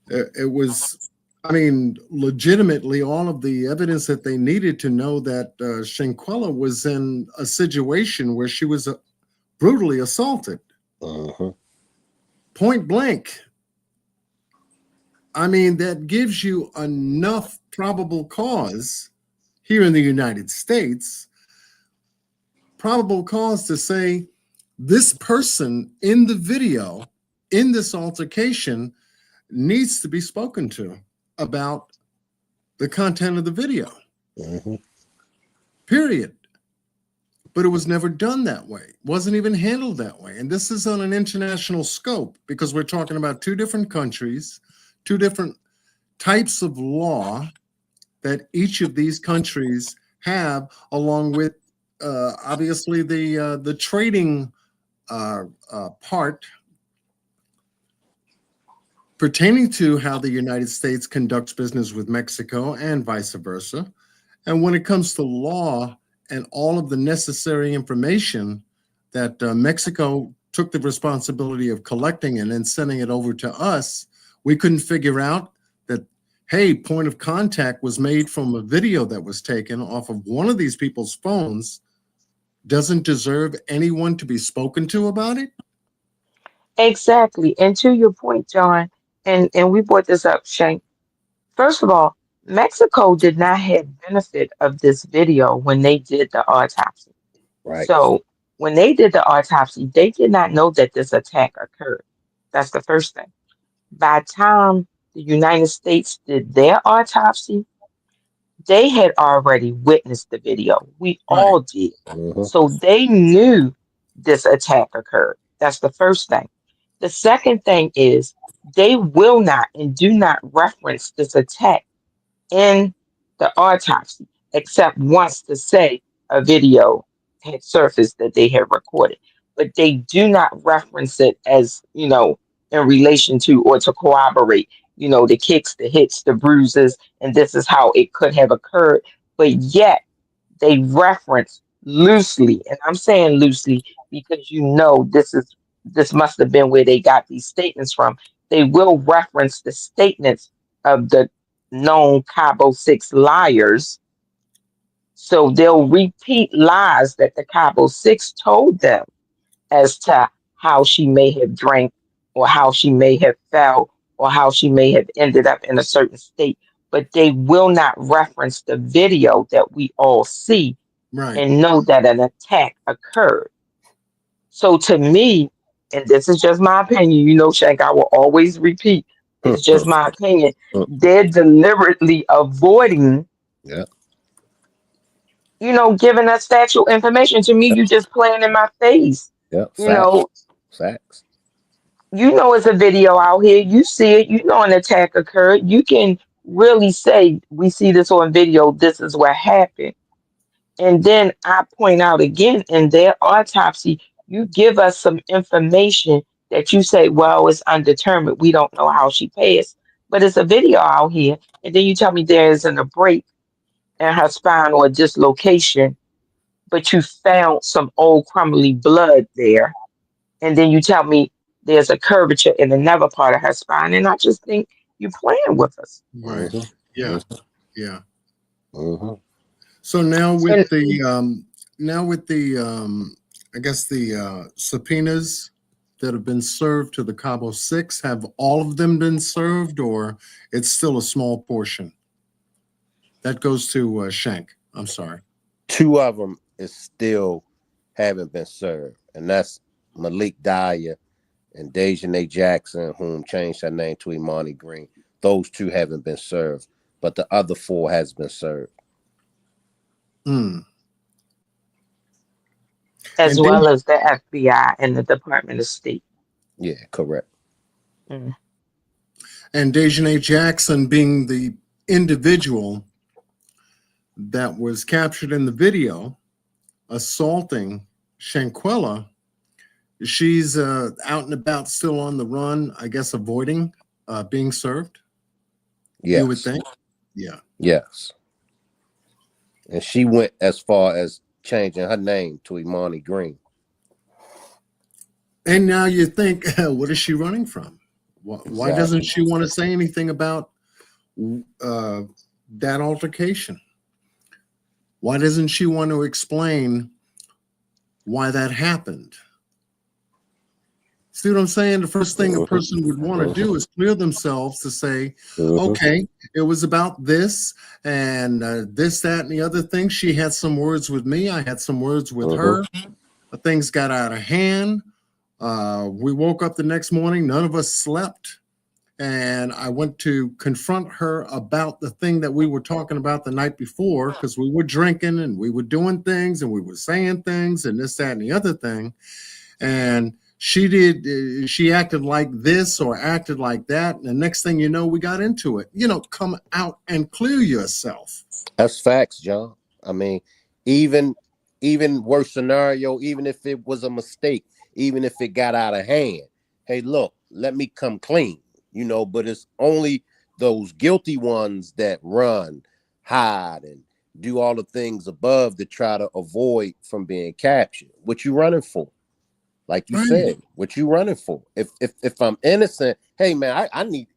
It was, I mean, legitimately all of the evidence that they needed to know that Shanquella was in a situation where she was brutally assaulted. Point blank. I mean, that gives you enough probable cause here in the United States, probable cause to say this person in the video, in this altercation, needs to be spoken to about the content of the video. Period. But it was never done that way. Wasn't even handled that way. And this is on an international scope because we're talking about two different countries, two different types of law that each of these countries have, along with obviously the trading part pertaining to how the United States conducts business with Mexico and vice versa. And when it comes to law and all of the necessary information that Mexico took the responsibility of collecting and then sending it over to us, we couldn't figure out that, hey, point of contact was made from a video that was taken off of one of these people's phones, doesn't deserve anyone to be spoken to about it?
Exactly. And to your point, John, and we brought this up, Shank. First of all, Mexico did not have benefit of this video when they did the autopsy.
Right.
So when they did the autopsy, they did not know that this attack occurred. That's the first thing. By the time the United States did their autopsy, they had already witnessed the video. We
Right.
all did. So they knew this attack occurred. That's the first thing. The second thing is they will not and do not reference this attack in the autopsy, except once to say a video had surfaced that they had recorded. But they do not reference it as, in relation to or to corroborate, the kicks, the hits, the bruises, and this is how it could have occurred. But yet they reference loosely, and I'm saying loosely because this must have been where they got these statements from. They will reference the statements of the known Cabo Six liars. So they'll repeat lies that the Cabo Six told them as to how she may have drank or how she may have fell or how she may have ended up in a certain state. But they will not reference the video that we all see
Right.
and know that an attack occurred. So to me, and this is just my opinion, Shank, I will always repeat, it's just my opinion. They're deliberately avoiding,
Yeah.
Giving us factual information. To me, you just playing in my face.
Yeah.
You know,
Facts.
it's a video out here. You see it. You know an attack occurred. You can really say, we see this on video. This is what happened. And then I point out again in their autopsy, you give us some information that you say, well, it's undetermined. We don't know how she passed. But it's a video out here. And then you tell me there isn't a break in her spine or a dislocation, but you found some old crumbly blood there. and then you tell me there's a curvature in another part of her spine, and I just think you're playing with us.
Right.
Mhm.
Yeah. Yeah.
Mhm.
So now
And
with the I guess the subpoenas that have been served to the Cabo Six, have all of them been served, or it's still a small portion? That goes to Shank. I'm sorry.
2 of them is still haven't been served, and that's Malik Dyer and Dejanay Jackson, whom changed her name to Imani Green. Those 2 haven't been served, but the other 4 has been served.
Mm.
as
And
well as the FBI and the Department of State.
Yeah, correct.
Mm.
Dejanay Jackson being the individual that was captured in the video assaulting Shanquella, she's out and about, still on the run, I guess, avoiding being served. You would
Yes.
think. Yeah.
Yes. And she went as far as changing her name to Imani Green.
And now you think, what is she running from? Why doesn't
Exactly.
she want to say anything about that altercation? Why doesn't she want to explain why that happened? See what I'm saying? The first thing a person would want to do is clear themselves to say, okay, it was about this and this, that, and the other thing. She had some words with me. I had some words with her. Things got out of hand. We woke up the next morning. None of us slept. And I went to confront her about the thing that we were talking about the night before, because we were drinking and we were doing things and we were saying things and this, that, and the other thing. And she acted like this or acted like that. And the next thing you know, we got into it. Come out and clear yourself.
That's facts, John. I mean, even worse scenario, even if it was a mistake, even if it got out of hand. Hey, look, let me come clean, but it's only those guilty ones that run, hide, and do all the things above to try to avoid from being captured. What you running for? Like you said, what you running for? If I'm innocent, hey man, I need,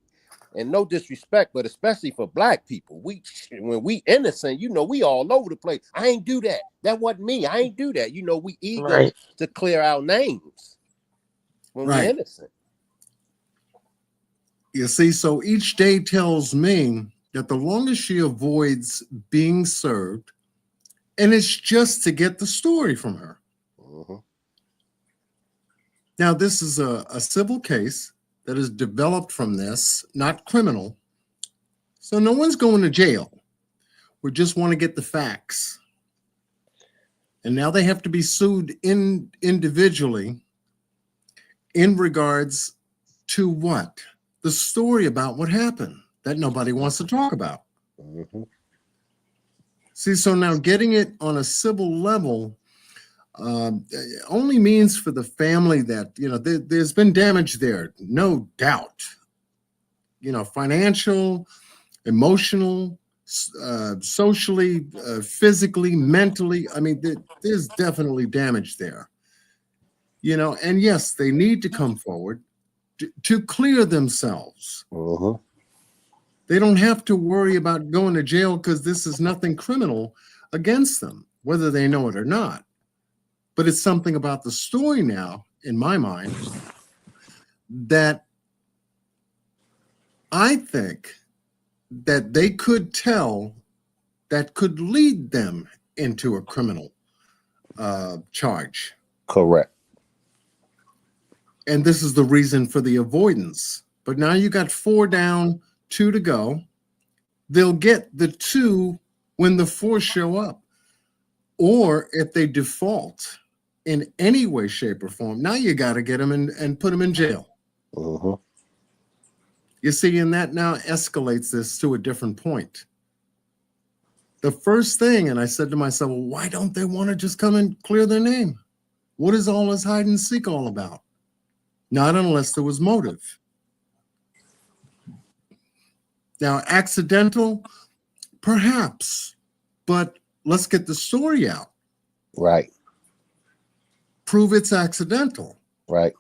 and no disrespect, but especially for black people, when we innocent, we all over the place. I ain't do that. That wasn't me. I ain't do that. We eager
Right.
to clear our names when we innocent.
You see, so each day tells me that the longer she avoids being served, and it's just to get the story from her. Now, this is a civil case that is developed from this, not criminal. So no one's going to jail. We just want to get the facts. And now they have to be sued individually in regards to what? The story about what happened that nobody wants to talk about. See, so now getting it on a civil level only means for the family that, there's been damage there, no doubt. Financial, emotional, socially, physically, mentally. I mean, there's definitely damage there. And yes, they need to come forward to clear themselves. They don't have to worry about going to jail because this is nothing criminal against them, whether they know it or not. But it's something about the story now, in my mind, that I think that they could tell that could lead them into a criminal charge.
Correct.
And this is the reason for the avoidance. But now you got 4 down, 2 to go. They'll get the 2 when the 4 show up. Or if they default in any way, shape, or form, now you got to get them and put them in jail. You see, and that now escalates this to a different point. The first thing, and I said to myself, well, why don't they want to just come and clear their name? What is all this hide and seek all about? Not unless there was motive. Now, accidental, perhaps, but let's get the story out.
Right.
Prove it's accidental.
Right.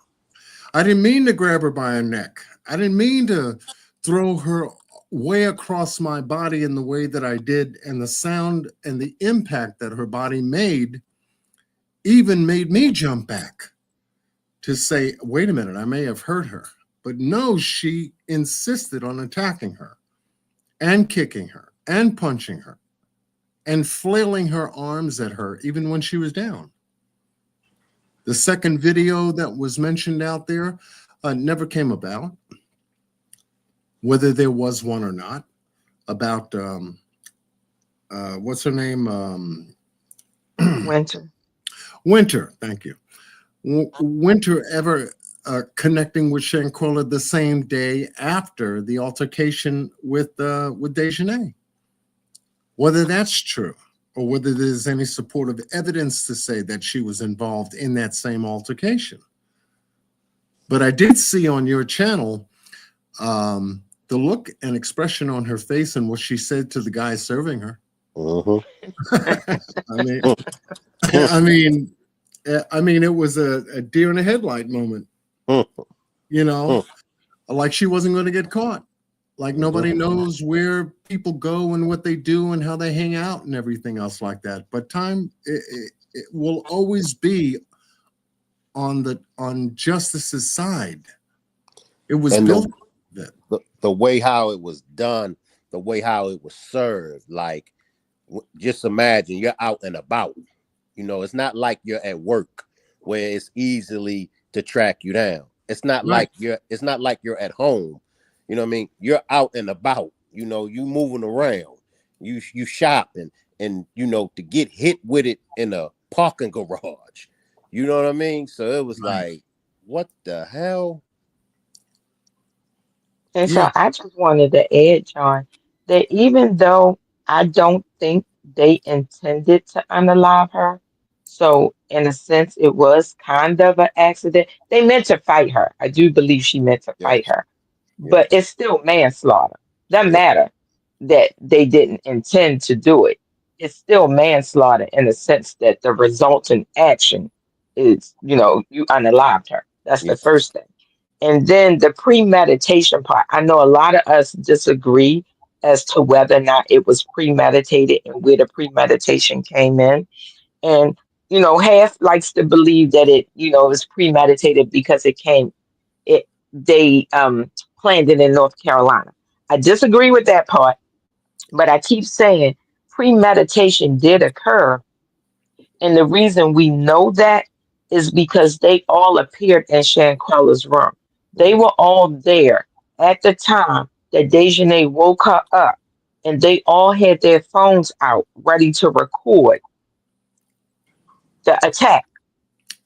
I didn't mean to grab her by her neck. I didn't mean to throw her way across my body in the way that I did, and the sound and the impact that her body made even made me jump back to say, wait a minute, I may have hurt her. But no, she insisted on attacking her and kicking her and punching her and flailing her arms at her even when she was down. The second video that was mentioned out there never came about, whether there was one or not, about what's her name?
Winter.
Winter, thank you. Winter ever connecting with Shanquella the same day after the altercation with Dejanay. Whether that's true or whether there's any supportive evidence to say that she was involved in that same altercation. But I did see on your channel the look and expression on her face and what she said to the guy serving her. I mean, it was a deer in the headlight moment. You know, like she wasn't going to get caught. Like nobody knows where people go and what they do and how they hang out and everything else like that. But time it will always be on justice's side. It was
And
built
the way how it was done, the way how it was served. Like, just imagine you're out and about. You know, it's not like you're at work where it's easily to track you down. It's not
Right.
like you're at home. You know what I mean? You're out and about. You know, you moving around. You shopping, and you know, to get hit with it in a parking garage. You know what I mean? So it was
Right.
like, what the hell?
And
Yeah.
so I just wanted to add, John, that even though I don't think they intended to unalive her, so in a sense it was kind of an accident. They meant to fight her. I do believe she meant to
Yeah.
fight her,
Yeah.
but it's still manslaughter. Doesn't
Yeah.
matter that they didn't intend to do it. It's still manslaughter in the sense that the resultant action is, you unalived her. That's
Yeah.
the first thing. And then the premeditation part, I know a lot of us disagree as to whether or not it was premeditated and where the premeditation came in. And, half likes to believe that it was premeditated because they planned it in North Carolina. I disagree with that part, but I keep saying premeditation did occur, and the reason we know that is because they all appeared in Shanquella's room. They were all there at the time that Dejanay woke her up, and they all had their phones out ready to record the attack.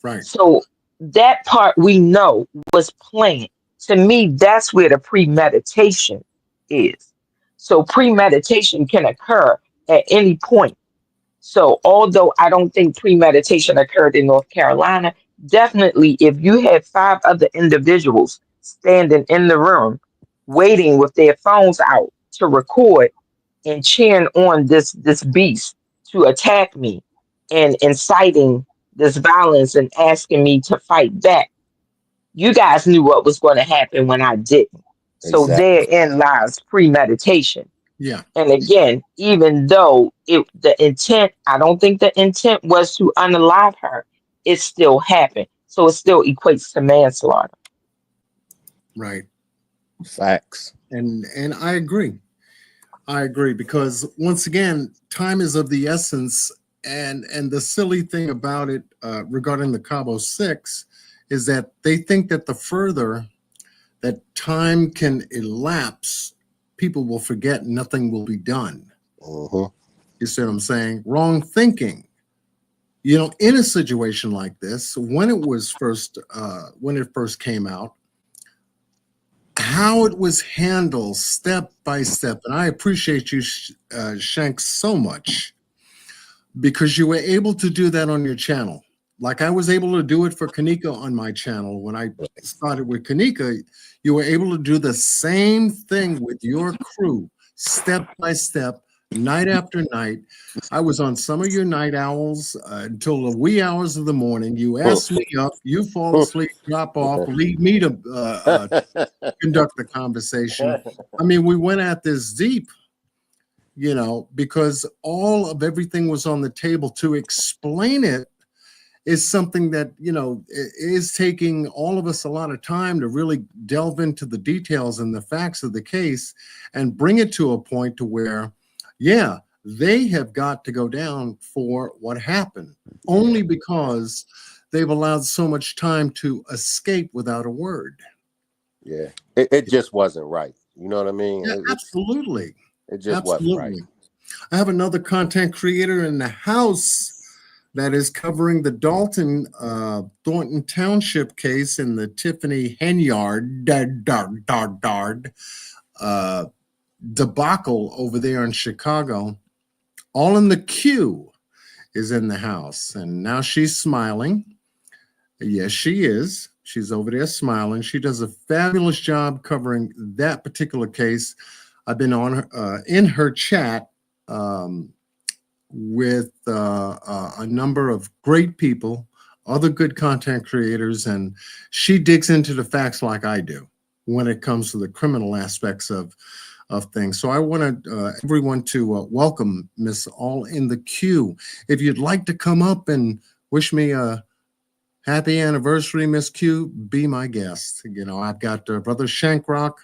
Right.
So that part we know was planned. To me, that's where the premeditation is. So premeditation can occur at any point. So although I don't think premeditation occurred in North Carolina, definitely if you had 5 other individuals standing in the room waiting with their phones out to record and cheering on this beast to attack me and inciting this violence and asking me to fight back, you guys knew what was going to happen when I didn't. So
Exactly.
therein lies premeditation.
Yeah.
And again, even though the intent, I don't think the intent was to unalive her, it still happened. So it still equates to manslaughter.
Right.
Facts.
And I agree. I agree, because once again, time is of the essence. And the silly thing about it regarding the Cabo Six is that they think that the further that time can elapse, people will forget, nothing will be done. You see what I'm saying? Wrong thinking. You know, in a situation like this, when it first came out, how it was handled step by step, and I appreciate you, Shank, so much, because you were able to do that on your channel. Like I was able to do it for Kenneka on my channel when I started with Kenneka. You were able to do the same thing with your crew, step by step, night after night. I was on some of your night owls until the wee hours of the morning. You ask me up, you fall asleep, drop off, leave me to conduct the conversation. I mean, we went at this deep, because all of everything was on the table. To explain it is something that, is taking all of us a lot of time to really delve into the details and the facts of the case and bring it to a point to where, yeah, they have got to go down for what happened, only because they've allowed so much time to escape without a word.
Yeah, it just wasn't right. You know what I mean?
Yeah, absolutely.
It just wasn't right.
I have another content creator in the house that is covering the Thornton Township case in the Tiffany Henyard debacle over there in Chicago. All in the Q is in the house, and now she's smiling. Yes, she is. She's over there smiling. She does a fabulous job covering that particular case. I've been on her, in her chat with a number of great people, other good content creators, and she digs into the facts like I do when it comes to the criminal aspects of things. So I want everyone to welcome Miss All in the Q. If you'd like to come up and wish me a happy anniversary, Miss Q, be my guest. I've got Brother Shankrock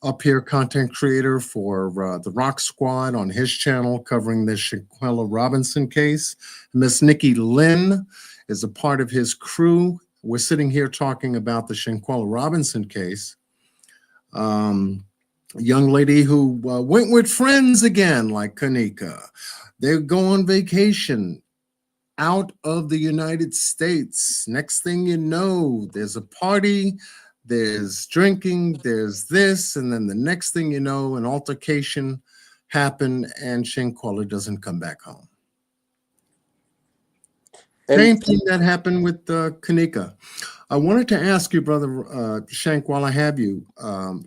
up here, content creator for the Rock Squad on his channel, covering the Shanquella Robinson case. Miss Nikki Lynn is a part of his crew. We're sitting here talking about the Shanquella Robinson case. Young lady who went with friends again, like Kenneka. They go on vacation out of the United States. Next thing you know, there's a party, there's drinking, there's this, and then the next thing you know, an altercation happened and Shanquella doesn't come back home. Same thing that happened with Kenneka. I wanted to ask you, Brother Shank, while I have you,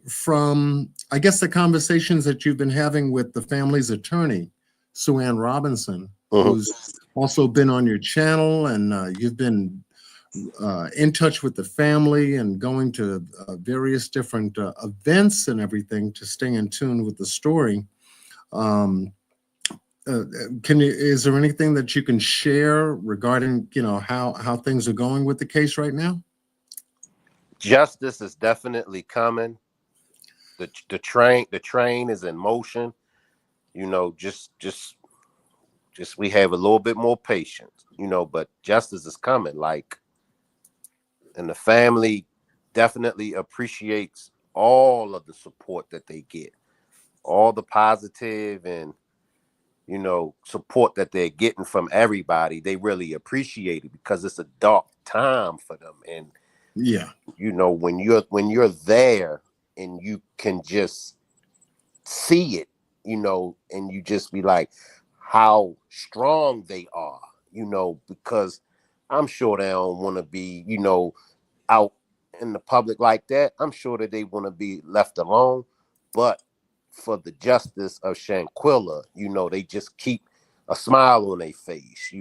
from, I guess, the conversations that you've been having with the family's attorney, Sue Ann Robinson, who's also been on your channel, and you've been in touch with the family and going to various different events and everything to stay in tune with the story. Is there anything that you can share regarding, how things are going with the case right now?
Justice is definitely coming. The train is in motion. Just we have a little bit more patience, but justice is coming. And the family definitely appreciates all of the support that they get, all the positive and support that they're getting from everybody. They really appreciate it because it's a dark time for them. And
yeah,
when you're there and you can just see it, and you just be like, how strong they are, because I'm sure they don't want to be, out in the public like that. I'm sure that they want to be left alone, but for the justice of Shanquella, they just keep a smile on their face.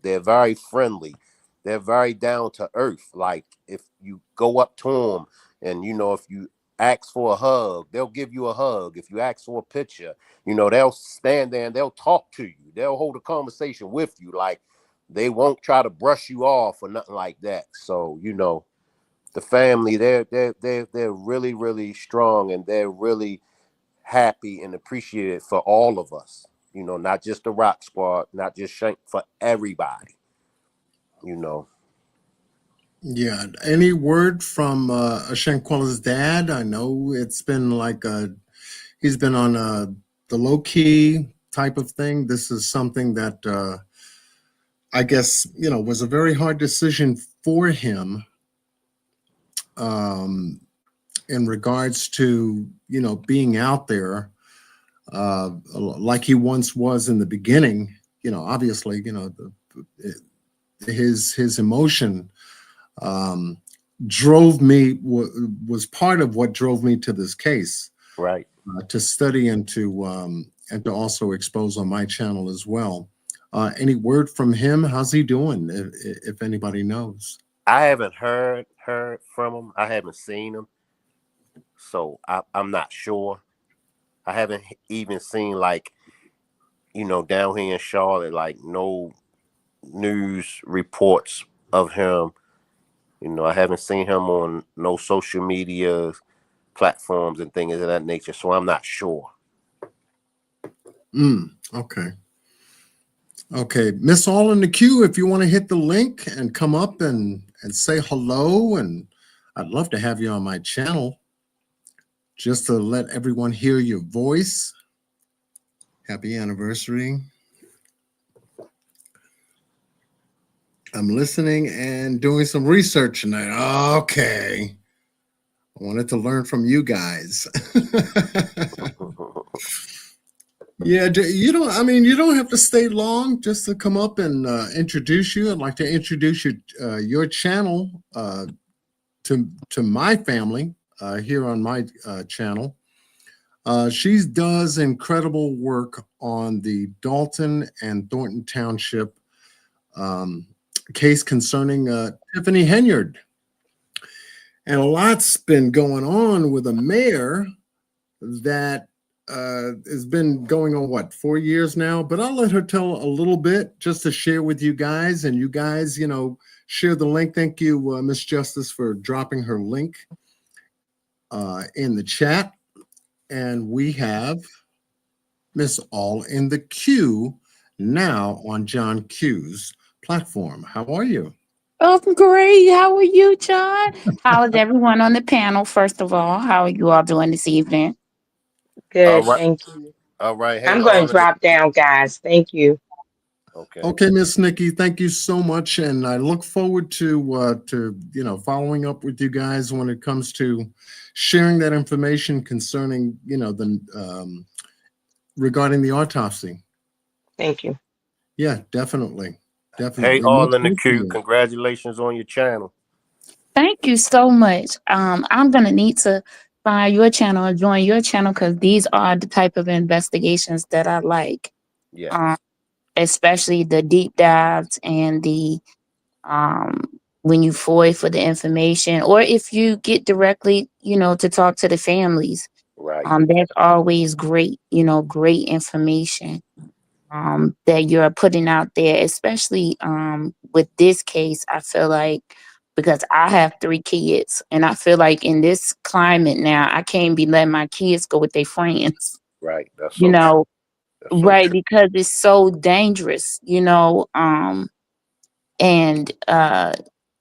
They're very friendly. They're very down to earth. Like, if you go up to them and, if you ask for a hug, they'll give you a hug. If you ask for a picture, they'll stand there and they'll talk to you. They'll hold a conversation with you. Like, they won't try to brush you off or nothing like that. So, the family, they're really, really strong, and they're really happy and appreciated for all of us. Not just the Rock Squad, not just Shank, for everybody.
Yeah. Any word from Shanquella's dad? I know it's been like he's been on the low key type of thing. This is something that I guess was a very hard decision for him. In regards to being out there like he once was in the beginning. Obviously his emotion drove me, was part of what drove me to this case,
right?
To study and and to also expose on my channel as well. Any word from him? How's he doing? If anybody knows.
I haven't heard from him. I haven't seen him, so I'm not sure. I haven't even seen like down here in Charlotte like no news reports of him. I haven't seen him on no social media platforms and things of that nature, so I'm not sure.
Okay. Okay, Miss All in the Queue, if you want to hit the link and come up and say hello, and I'd love to have you on my channel just to let everyone hear your voice. Happy anniversary. I'm listening and doing some research tonight. Okay. I wanted to learn from you guys. Yeah, you don't have to stay long just to come up and introduce you. I'd like to introduce your channel to my family here on my channel. She does incredible work on the Dalton and Thornton Township case concerning Tiffany Henyard. And a lot's been going on with a mayor that has been going on, 4 years now? But I'll let her tell a little bit just to share with you guys. And you guys, share the link. Thank you, Miss Justice, for dropping her link in the chat. And we have Miss All in the Queue now on John Q's platform. How are you?
Oh, great. How are you, John? How is everyone on the panel, first of all? How are you all doing this evening?
All
Good,
right,
thank you.
all right. Hey,
I'm going to
all in
drop down, guys. Thank you.
okay.
Okay, Miss Nikki, thank you so much, and I look forward to following up with you guys when it comes to sharing that information concerning the regarding the autopsy.
Thank you.
Yeah, definitely.
Hey,
Much
all in the
love to
queue.
you.
Congratulations on your channel.
Thank you so much. I'm going to need to find your channel and join your channel because these are the type of investigations that I like,
Yes.
especially the deep dives and the when you FOI for the information, or if you get directly, to talk to the families.
Right.
That's always great, great information that you're putting out there, especially with this case. I feel like because I have 3 kids, and I feel like in this climate now, I can't be letting my kids go with their friends,
Right. That's
you
so true.
know,
That's so
right?
true.
Because it's so dangerous, and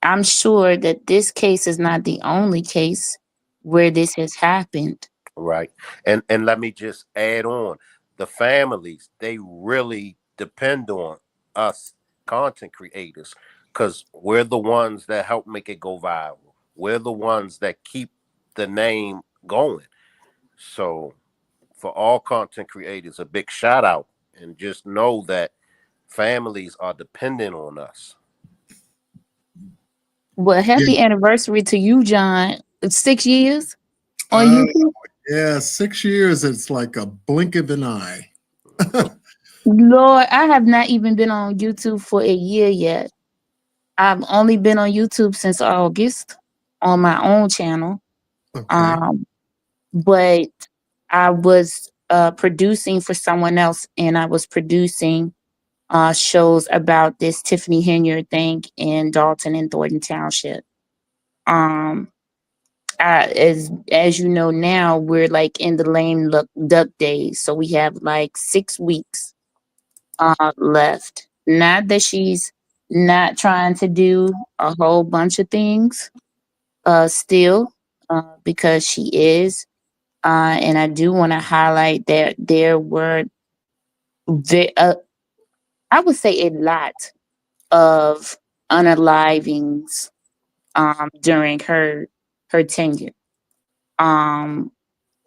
I'm sure that this case is not the only case where this has happened.
Right. And let me just add on, the families, they really depend on us content creators because we're the ones that help make it go viral. We're the ones that keep the name going. So for all content creators, a big shout out, and just know that families are dependent on us.
Well,
Yeah,
happy anniversary to you, John. It's 6 years on
uh,
YouTube.
yeah, 6 years. It's like a blink of an eye.
Lord, I have not even been on YouTube for a year yet. I've only been on YouTube since August on my own channel.
Okay.
Um, but I was producing for someone else, and I was producing shows about this Tiffany Henyard thing in Dalton and Thornton Township. Um, as you know now, we're like in the lame duck days, so we have like 6 weeks left. Not that she's not trying to do a whole bunch of things still, because she is. And I do want to highlight that there were, I would say, a lot of unalivings during her tenure. Um,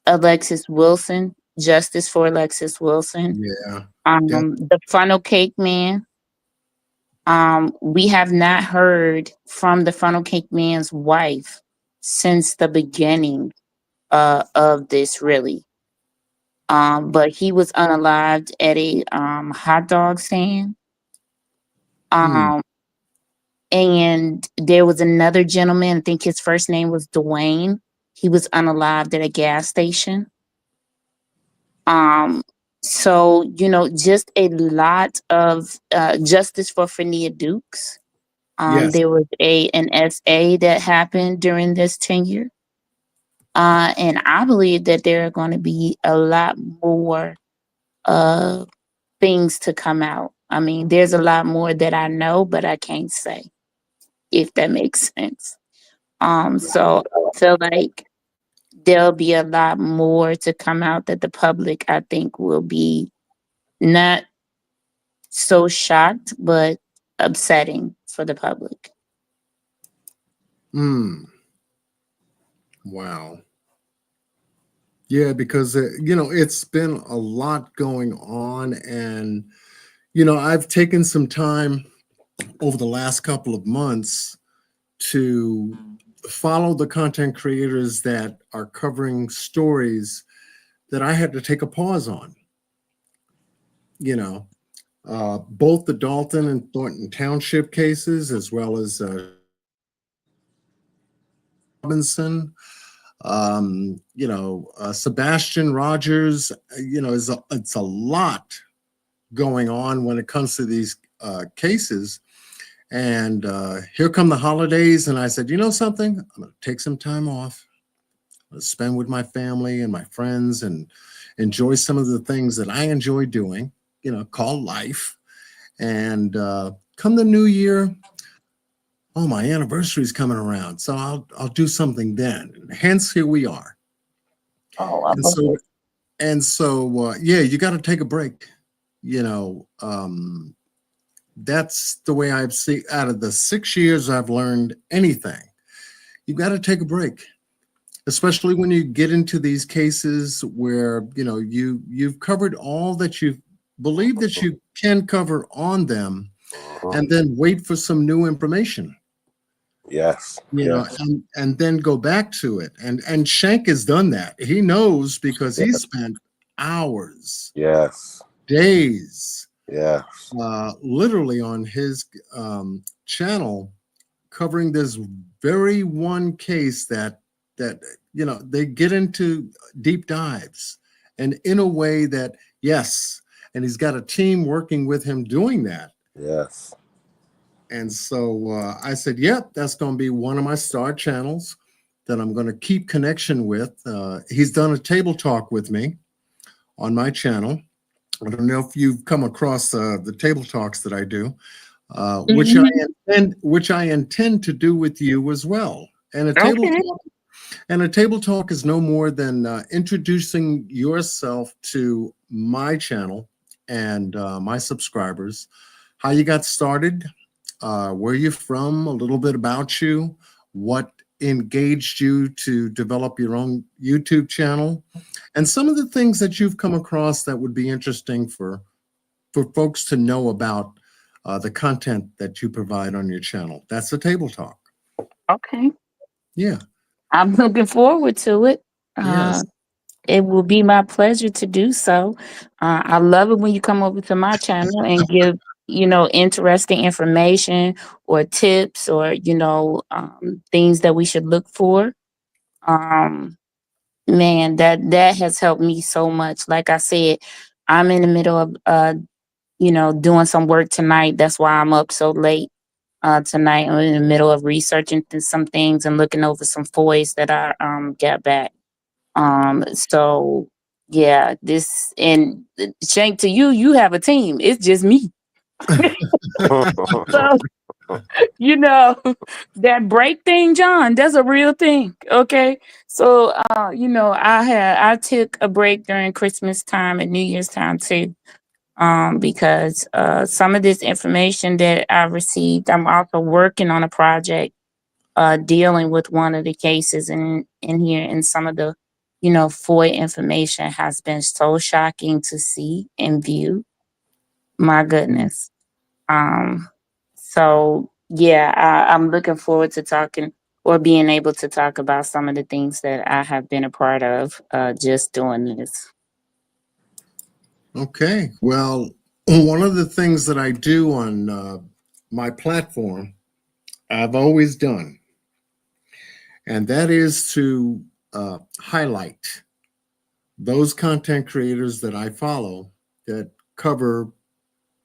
Alexis Wilson, justice for Alexis Wilson.
Yeah.
The funnel cake man. We have not heard from the funnel cake man's wife since the beginning of this, really. But he was unalived at a hot dog stand.
Hmm.
Um, and there was another gentleman, I think his first name was Dwayne. He was unalived at a gas station. Um, so just a lot of justice for Fania Dukes.
Yes.
There was an SA that happened during this tenure. And I believe that there are going to be a lot more uh, things to come out. I mean, there's a lot more that I know, but I can't say, if that makes sense. So I feel like there'll be a lot more to come out that the public, I think, will be not so shocked, but upsetting for the public.
Hmm. Wow. Yeah, because it's been a lot going on, and I've taken some time over the last couple of months to follow the content creators that are covering stories that I had to take a pause on. You know, both the Dalton and Thornton Township cases, as well as Robinson. Sebastian Rogers. It's a lot going on when it comes to these cases. And here come the holidays, and I said, you know something, I'm going to take some time off, spend with my family and my friends, and enjoy some of the things that I enjoy doing, called life. And come the new year, oh, my anniversary is coming around, so I'll do something then. Hence, here we are.
Oh, I
And
love
so
it.
yeah, you got to take a break. You know, that's the way I've seen. Out of the 6 years I've learned anything, you got to take a break, especially when you get into these cases where you've covered all that you believe that you can cover on them,
Uh-huh.
and then wait for some new information.
Yes. Yes.
And then go back to it. And Shank has done that. He knows because he
Yes.
spent hours,
Yes.
days,
Yes.
literally on his channel covering this very one case that they get into deep dives, and in a way that, yes, and he's got a team working with him doing that.
Yes.
And so I said, yep, that's going to be one of my star channels that I'm going to keep connection with. He's done a table talk with me on my channel. I don't know if you've come across the table talks that I do,
Mhm.
which I intend to do with you as well. And
Okay.
a table talk is no more than introducing yourself to my channel and my subscribers, how you got started, where you're from, a little bit about you, what engaged you to develop your own YouTube channel, and some of the things that you've come across that would be interesting for folks to know about the content that you provide on your channel. That's a table talk.
Okay.
Yeah.
I'm looking forward to it. Uh,
Yes.
it will be my pleasure to do so. I love it when you come over to my channel and give, interesting information or tips or, things that we should look for. Um, Man, that has helped me so much. Like I said, I'm in the middle of doing some work tonight. That's why I'm up so late tonight. I'm in the middle of researching some things and looking over some FOIs that I got back. So yeah, this and Shank, to you have a team. It's just me. So you know that break thing, John, that's a real thing. Okay. So I took a break during Christmas time and New Year's time too. Because some of this information that I received, I'm also working on a project dealing with one of the cases in here, and some of the FOIA information has been so shocking to see and view. My goodness. Um, so yeah, I'm looking forward to talking or being able to talk about some of the things that I have been a part of just doing this.
Okay. Well, one of the things that I do on my platform, I've always done, and that is to highlight those content creators that I follow that cover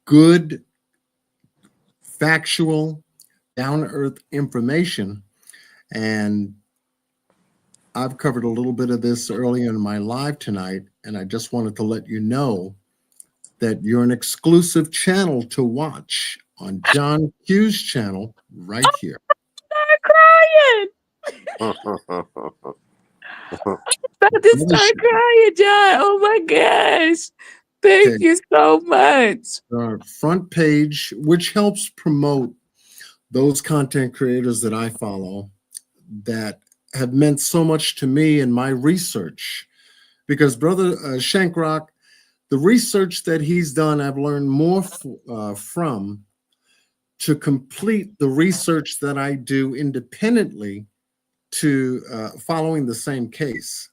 good, factual, down to earth information. And I've covered a little bit of this earlier in my live tonight, and I just wanted to let you know that you're an exclusive channel to watch on John Q's channel right here.
I'm crying. About to
Brother
start crying, John. Oh my gosh. Thank
Okay,
you so much.
our front page, which helps promote those content creators that I follow that have meant so much to me in my research. Because Brother Shankrock, the research that he's done, I've learned more from to complete the research that I do independently to following the same case.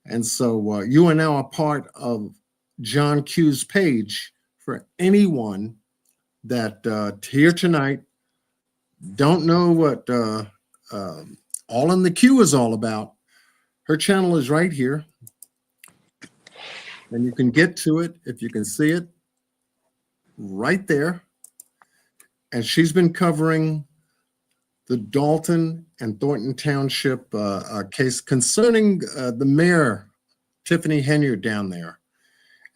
And so you are now a part of John Q's page for anyone that here tonight don't know what All in the Q is all about. Her channel is right here, and you can get to it if you can see it right there. And she's been covering the Dalton and Thornton Township case concerning the mayor, Tiffany Henyard, down there.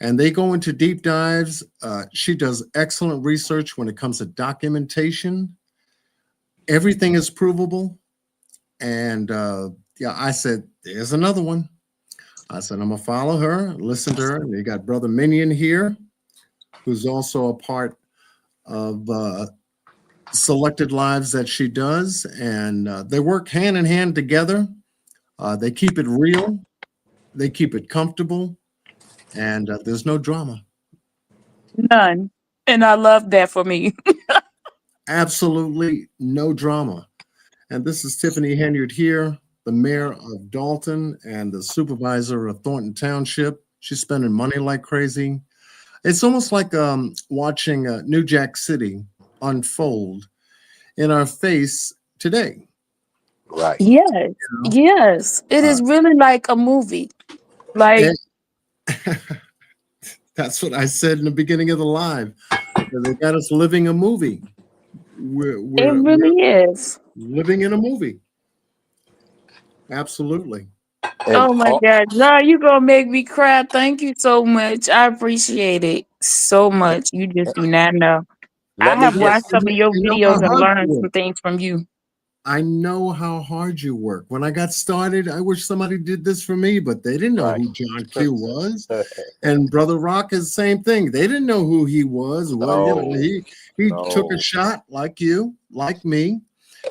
And they go into deep dives. She does excellent research when it comes to documentation. Everything is provable. And yeah, I said, there's another one. I said, I'm going to follow her, listen to her. And you got Brother Minion here, who's also a part of selected lives that she does. And they work hand in hand together. They keep it real, they keep it comfortable, and there's no drama.
None. And I love that for me.
Absolutely no drama. And this is Tiffany Henyard here, the mayor of Dalton and the supervisor of Thornton Township. She's spending money like crazy. It's almost like watching New Jack City unfold in our face today.
Right.
Yes.
You know?
Yes. It is really like a movie. Like
And that's what I said in the beginning of the live. They got us living a movie.
it
We're
really is.
living in a movie. Absolutely.
And
Oh my God. John, you gonna make me cry. Thank you so much. I appreciate it so much. You just do not know. I
let me
have watched
just
some of your
I know
videos
how
and
hard
learned
you
some
work.
things from you.
I know how hard you work. When I got started, I wish somebody did this for me, but they didn't know
right.
who John Q was. And Brother Rock is the same thing. They didn't know who he was. Well, you know,
No,
he took a
no.
shot like you, like me.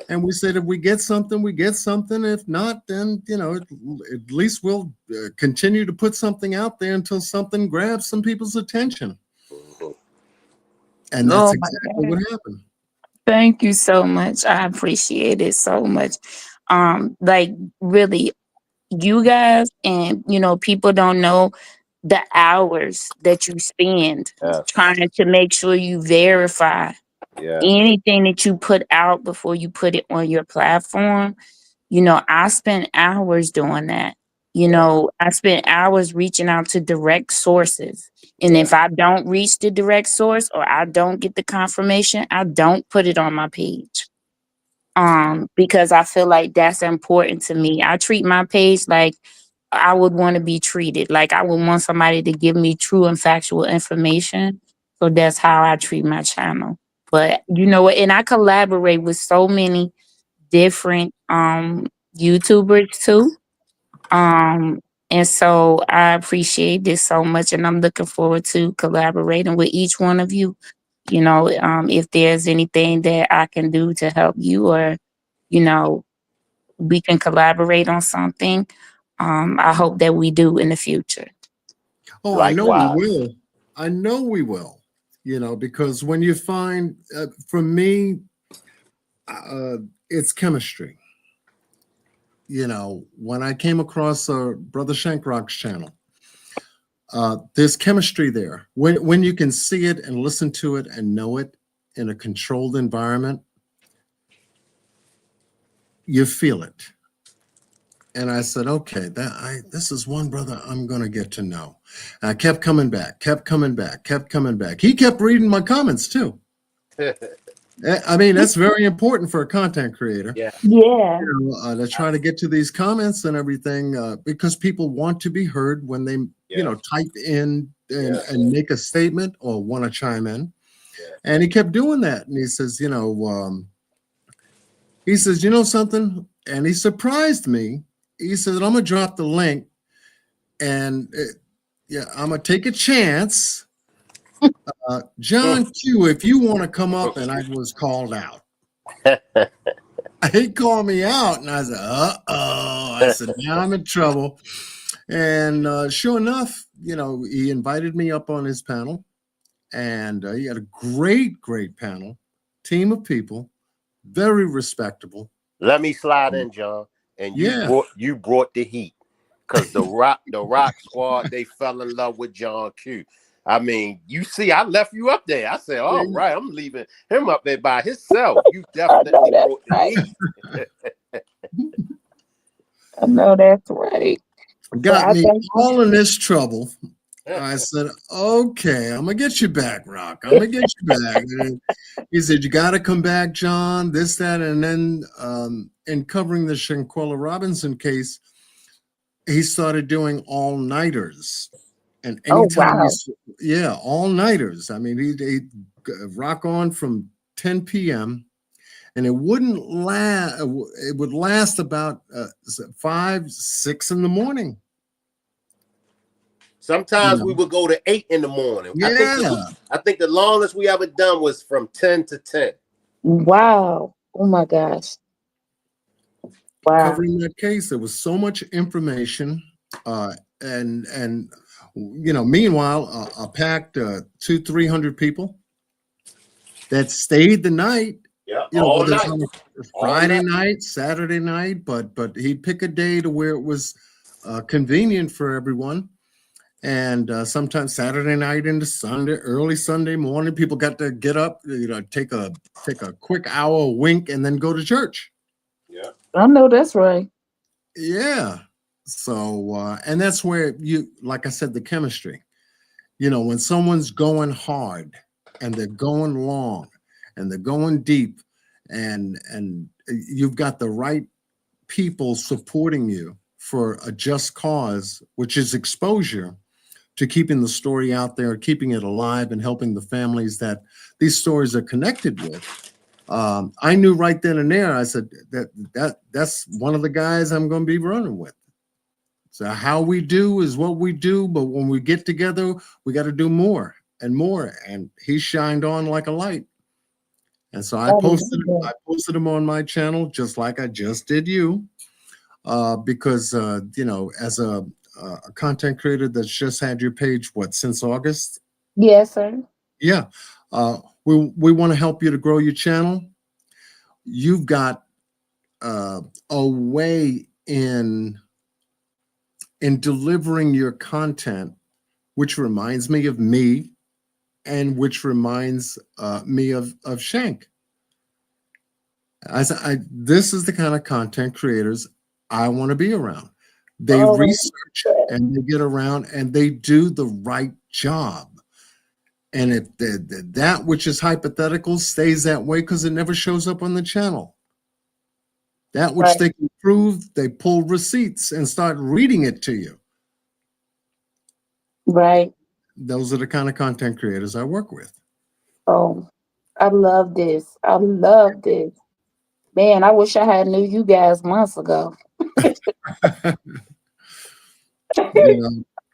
And we said, if we get something, we get something. If not, then, you know, at least we'll continue to put something out there until something grabs some people's attention.
Mhm.
And that's
Oh my
exactly
God.
what happened.
Thank you so much. I appreciate it so much. Like really, you guys and people don't know the hours that you spend
Yes.
trying to make sure you verify
Yes.
anything that you put out before you put it on your platform. I spent hours doing that.
Yeah.
I spent hours reaching out to direct sources. And
Yeah.
if I don't reach the direct source or I don't get the confirmation, I don't put it on my page. Because I feel like that's important to me. I treat my page like I would want to be treated. Like I would want somebody to give me true and factual information. So that's how I treat my channel. But you know what? And I collaborate with so many different YouTubers too. Um and so I appreciate this so much and I'm looking forward to collaborating with each one of you. If there's anything that I can do to help you or, you know, we can collaborate on something. I hope that we do in the future.
Oh, I know we
Likewise.
will. I know we will. You know, because when you find, for me, uh, it's chemistry. You know, when I came across Brother Shankrock's channel, there's chemistry there. When you can see it and listen to it and know it in a controlled environment, you feel it. And I said, okay, this is one brother I'm gonna get to know. And I kept coming back, kept coming back, kept coming back. He kept reading my comments too. I mean, that's very important for a content creator.
Yeah.
Yeah.
To try to get to these comments and everything, because people want to be heard when they, type in and make a statement or want to chime in.
Yeah.
And he kept doing that. And he says, you know something? And he surprised me. He said, I'm gonna drop the link, and I'm gonna take a chance. John Q, if you want to come up, and I was called out. He called me out, and I said, uh-oh. I said, now I'm in trouble. And sure enough, he invited me up on his panel, and he had a great panel, team of people, very respectable.
Let me slide in, John. And you brought the heat, because the Rock Squad, they fell in love with John Q. I mean, you see, I left you up there. I said, all right, I'm leaving him up there by himself. You definitely brought the heat.
I know that's right.
Got me all in this trouble. I said, okay, I'm gonna get you back, Rock. I'm gonna get you back. And he said, you got to come back, John. This, that, and then in covering the Shanquella Robinson case, he started doing all-nighters. And anytime, all-nighters. I mean, he'd rock on from 10 p.m. and it wouldn't last. It would last about 5, 6 in the morning.
Sometimes we would go to 8 in the morning.
Yeah.
I think the longest we ever done was from 10 to 10.
Wow. Oh my gosh. Wow.
Covering that case, there was so much information, and meanwhile, a packed 200-300 people that stayed the night.
Yeah, all night.
Friday night, Saturday night, but he'd pick a day to where it was convenient for everyone. And sometimes Saturday night into Sunday, early Sunday morning, people got to get up, take a quick hour wink and then go to church.
Yeah,
I know that's right.
Yeah. So, and that's where like I said, the chemistry, when someone's going hard and they're going long and they're going deep, and you've got the right people supporting you for a just cause, which is exposure, to keeping the story out there, keeping it alive, and helping the families that these stories are connected with. I knew right then and there, I said, that's one of the guys I'm going to be running with. So how we do is what we do, but when we get together, we got to do more and more. And he shined on like a light. And so I posted him on my channel, just like I just did you, because as a content creator that's just had your page, since August?
Yes, sir.
Yeah. We want to help you to grow your channel. You've got a way in delivering your content, which reminds me of me, and which reminds me of Shank. This is the kind of content creators I want to be around. They research and they get around and they do the right job. And if that which is hypothetical stays that way, because it never shows up on the channel. That which they can prove, they pull receipts and start reading it to you.
Right.
Those are the kind of content creators I work with.
Oh, I love this. I love this. Man, I wish I had knew you guys months ago.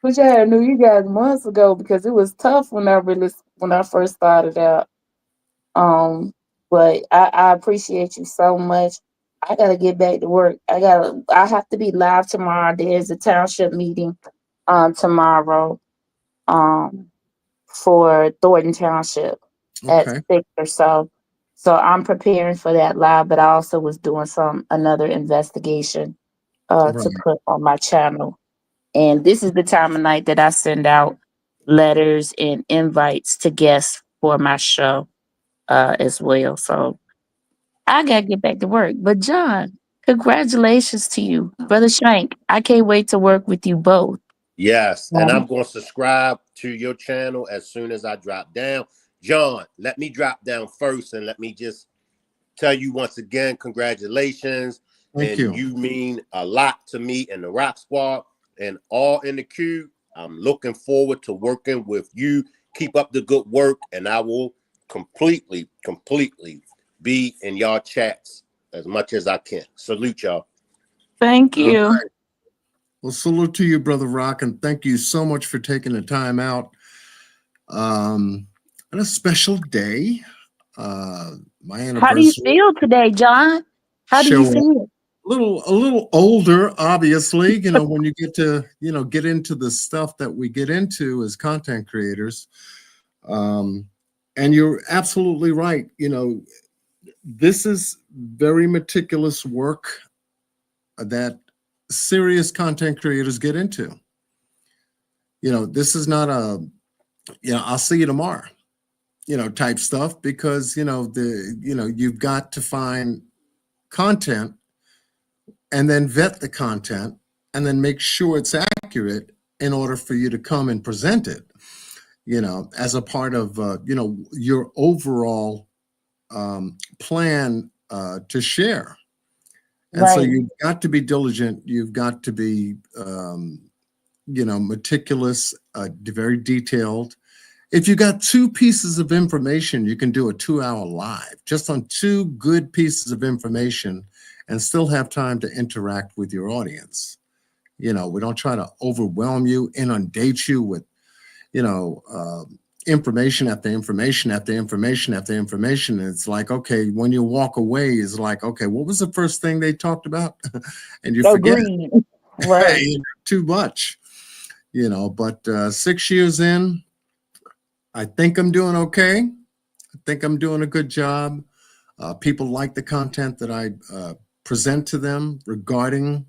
Wish I had knew you guys months ago, because it was tough when I first started out. But I appreciate you so much. I gotta get back to work. I have to be live tomorrow. There's a township meeting tomorrow for Thornton Township at 6 or so. So I'm preparing for that live, but I also was doing another investigation to put on my channel. And this is the time of night that I send out letters and invites to guests for my show as well. So I got to get back to work. But John, congratulations to you, Brother Shank. I can't wait to work with you both.
Yes, and I'm going to subscribe to your channel as soon as I drop down. John, let me drop down first, and let me just tell you once again, congratulations.
Thank
And
you.
you mean a lot to me and the Rock Squad and all in the queue. I'm looking forward to working with you. Keep up the good work, and I will completely be in y'all chats as much as I can. Salute y'all.
Thank
All
you.
right. Well, salute to you, Brother Rock, and thank you so much for taking the time out on a special day. My
How do you
anniversary.
feel today, John? How do you
Show up.
feel?
A little older, obviously, when you get to, get into the stuff that we get into as content creators. And you're absolutely right. This is very meticulous work that serious content creators get into. This is not I'll see you tomorrow, type stuff, because, you've got to find content and then vet the content and then make sure it's accurate in order for you to come and present it, as a part of, your overall plan to share. And so
Right.
you've got to be diligent. You've got to be, meticulous, very detailed. If you got 2 pieces of information, you can do a 2-hour live just on 2 good pieces of information and still have time to interact with your audience. We don't try to overwhelm you, inundate you with, information after information after information after information. It's like, okay, when you walk away, it's like, okay, what was the first thing they talked about? And you forget.
Agreed. Right.
Too much, but 6 years in, I think I'm doing okay. I think I'm doing a good job. People like the content that I present to them regarding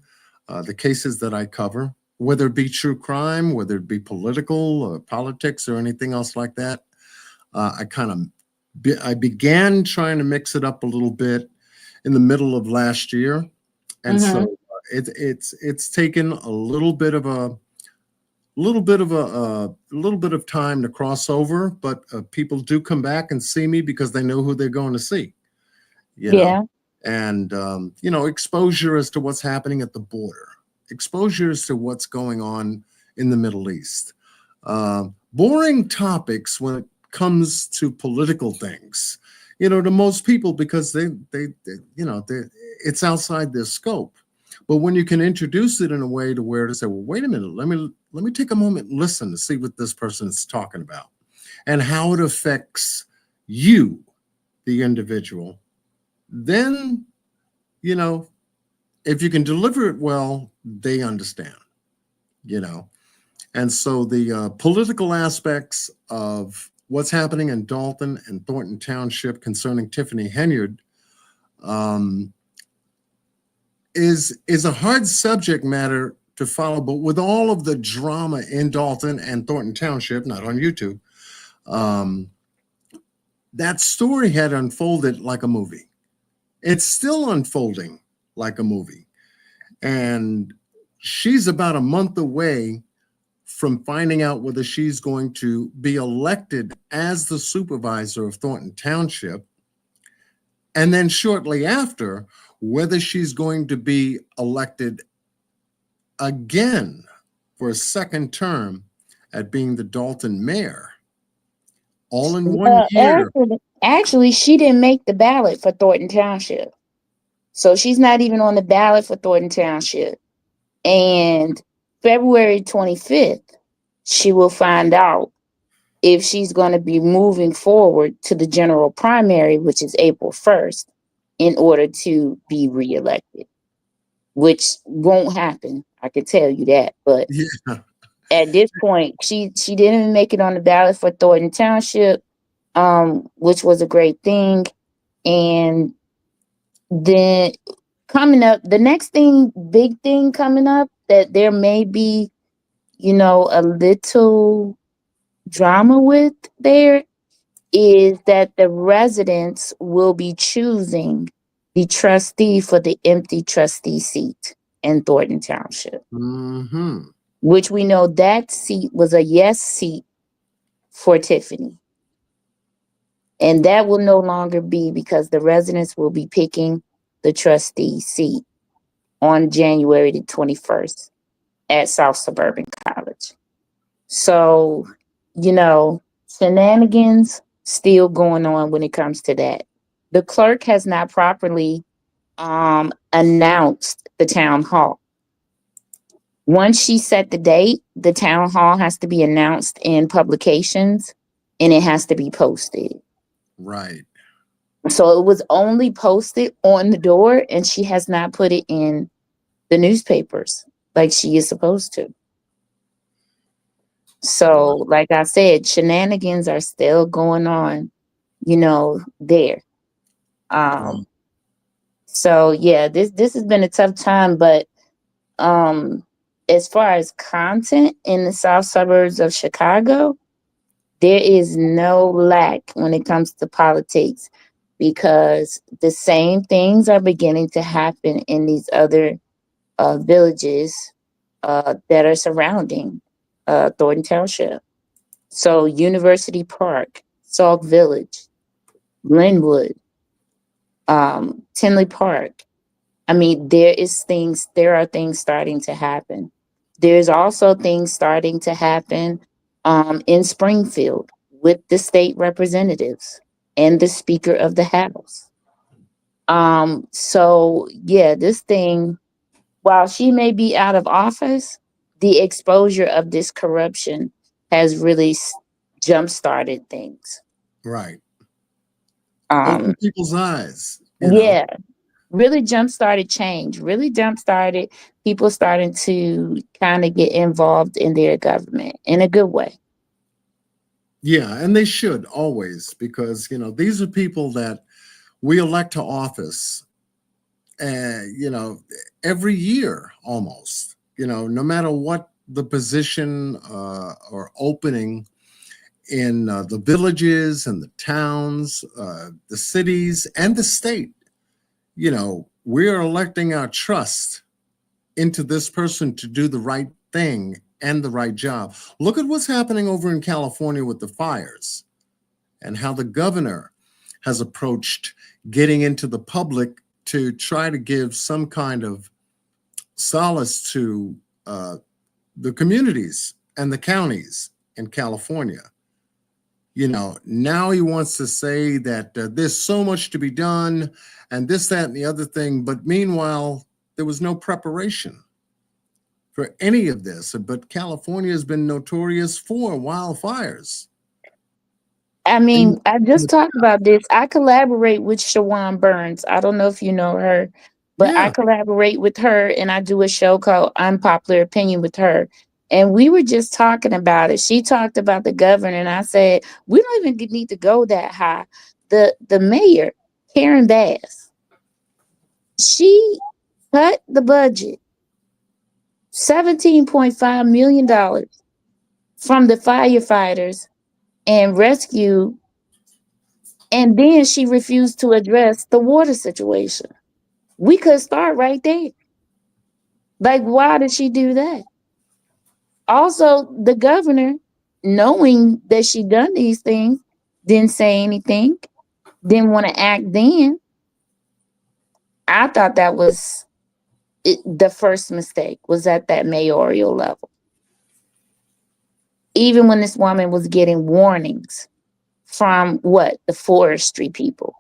the cases that I cover, whether it be true crime, whether it be political or politics or anything else like that. I began trying to mix it up a little bit in the middle of last year, and so it's taken a little bit of time to cross over, but people do come back and see me because they know who they're going to see.
Yeah.
And exposure as to what's happening at the border, exposure as to what's going on in the Middle East. Boring topics when it comes to political things, to most people, because they it's outside their scope. But when you can introduce it in a way to where to say, well, wait a minute, let me take a moment and listen to see what this person is talking about and how it affects you, the individual. Then, if you can deliver it well, they understand, And so the political aspects of what's happening in Dalton and Thornton Township concerning Tiffany Henyard is a hard subject matter to follow, but with all of the drama in Dalton and Thornton Township, not on YouTube, that story had unfolded like a movie. It's still unfolding like a movie. And she's about a month away from finding out whether she's going to be elected as the supervisor of Thornton Township. And then shortly after, whether she's going to be elected again for a second term at being the Dalton mayor. All in 1 year.
Actually, she didn't make the ballot for Thornton Township. So she's not even on the ballot for Thornton Township. And February 25th, she will find out if she's going to be moving forward to the general primary, which is April 1st, in order to be reelected, which won't happen. I can tell you that. But at this point, she didn't even make it on the ballot for Thornton Township, which was a great thing. And then coming up, the next big thing coming up that there may be a little drama with there is that the residents will be choosing the trustee for the empty trustee seat in Thornton Township,
Mm-hmm.
which we know that seat was a yes seat for Tiffany. And that will no longer be because the residents will be picking the trustee seat on January the 21st at South Suburban College. So, shenanigans still going on when it comes to that. The clerk has not properly announced the town hall. Once she set the date, the town hall has to be announced in publications and it has to be posted.
Right.
So it was only posted on the door and she has not put it in the newspapers like she is supposed to. So, like I said, shenanigans are still going on, there.
Well,
So yeah, this has been a tough time, but as far as content in the south suburbs of Chicago, there is no lack when it comes to politics because the same things are beginning to happen in these other villages that are surrounding Thornton Township. So University Park, Sauk Village, Linwood, Tinley Park. I mean, there are things starting to happen. There's also things starting to happen in Springfield with the state representatives and the Speaker of the House. So yeah, this thing, while she may be out of office, the exposure of this corruption has really jump started things.
right. Open
Um,
people's eyes,
yeah, really jump started change, really jump started people starting to kind of get involved in their government in a good way.
Yeah, and they should always, because these are people that we elect to office, every year almost. No matter what the position or opening in the villages and the towns, the cities, and the state. We are electing our trust into this person to do the right thing and the right job. Look at what's happening over in California with the fires and how the governor has approached getting into the public to try to give some kind of solace to the communities and the counties in California. Now he wants to say that there's so much to be done and this, that, and the other thing. But meanwhile, there was no preparation for any of this. But California has been notorious for wildfires.
I
In,
mean, I
in
just
the,
talked about this. I collaborate with Shawan Burns. I don't know if you know her, but I
yeah,
collaborate with her and I do a show called Unpopular Opinion with her. And we were just talking about it. She talked about the governor, and I said, we don't even need to go that high. The mayor, Karen Bass, she cut the budget $17.5 million from the firefighters and rescue. And then she refused to address the water situation. We could start right there. Like, why did she do that? Also, the governor, knowing that she done these things, didn't say anything, didn't want to act then. I thought that was the first mistake was at that mayoral level. Even when this woman was getting warnings from the forestry people.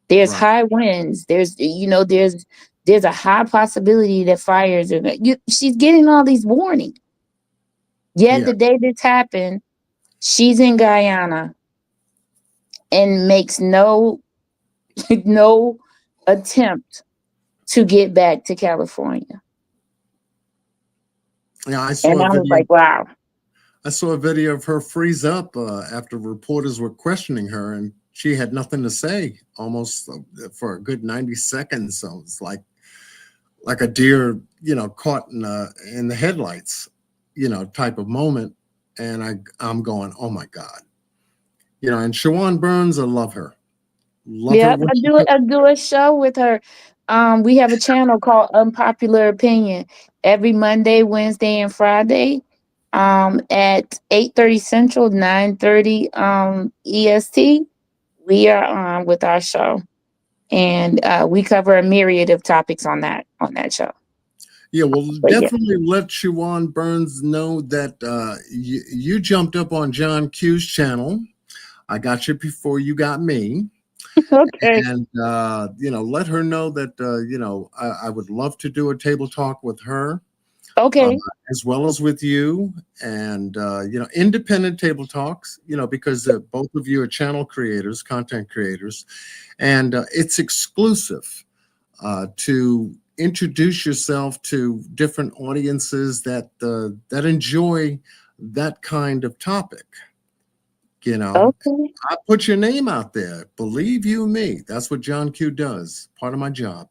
There's
right.
high winds. There's a high possibility that fires are. She's getting all these warnings. Yet
Yeah.
the day this happened, she's in Guyana and makes no no attempt to get back to California.
Yeah,
And I was like, wow.
I saw a video of her freeze up after reporters were questioning her, and she had nothing to say almost for a good 90 seconds. So it's like a deer, caught in the headlights. type of moment. And I'm going, oh my God. And Shawan Burns, I love her. Love her
Yep,
when
I
she
do I do a show with her. We have a channel called Unpopular Opinion every Monday, Wednesday, and Friday. At 8:30 Central, 9:30 EST. We are on with our show, and we cover a myriad of topics on that show.
Yeah, well,
But yeah,
definitely let Shawan Burns know that you jumped up on John Q's channel. I got you before you got me.
okay,
And, let her know that, I would love to do a table talk with her, uh,
okay,
as well as with you. And, independent table talks, because both of you are channel creators, content creators, and it's exclusive to introduce yourself to different audiences that enjoy that kind of topic.
okay.
I put your name out there. Believe you me, that's what John Q does. Part of my job.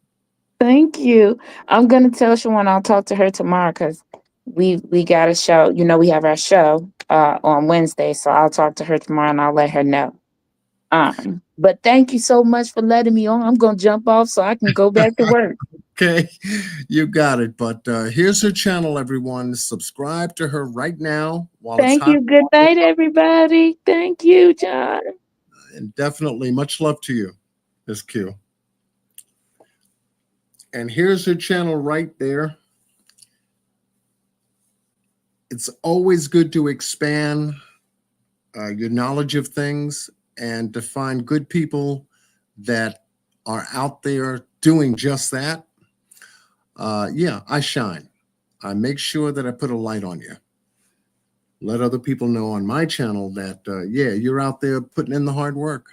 Thank you. I'm gonna tell Shawan I'll talk to her tomorrow because we got a show. We have our show on Wednesday, so I'll talk to her tomorrow and I'll let her know. But thank you so much for letting me on. I'm gonna jump off so I can go back to work.
Okay, you got it. But here's her channel, everyone. Subscribe to her right now while it's
Thank
hot.
you. Good night, everybody. Thank you, John.
And definitely much love to you, Miss Q. And here's her channel right there. It's always good to expand your knowledge of things and to find good people that are out there doing just that. Yeah, I shine. I make sure that I put a light on you. Let other people know on my channel that, yeah, you're out there putting in the hard work,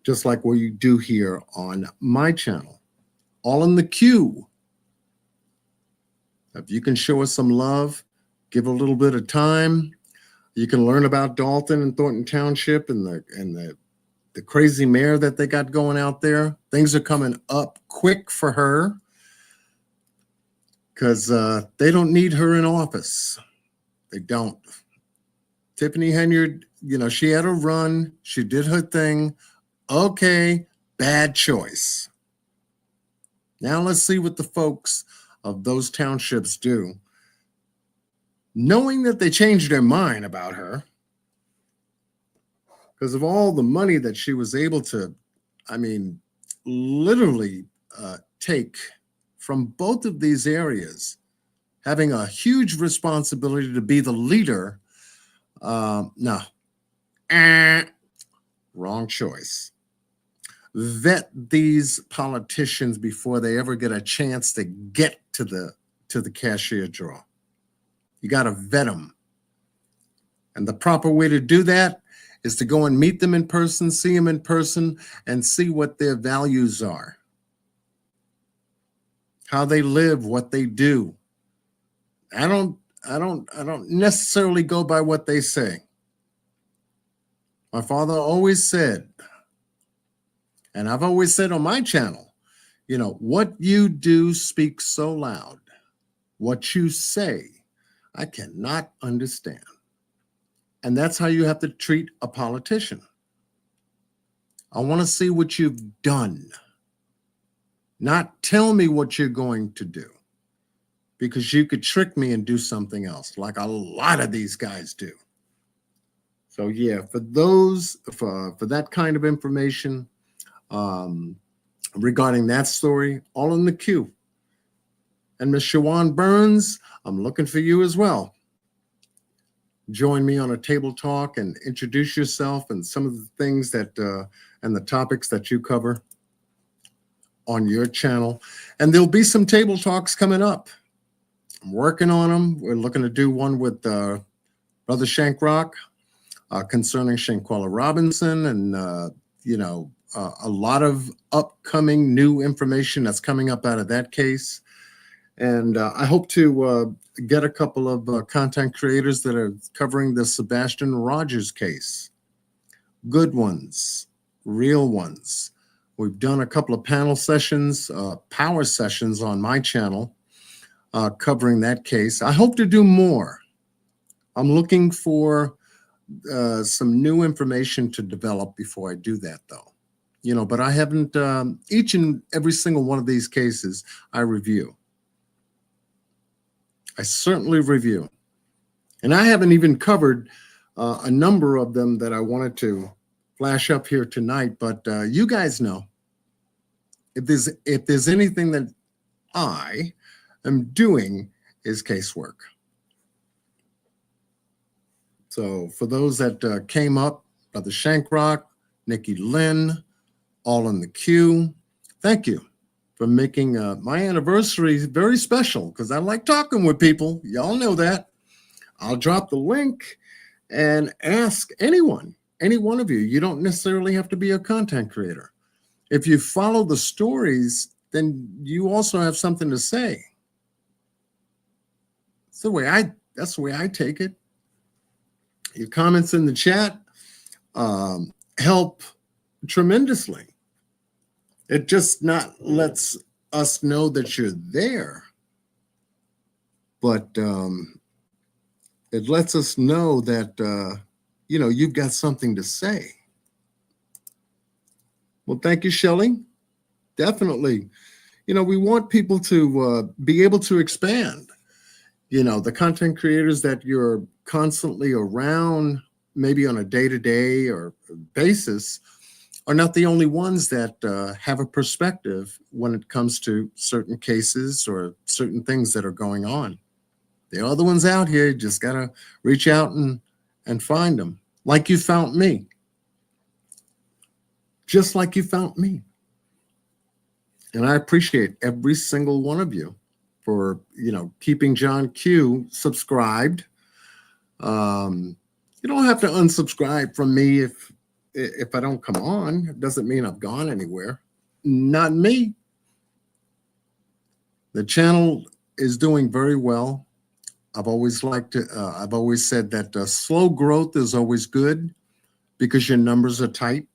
just like what you do here on my channel. All in the queue. If you can show us some love, give a little bit of time, you can learn about Dalton and Thornton Township and the crazy mayor that they got going out there. Things are coming up quick for her because they don't need her in office. They don't. Tiffany Henyard, she had a run. She did her thing. Okay, bad choice. Now let's see what the folks of those townships do. Knowing that they changed their mind about her because of all the money that she was able to, literally take from both of these areas, having a huge responsibility to be the leader. No, wrong choice. Vet these politicians before they ever get a chance to get to the cashier drawer. You got to vet them. And the proper way to do that is to go and meet them in person, see them in person, and see what their values are, how they live, what they do. I don't necessarily go by what they say. My father always said, and I've always said on my channel, what you do speaks so loud. What you say, I cannot understand. And that's how you have to treat a politician. I want to see what you've done, not tell me what you're going to do, because you could trick me and do something else, like a lot of these guys do. So yeah, for that kind of information regarding that story, all in the queue. And Miss Shawan Burns, I'm looking for you as well. Join me on a table talk and introduce yourself and some of the things that and the topics that you cover on your channel. And there'll be some table talks coming up. I'm working on them. We're looking to do one with Brother Shank Rock concerning Shanquella Robinson and, a lot of upcoming new information that's coming up out of that case. And I hope to get a couple of content creators that are covering the Sebastian Rogers case. Good ones, real ones. We've done a couple of panel sessions, power sessions on my channel covering that case. I hope to do more. I'm looking for some new information to develop before I do that, though. But I haven't, each and every single one of these cases I review. I certainly review. And I haven't even covered a number of them that I wanted to flash up here tonight, but you guys know if there's anything that I am doing is casework. So for those that came up, Brother Shankrock, Nikki Lynn, all in the queue, thank you for making my anniversary very special, because I like talking with people. Y'all know that. I'll drop the link and ask anyone, any one of you. You don't necessarily have to be a content creator. If you follow the stories, then you also have something to say. That's the way I take it. Your comments in the chat help tremendously. It just not lets us know that you're there, but it lets us know that you've got something to say. Well, thank you, Shelley. Definitely. We want people to be able to expand. The content creators that you're constantly around, maybe on a day-to-day or basis, are not the only ones that have a perspective when it comes to certain cases or certain things that are going on. There are other ones out here. You just got to reach out and find them, like you found me. Just like you found me. And I appreciate every single one of you for, keeping John Q subscribed. You don't have to unsubscribe from me if I don't come on. It doesn't mean I've gone anywhere. Not me. The channel is doing very well. I've always said that slow growth is always good because your numbers are tight,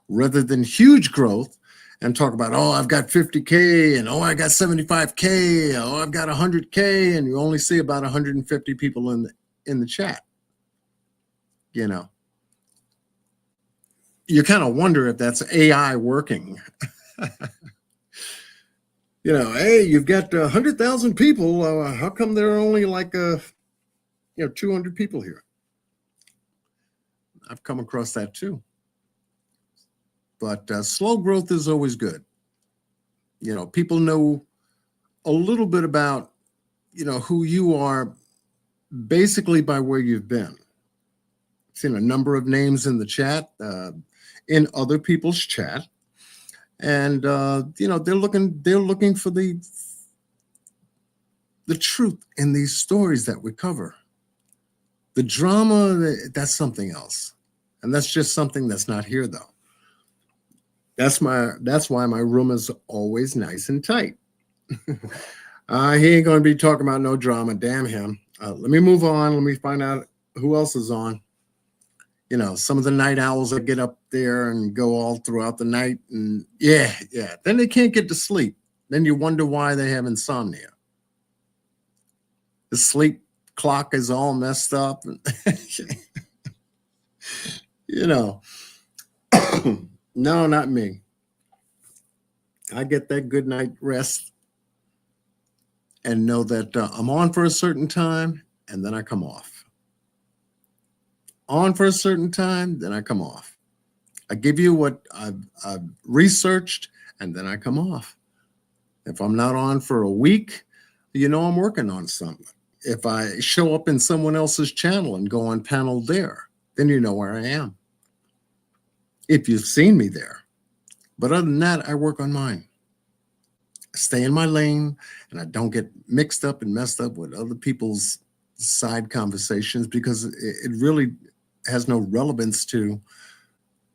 rather than huge growth and talk about, oh, I've got 50K and I got 75K, I've got 100K, and you only see about 150 people in the chat. You kind of wonder if that's AI working. Hey, you've got 100,000 people. How come there are only like 200 people here? I've come across that too. But slow growth is always good. People know a little bit about, who you are basically by where you've been. I've seen a number of names in the chat, in other people's chat. And, they're looking for the truth in these stories that we cover. The drama, that's something else. And that's just something that's not here, though. That's why my room is always nice and tight. He ain't going to be talking about no drama. Damn him. Let me move on. Let me find out who else is on. Some of the night owls that get up there and go all throughout the night. And yeah. Then they can't get to sleep. Then you wonder why they have insomnia. The sleep clock is all messed up. No, not me. I get that good night rest and know that I'm on for a certain time, and then I come off. On for a certain time, then I come off. I give you what I've researched, and then I come off. If I'm not on for a week, I'm working on something. If I show up in someone else's channel and go on panel there, then you know where I am. If you've seen me there. But other than that, I work on mine. I stay in my lane, and I don't get mixed up and messed up with other people's side conversations, because it really has no relevance to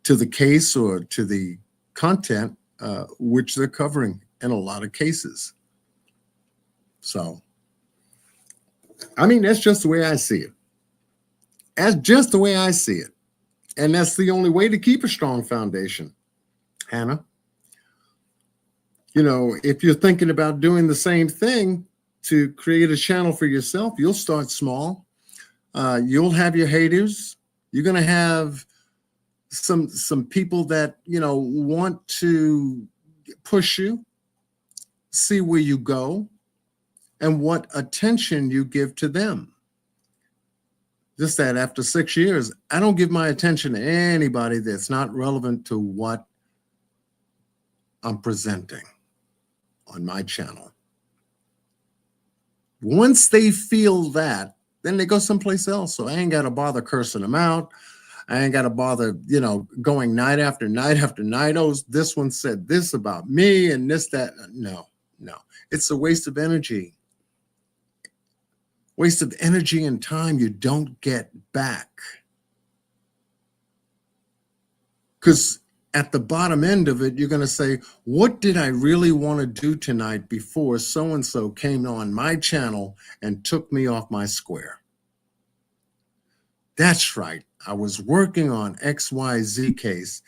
the case or to the content which they're covering in a lot of cases. So, that's just the way I see it. That's just the way I see it. And that's the only way to keep a strong foundation, Hannah. If you're thinking about doing the same thing to create a channel for yourself, you'll start small. You'll have your haters. You're going to have some people that, want to push you, see where you go, and what attention you give to them. Just that after 6 years, I don't give my attention to anybody that's not relevant to what I'm presenting on my channel. Once they feel that, then they go someplace else. So I ain't got to bother cursing them out. I ain't got to bother, going night after night after night. Oh, this one said this about me and this, that. No. It's a waste of energy. Waste of energy and time you don't get back. Because at the bottom end of it, you're going to say, what did I really want to do tonight before so-and-so came on my channel and took me off my square? That's right. I was working on XYZ case.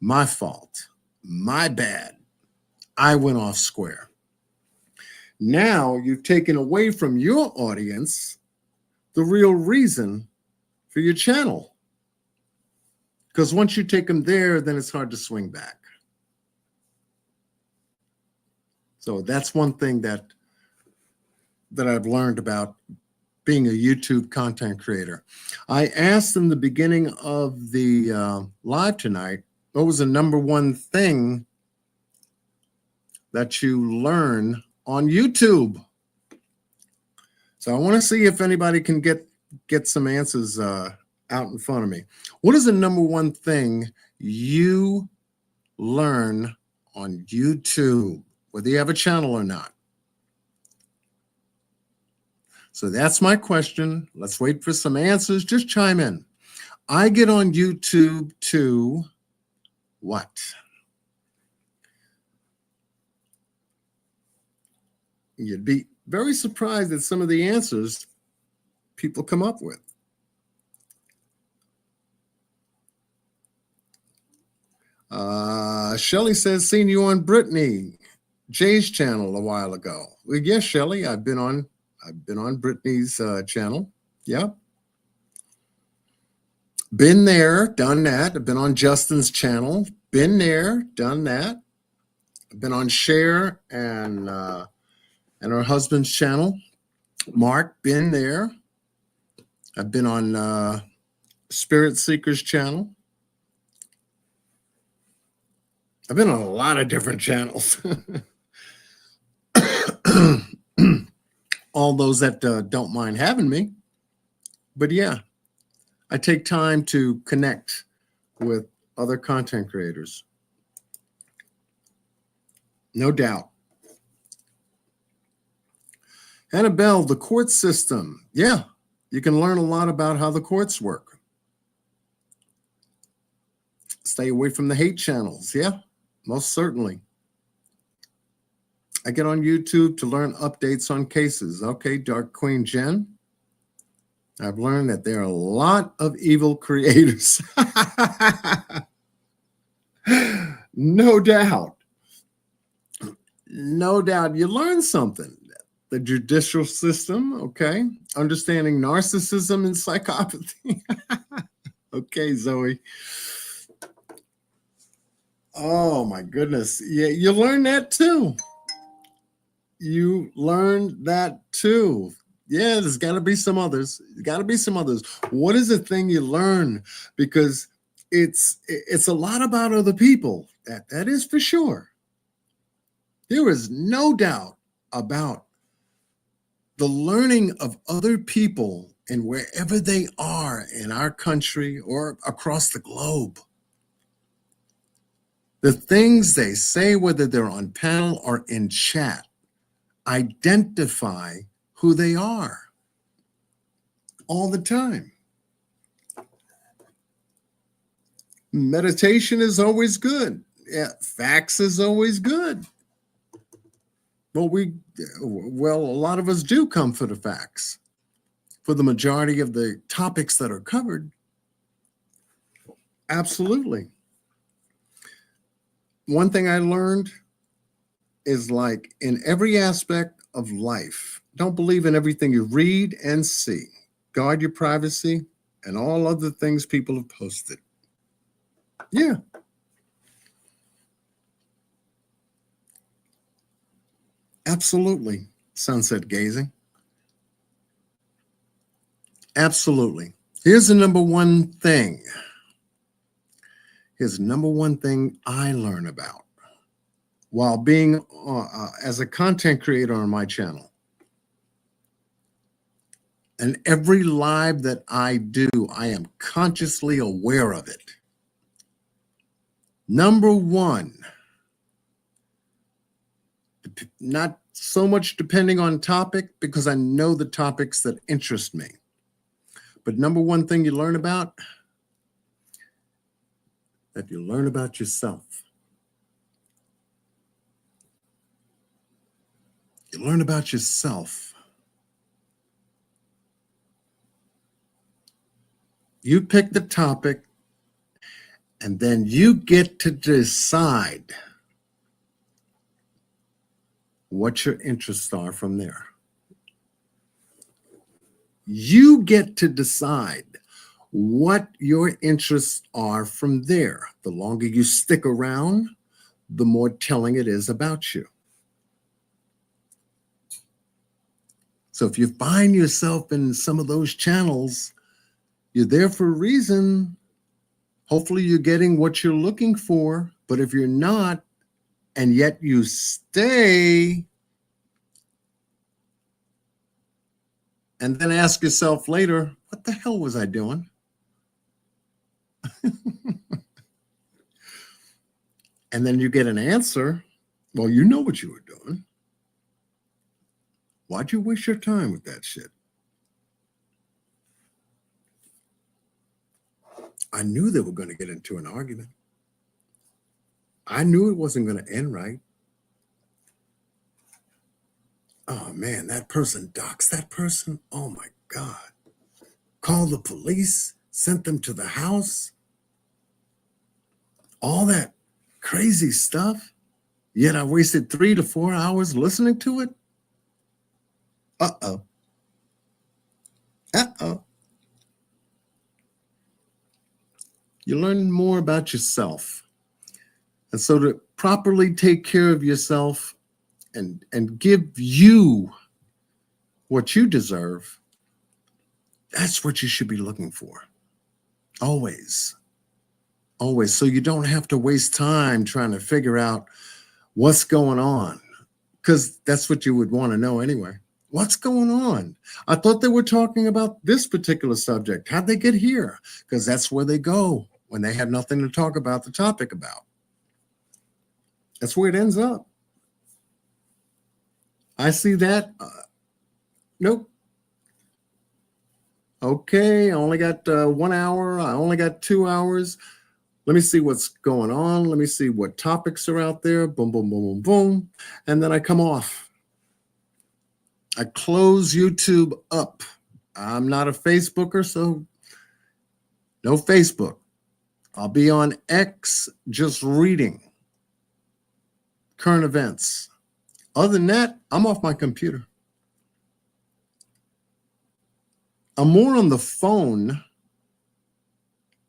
My fault. My bad. I went off square. Now you've taken away from your audience the real reason for your channel. Because once you take them there, then it's hard to swing back. So that's one thing that I've learned about being a YouTube content creator. I asked in the beginning of the live tonight, what was the number one thing that you learn on YouTube? So I want to see if anybody can get some answers out in front of me. What is the number one thing you learn on YouTube, whether you have a channel or not? So that's my question. Let's wait for some answers. Just chime in. I get on YouTube to what? You'd be very surprised at some of the answers people come up with. Shelly says, seen you on Brittany Jay's channel a while ago. Well, yes, Shelly, I've been on Brittany's channel. Yeah. Been there, done that. I've been on Justin's channel. Been there, done that. I've been on Cher and her husband's channel. Mark, been there. I've been on Spirit Seeker's channel. I've been on a lot of different channels. All those that don't mind having me. But yeah, I take time to connect with other content creators. No doubt. Annabelle, the court system. Yeah, you can learn a lot about how the courts work. Stay away from the hate channels. Yeah, most certainly. I get on YouTube to learn updates on cases. Okay, Dark Queen Jen. I've learned that there are a lot of evil creators. No doubt. No doubt. You learn something. The judicial system, okay. Understanding narcissism and psychopathy. Okay, Zoe. Oh, my goodness. Yeah, you learn that too. You learned that too. Yeah, there's got to be some others. What is the thing you learn? Because it's a lot about other people. That is for sure. There is no doubt about the learning of other people and wherever they are in our country or across the globe. The things they say, whether they're on panel or in chat, identify who they are all the time. Meditation is always good. Yeah, facts is always good. Well, a lot of us do come for the facts. For the majority of the topics that are covered, absolutely. One thing I learned is, like, in every aspect of life, don't believe in everything you read and see. guard your privacy, and all other things people have posted. Yeah. Absolutely. Sunset gazing. Absolutely. Here's the number one thing. Here's the number one thing I learn about while being as a content creator on my channel. And every live that I do, I am consciously aware of it. Number one, not so much depending on topic, because I know the topics that interest me. But number one thing you learn about, that you learn about yourself. You learn about yourself. You pick the topic, and then you get to decide what your interests are from there. You get to decide what your interests are from there. The longer you stick around, the more telling it is about you. So if you find yourself in some of those channels, you're there for a reason. Hopefully you're getting what you're looking for. But if you're not, and yet you stay, and then ask yourself later, what the hell was I doing? And then you get an answer. Well, you know what you were doing. Why'd you waste your time with that shit? I knew they were going to get into an argument. I knew it wasn't going to end right. Oh man, that person doxed that person. Oh my God. Called the police, sent them to the house. All that crazy stuff. Yet I wasted 3 to 4 hours listening to it. Uh-oh. Uh-oh. You learn more about yourself. And so to properly take care of yourself and give you what you deserve, that's what you should be looking for. Always. Always. So you don't have to waste time trying to figure out what's going on, because that's what you would want to know anyway. What's going on? I thought they were talking about this particular subject. How'd they get here? Because that's where they go when they have nothing to talk about the topic about. That's where it ends up. I see that. Nope. Okay, I only got 1 hour. I only got 2 hours. Let me see what's going on. Let me see what topics are out there. Boom, boom, boom, boom, boom. And then I come off. I close YouTube up. I'm not a Facebooker, so no Facebook. I'll be on X just reading current events. Other than that, I'm off my computer. I'm more on the phone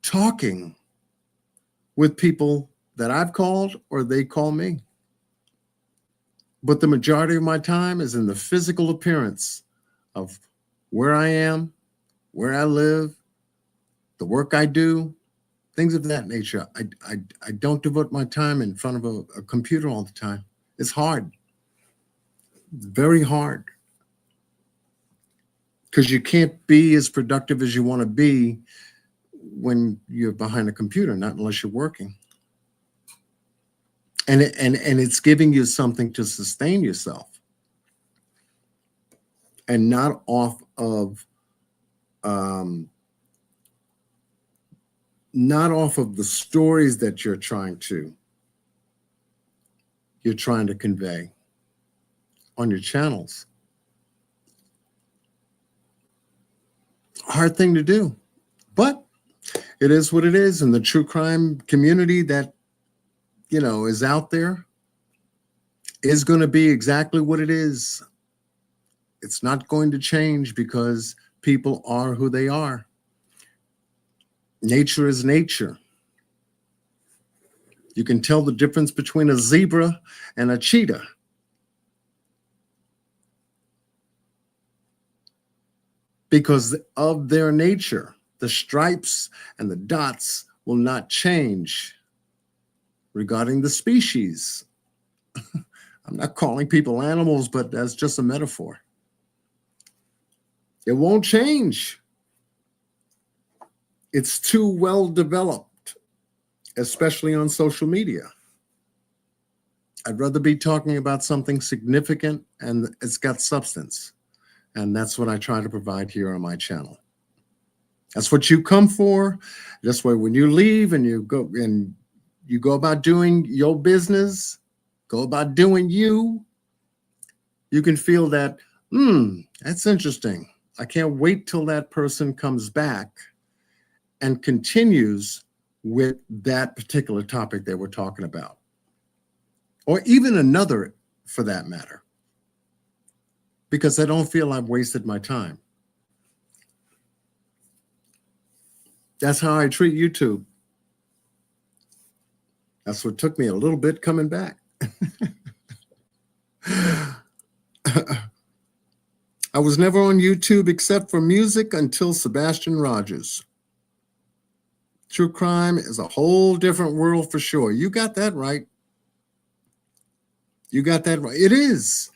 talking with people that I've called or they call me. But the majority of my time is in the physical appearance of where I am, where I live, the work I do, things of that nature. I don't devote my time in front of a computer all the time. It's hard. It's very hard. Because you can't be as productive as you want to be when you're behind a computer, not unless you're working. And it's giving you something to sustain yourself, and not off of the stories that you're trying to convey on your channels. Hard thing to do, but it is what it is. And the true crime community that, you know, is out there is going to be exactly what it is. It's not going to change because people are who they are. Nature is nature. You can tell the difference between a zebra and a cheetah. Because of their nature, the stripes and the dots will not change. Regarding the species, I'm not calling people animals, but that's just a metaphor. It won't change. It's too well developed, especially on social media. I'd rather be talking about something significant and it's got substance. And that's what I try to provide here on my channel. That's what you come for. This way, when you leave and you go about doing your business, go about doing you, you can feel that, that's interesting. I can't wait till that person comes back and continues with that particular topic they were talking about. Or even another for that matter. Because I don't feel I've wasted my time. That's how I treat YouTube. That's what took me a little bit coming back. I was never on YouTube except for music until Sebastian Rogers. True crime is a whole different world for sure. You got that right. You got that right. It is.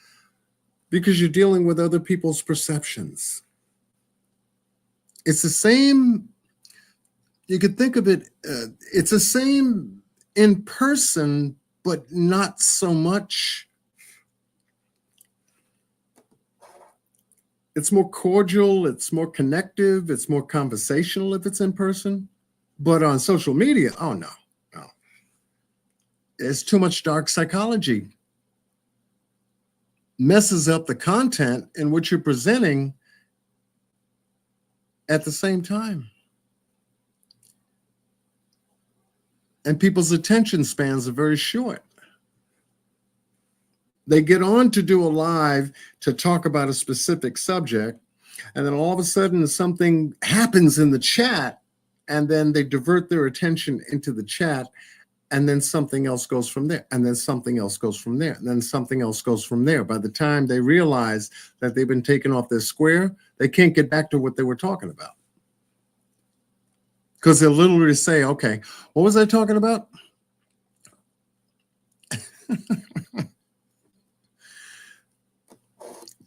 Because you're dealing with other people's perceptions. It's the same, you could think of it, it's the same in person, but not so much. It's more cordial, it's more connective, it's more conversational if it's in person. But on social media, oh no. It's too much dark psychology. Messes up the content in which you're presenting at the same time. And people's attention spans are very short. They get on to do a live to talk about a specific subject, and then all of a sudden something happens in the chat, and then they divert their attention into the chat, and then something else goes from there, and then something else goes from there, and then something else goes from there. By the time they realize that they've been taken off their square, they can't get back to what they were talking about. Because they'll literally say, okay, what was I talking about?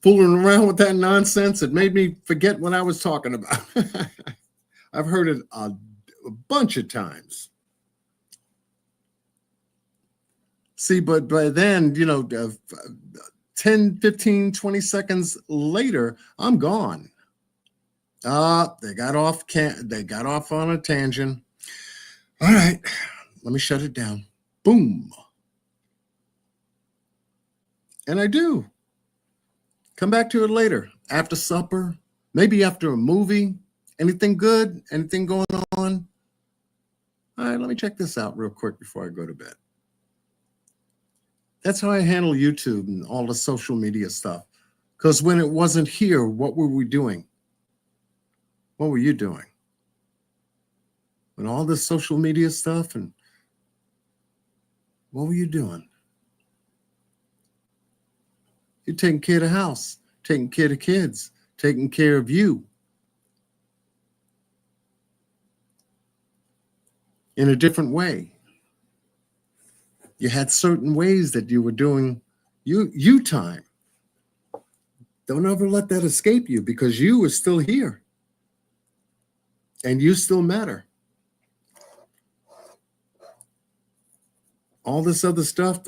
Fooling around with that nonsense, it made me forget what I was talking about. I've heard it a bunch of times. See, but by then, 10, 15, 20 seconds later, I'm gone. They got off on a tangent. All right, let me shut it down. Boom. And I do. Come back to it later, after supper, maybe after a movie. Anything good? Anything going on? All right, let me check this out real quick before I go to bed. That's how I handle YouTube and all the social media stuff. Because when it wasn't here, what were we doing? What were you doing? When all this social media stuff, and what were you doing? You're taking care of the house, taking care of the kids, taking care of you. In a different way. You had certain ways that you were doing you time. Don't ever let that escape you, because you are still here. And you still matter. All this other stuff,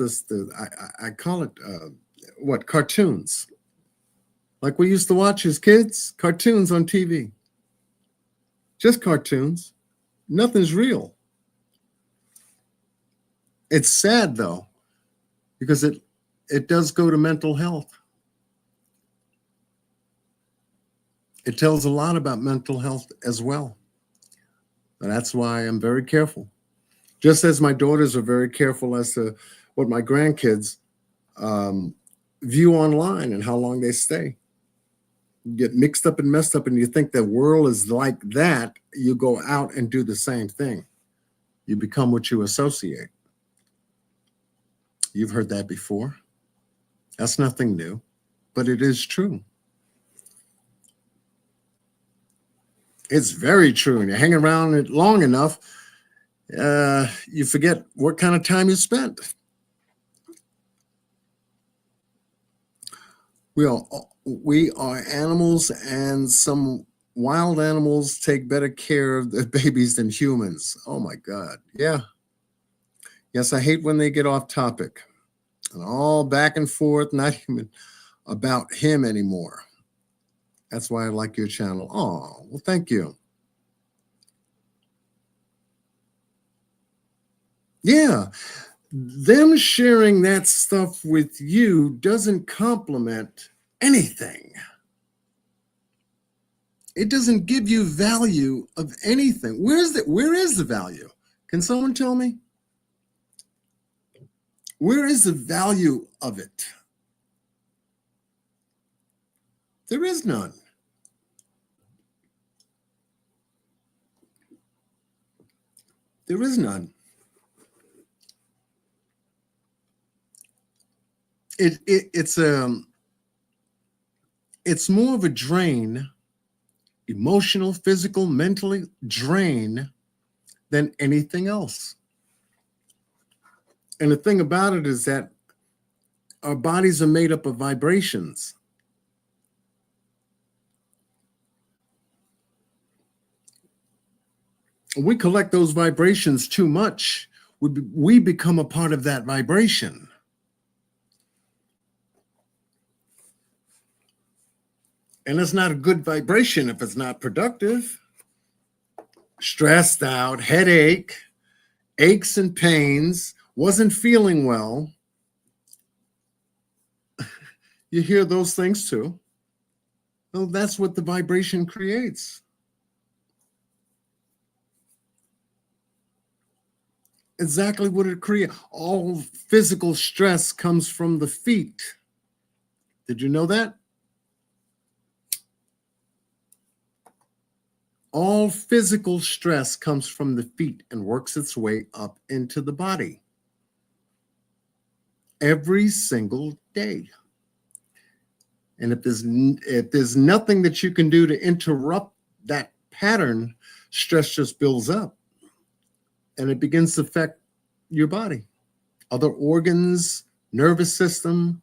I call it, cartoons. Like we used to watch as kids, cartoons on TV. Just cartoons. Nothing's real. It's sad, though, because it does go to mental health. It tells a lot about mental health as well. And that's why I'm very careful. Just as my daughters are very careful as to what my grandkids view online and how long they stay. get mixed up and messed up and you think the world is like that, you go out and do the same thing. You become what you associate. You've heard that before. That's nothing new, but it is true. It's very true. And you hang around it long enough, you forget what kind of time you spent. We are animals, and some wild animals take better care of their babies than humans. Oh my God. Yeah. Yes, I hate when they get off topic and all back and forth, not even about him anymore. That's why I like your channel. Oh, well, thank you. Yeah. Them sharing that stuff with you doesn't complement anything. It doesn't give you value of anything. Where is the value? Can someone tell me? Where is the value of it? There is none. There is none. It's more of a drain, emotional, physical, mentally drain than anything else. And the thing about it is that our bodies are made up of vibrations. We collect those vibrations too much, we become a part of that vibration. And it's not a good vibration if it's not productive. Stressed out, headache, aches and pains, wasn't feeling well. You hear those things too. Well, that's what the vibration creates. Exactly what it creates. All physical stress comes from the feet. Did you know that? All physical stress comes from the feet and works its way up into the body every single day. And if there's nothing that you can do to interrupt that pattern, stress just builds up and it begins to affect your body, other organs, nervous system,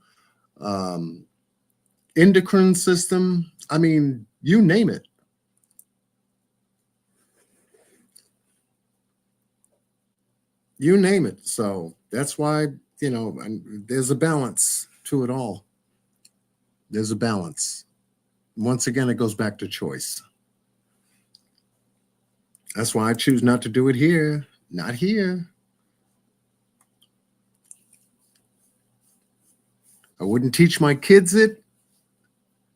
endocrine system. I mean, you name it. You name it. So that's why, there's a balance to it all. There's a balance. Once again, it goes back to choice. That's why I choose not to do it here. Not here. I wouldn't teach my kids it.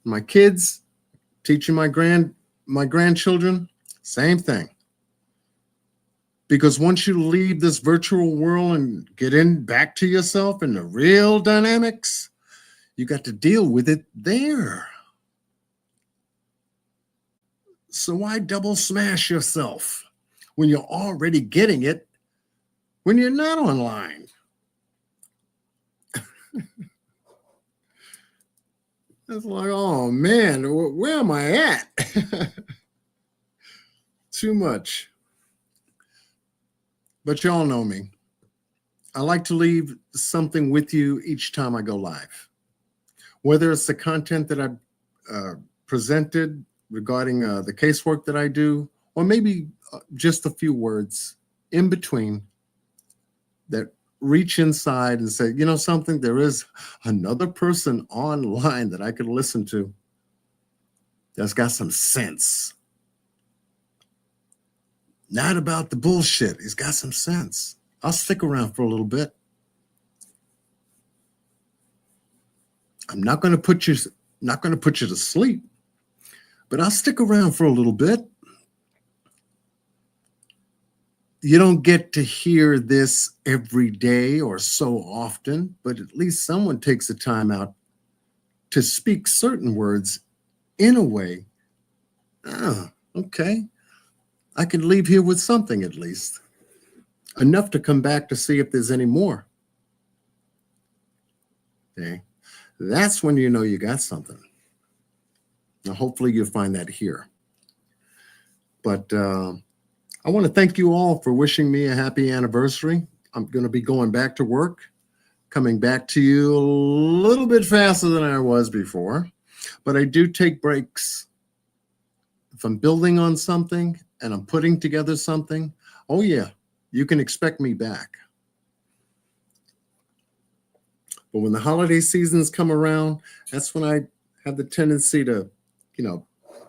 My kids, teaching my grandchildren, same thing. Because once you leave this virtual world and get back to yourself and the real dynamics, you got to deal with it there. So why double smash yourself when you're already getting it when you're not online? It's like, oh man, where am I at? Too much. But y'all know me. I like to leave something with you each time I go live. Whether it's the content that I've presented regarding the casework that I do, or maybe just a few words in between that reach inside and say, something, there is another person online that I could listen to that's got some sense. Not about the bullshit. He's got some sense. I'll stick around for a little bit. I'm not going to put you to sleep, but I'll stick around for a little bit. You don't get to hear this every day or so often, but at least someone takes the time out to speak certain words in a way, okay, I can leave here with something at least, enough to come back to see if there's any more. Okay, that's when you know you got something. Now, hopefully, you'll find that here. But I want to thank you all for wishing me a happy anniversary. I'm going to be going back to work, coming back to you a little bit faster than I was before, but I do take breaks. If I'm building on something and I'm putting together something, oh yeah, you can expect me back. But when the holiday seasons come around, that's when I have the tendency to,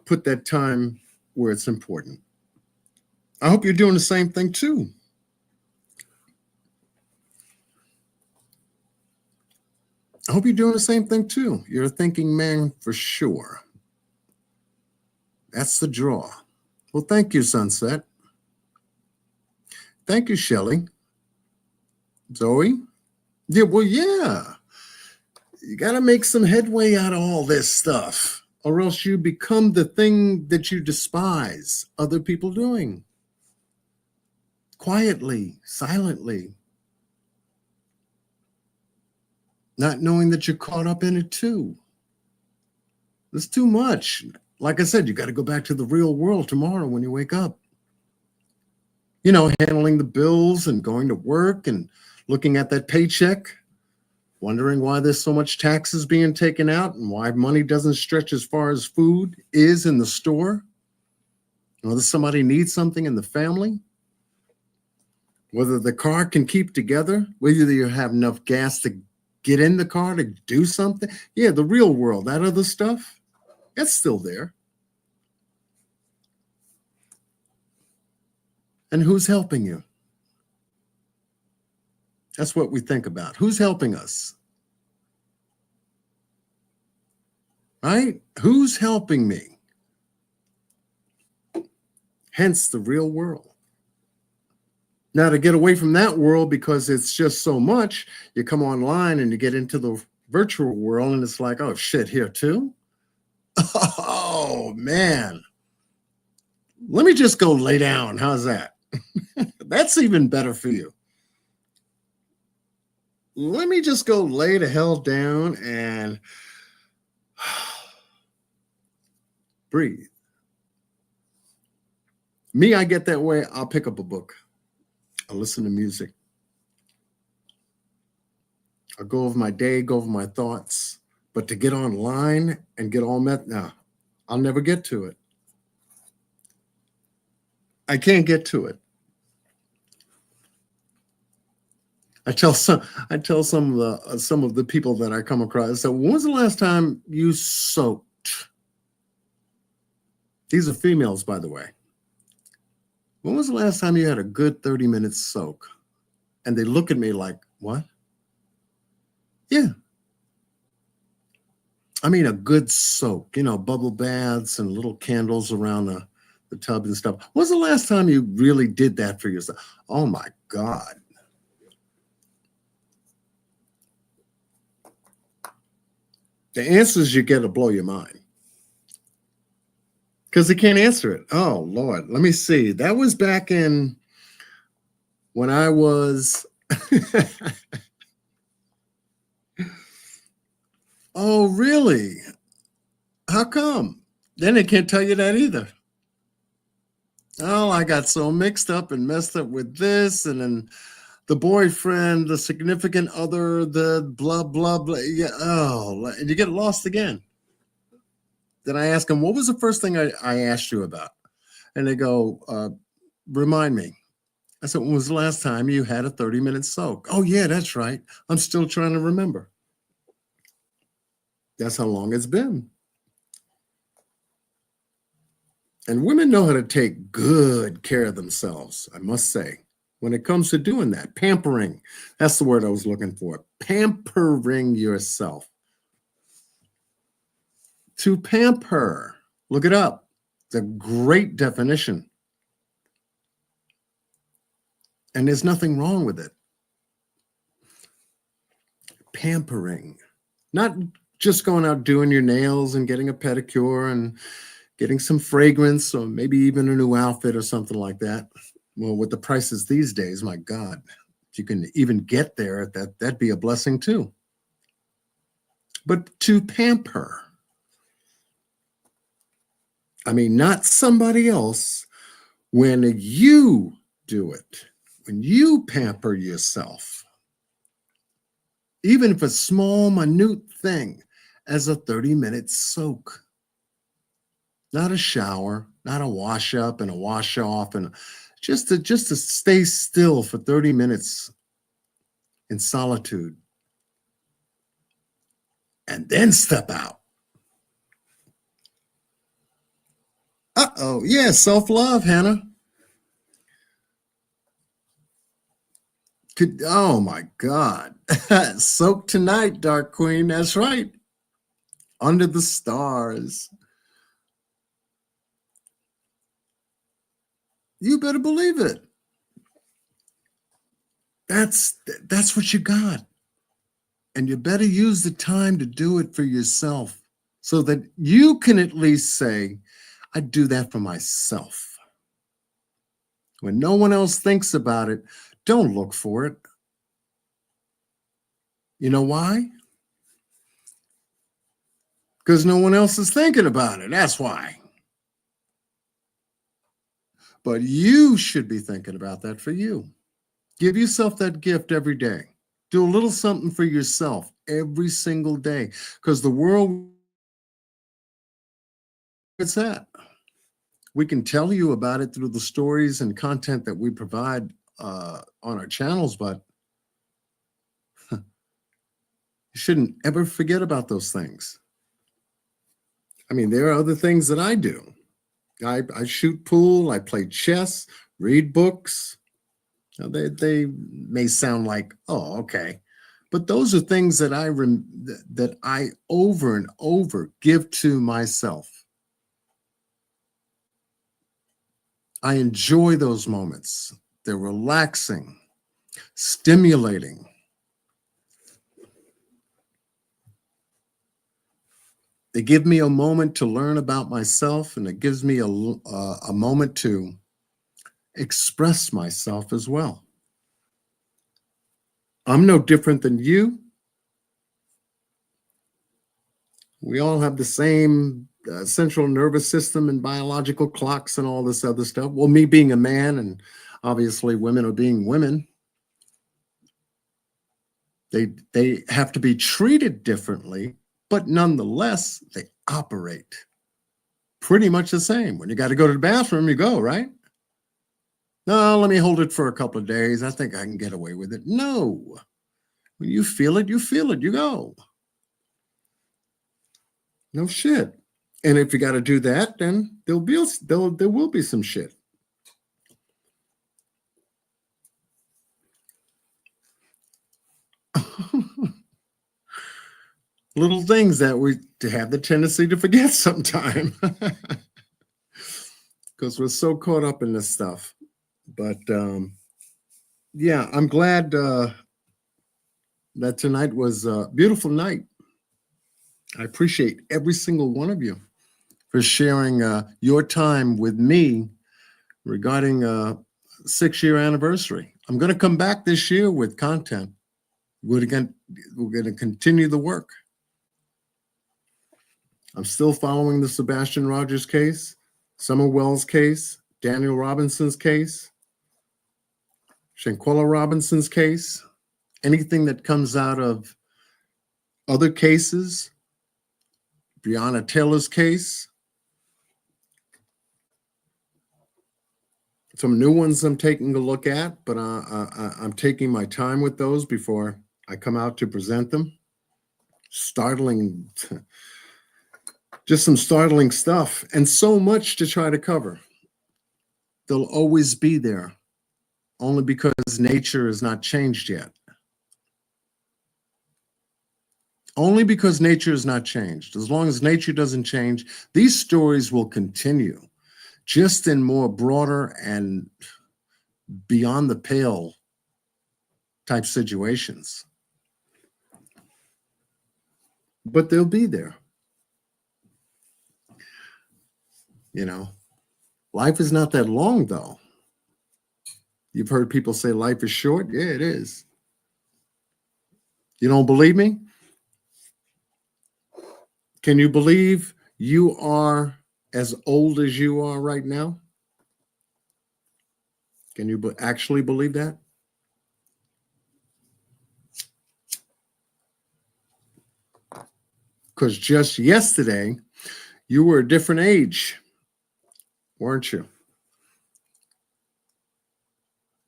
put that time where it's important. I hope you're doing the same thing too. I hope you're doing the same thing too. You're a thinking man for sure. That's the draw. Well, thank you, Sunset. Thank you, Shelley. Zoe? Yeah, well, yeah. You got to make some headway out of all this stuff, or else you become the thing that you despise other people doing. Quietly, silently. Not knowing that you're caught up in it too. It's too much. Like I said, you got to go back to the real world tomorrow when you wake up. Handling the bills and going to work and looking at that paycheck, wondering why there's so much taxes being taken out and why money doesn't stretch as far as food is in the store. Whether somebody needs something in the family, whether the car can keep together, whether you have enough gas to get in the car to do something. Yeah, the real world, that other stuff, it's still there. And who's helping you? That's what we think about. Who's helping us? Right? Who's helping me? Hence the real world. Now, to get away from that world, because it's just so much, you come online and you get into the virtual world and it's like, oh, shit, here too? Oh, man. Let me just go lay down. How's that? That's even better for you. Let me just go lay the hell down and breathe. Me, I get that way. I'll pick up a book. I'll listen to music. I'll go over my day, go over my thoughts. But to get online and get all nah, I'll never get to it. I can't get to it. I tell some of the people that I come across, I say, when was the last time you soaked? These are females, by the way. When was the last time you had a good 30-minute soak? And they look at me like, what? Yeah. I mean, a good soak, bubble baths and little candles around the tub and stuff. When was the last time you really did that for yourself? Oh, my God. The answers you get will blow your mind. Because they can't answer it. Oh, Lord. Let me see. That was back in when I was... Oh, really? How come? Then they can't tell you that either. Oh, I got so mixed up and messed up with this, and then the boyfriend, the significant other, the blah, blah, blah. Yeah. Oh, and you get lost again. Then I ask them, what was the first thing I asked you about? And they go, remind me. I said, when was the last time you had a 30-minute soak? Oh, yeah, that's right. I'm still trying to remember. That's how long it's been. And women know how to take good care of themselves, I must say. When it comes to doing that, pampering, that's the word I was looking for. Pampering yourself. To pamper, look it up. It's a great definition. And there's nothing wrong with it. Pampering, not just going out doing your nails and getting a pedicure and getting some fragrance or maybe even a new outfit or something like that. Well, with the prices these days, my God, if you can even get there, that'd be a blessing too. But to pamper, I mean, not somebody else, when you do it, when you pamper yourself, even if a small, minute thing, as a 30-minute soak, not a shower, not a wash up and a wash off, and just to stay still for 30 minutes in solitude and then step out. Uh-oh, yeah, self-love, Hannah. Oh my God. Soak tonight, Dark Queen. That's right. Under the stars. You better believe it. That's what you got. And you better use the time to do it for yourself so that you can at least say, I do that for myself. When no one else thinks about it, don't look for it. You know why? Because no one else is thinking about it. That's why. But you should be thinking about that for you. Give yourself that gift every day. Do a little something for yourself every single day, because the world, it's at. We can tell you about it through the stories and content that we provide on our channels, but you shouldn't ever forget about those things. I mean, there are other things that I do. I shoot pool, I play chess, read books. Now, they may sound like, oh, okay. But those are things that I over and over give to myself. I enjoy those moments. They're relaxing, stimulating. They give me a moment to learn about myself, and it gives me a moment to express myself as well. I'm no different than you. We all have the same central nervous system and biological clocks and all this other stuff. Well, me being a man, and obviously women are being women, they have to be treated differently, but nonetheless, they operate pretty much the same. When you got to go to the bathroom, you go, right? No, let me hold it for a couple of days. I think I can get away with it. No. When you feel it, you go. No shit. And if you got to do that, then there will be some shit. Little things that we have the tendency to forget sometime because we're so caught up in this stuff. But yeah, I'm glad that tonight was a beautiful night. I appreciate every single one of you for sharing your time with me regarding a 6-year anniversary. I'm going to come back this year with content. We're going to continue the work. I'm still following the Sebastian Rogers case, Summer Wells case, Daniel Robinson's case, Shanquella Robinson's case, anything that comes out of other cases, Breonna Taylor's case, some new ones I'm taking a look at, but I'm taking my time with those before I come out to present them. Startling, just some startling stuff, and so much to try to cover. They'll always be there, only because nature has not changed yet. Only because nature has not changed. As long as nature doesn't change, these stories will continue, just in more broader and beyond the pale type situations. but they'll be there. Life is not that long, though. You've heard people say life is short. Yeah, it is. You don't believe me? Can you believe you are as old as you are right now? Can you actually believe that? Because just yesterday, you were a different age, weren't you?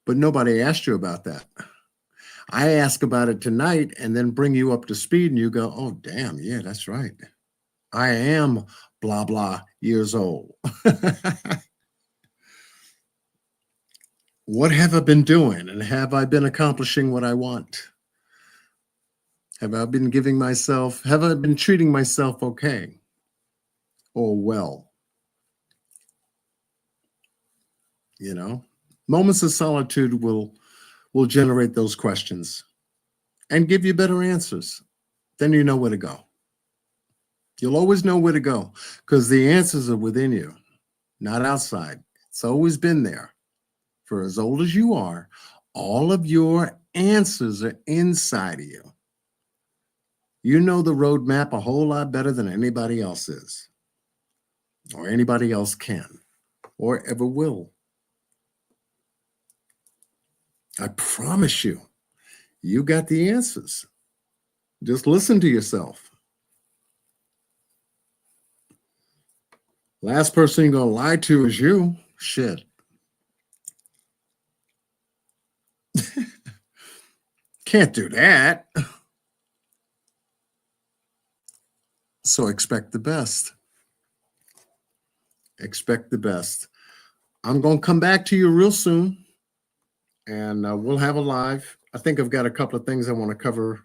But nobody asked you about that. I ask about it tonight and then bring you up to speed, and you go, oh, damn, yeah, that's right. I am blah, blah years old. What have I been doing? And have I been accomplishing what I want? Have I been treating myself okay or well? Moments of solitude will generate those questions and give you better answers. Then you know where to go. You'll always know where to go because the answers are within you, not outside. It's always been there. For as old as you are, all of your answers are inside of you. You know the roadmap a whole lot better than anybody else is, or anybody else can, or ever will. I promise you, you got the answers. Just listen to yourself. Last person you're going to lie to is you. Shit. Can't do that. So expect the best. Expect the best. I'm going to come back to you real soon, and we'll have a live. I think I've got a couple of things I want to cover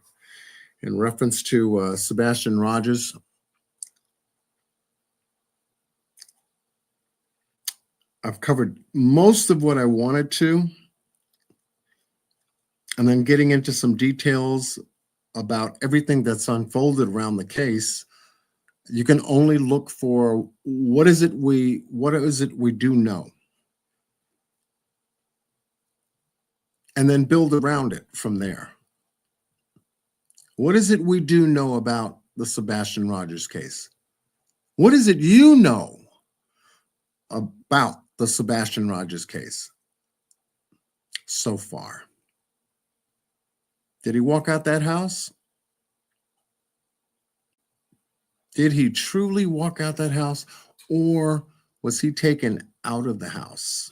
in reference to Sebastian Rogers. I've covered most of what I wanted to, and then getting into some details about everything that's unfolded around the case. You can only look for what is it we do know, and then build around it from there. What is it we do know about the Sebastian Rogers case? What is it you know about the Sebastian Rogers case so far? Did he walk out that house? Did he truly walk out that house, or was he taken out of the house?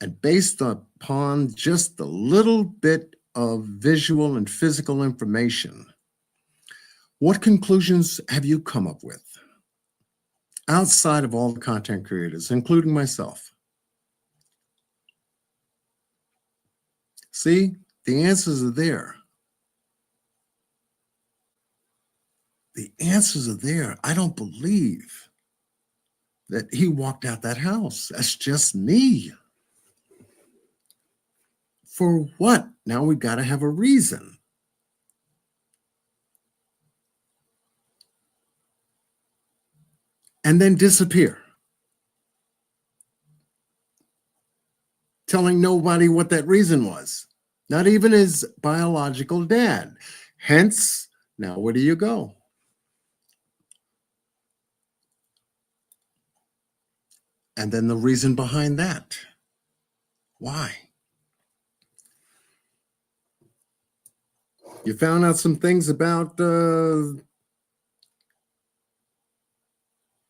And based upon just a little bit of visual and physical information, what conclusions have you come up with? Outside of all the content creators, including myself. See, the answers are there. The answers are there. I don't believe that he walked out that house. That's just me. For what? Now we got to have a reason. And then disappear. Telling nobody what that reason was. Not even his biological dad. Hence, now where do you go? And then the reason behind that. Why? You found out some things about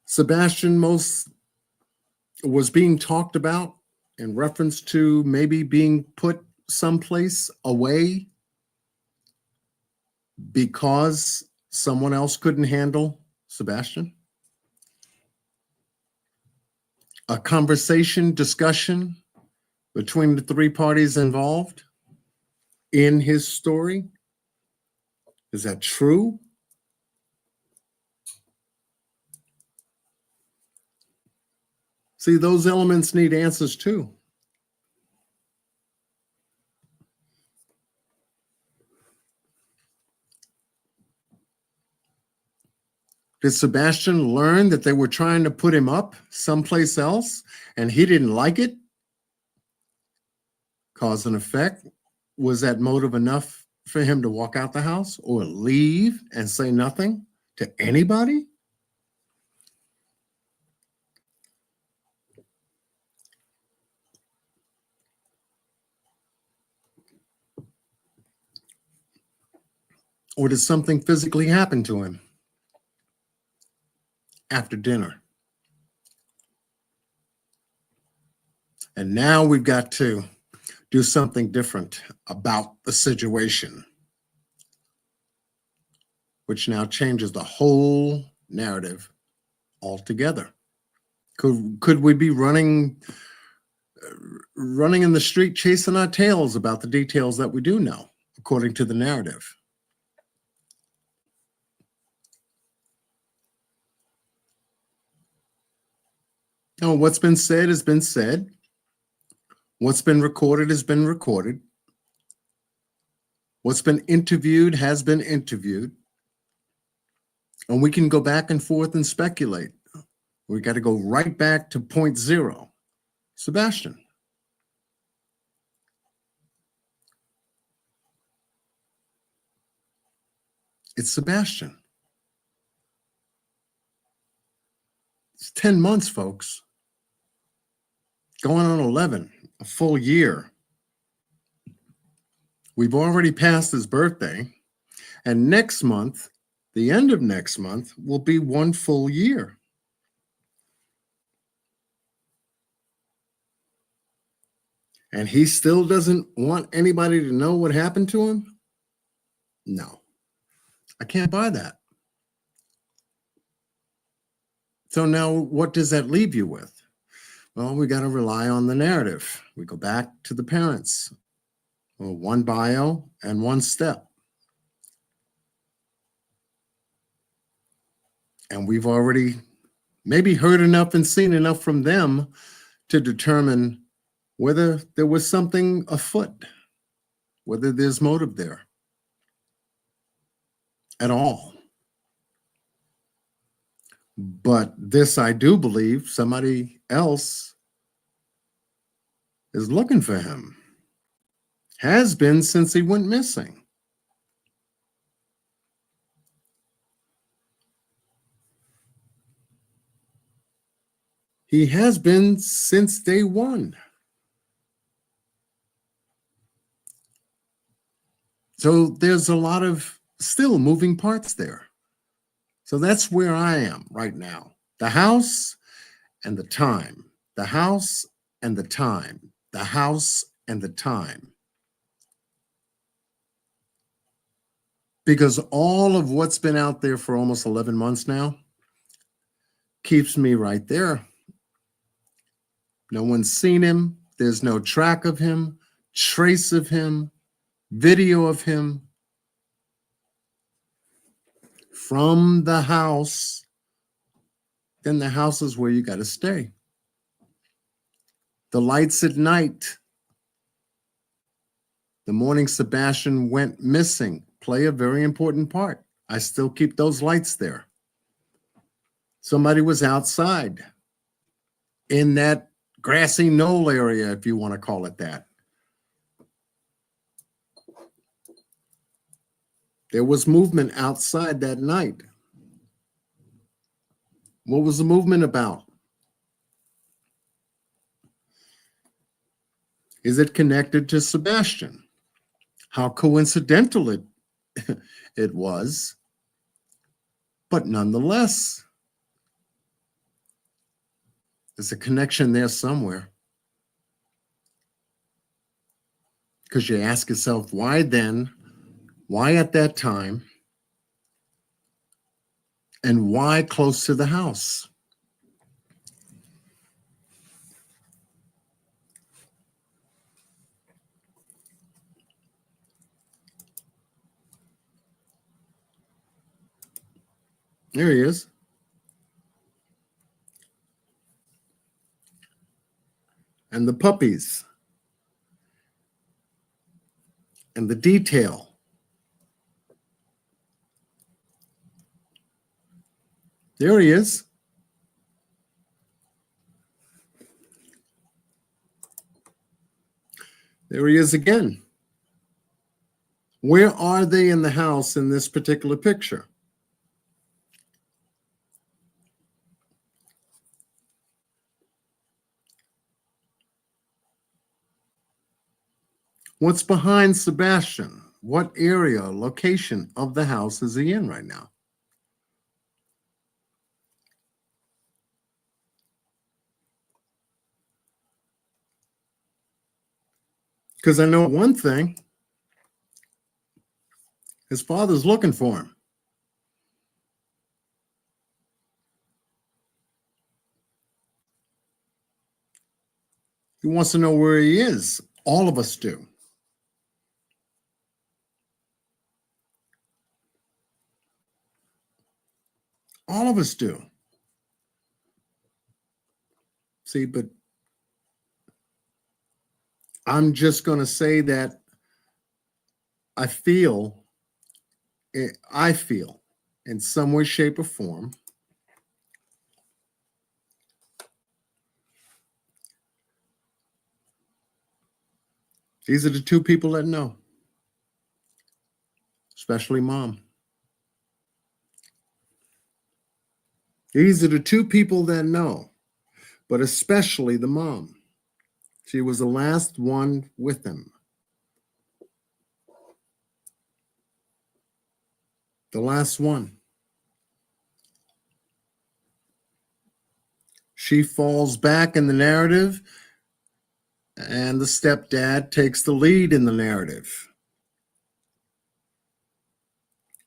Sebastian was being talked about in reference to maybe being put someplace away because someone else couldn't handle Sebastian. A discussion between the three parties involved in his story. Is that true? See, those elements need answers too. Did Sebastian learn that they were trying to put him up someplace else and he didn't like it? Cause and effect. Was that motive enough for him to walk out the house or leave and say nothing to anybody? Or did something physically happen to him after dinner? And now we've got to do something different about the situation, which now changes the whole narrative altogether. Could we be running in the street chasing our tails about the details that we do know, according to the narrative? No, what's been said has been said. What's been recorded has been recorded. What's been interviewed has been interviewed. And we can go back and forth and speculate. We got to go right back to point zero. Sebastian. It's Sebastian. It's 10 months, folks. Going on 11, a full year. We've already passed his birthday. And next month, the end of next month, will be 1 full year. And he still doesn't want anybody to know what happened to him? No, I can't buy that. So now what does that leave you with? Well, we got to rely on the narrative. We go back to the parents. Well, 1 bio and 1 step. And we've already maybe heard enough and seen enough from them to determine whether there was something afoot, whether there's motive there at all. But this, I do believe, somebody else is looking for him. Has been since he went missing. He has been since day one. So there's a lot of still moving parts there. So that's where I am right now. The house and the time. The house and the time. The house and the time. Because all of what's been out there for almost 11 months now keeps me right there. No one's seen him. There's no track of him, trace of him, video of him. From the house, then the house is where you got to stay. The lights at night. The morning Sebastian went missing play a very important part. I still keep those lights there. Somebody was outside in that grassy knoll area, if you want to call it that. There was movement outside that night. What was the movement about? Is it connected to Sebastian? How coincidental it was, but nonetheless, there's a connection there somewhere. Because you ask yourself, why then? Why at that time? And why close to the house? There he is. And the puppies. And the detail. There he is. There he is again. Where are they in the house in this particular picture? What's behind Sebastian? What area, location of the house is he in right now? Because I know one thing, his father's looking for him. He wants to know where he is. All of us do. All of us do. See, but I'm just going to say that I feel in some way, shape, or form these are the two people that know, especially mom. These are the two people that know, but especially the mom. She was the last one with him. The last one. She falls back in the narrative, and the stepdad takes the lead in the narrative.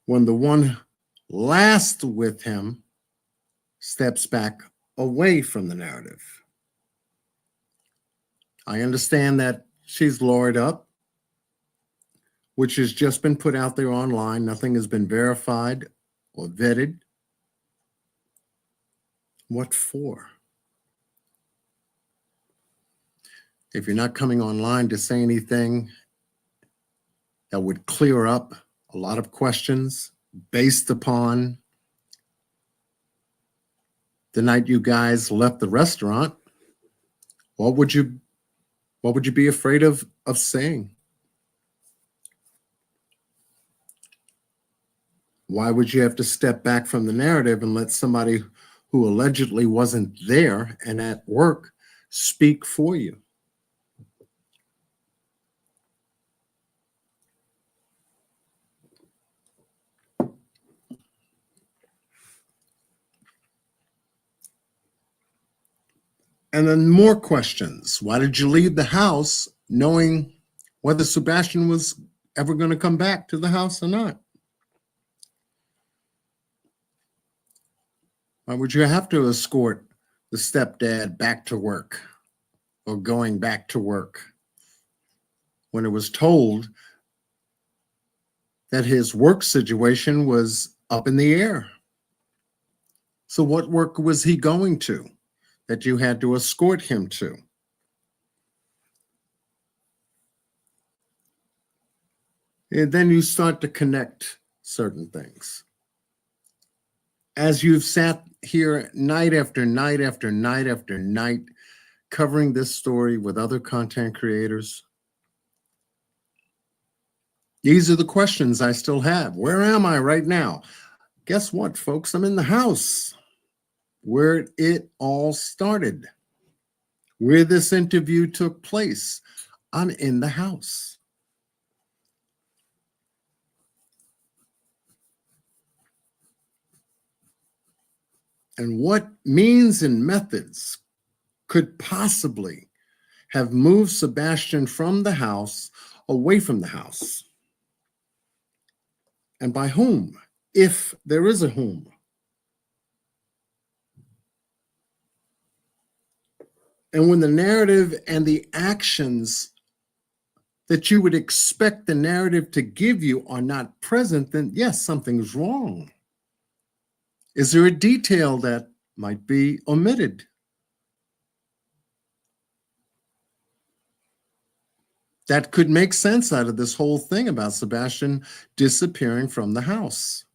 When the one last with him steps back away from the narrative. I understand that she's lawyered up, which has just been put out there online. Nothing has been verified or vetted. What for? If you're not coming online to say anything that would clear up a lot of questions based upon the night you guys left the restaurant, what would you be afraid of saying? Why would you have to step back from the narrative and let somebody who allegedly wasn't there and at work speak for you? And then more questions. Why did you leave the house knowing whether Sebastian was ever going to come back to the house or not? Why would you have to escort the stepdad back to work or going back to work when it was told that his work situation was up in the air? So what work was he going to that you had to escort him to? And then you start to connect certain things. As you've sat here night after night after night after night, covering this story with other content creators, these are the questions I still have. Where am I right now? Guess what, folks? I'm in the house where it all started, where this interview took place. I'm in the house. And what means and methods could possibly have moved Sebastian from the house away from the house? And by whom, if there is a whom? And when the narrative and the actions that you would expect the narrative to give you are not present, then yes, something's wrong. Is there a detail that might be omitted? That could make sense out of this whole thing about Sebastian disappearing from the house.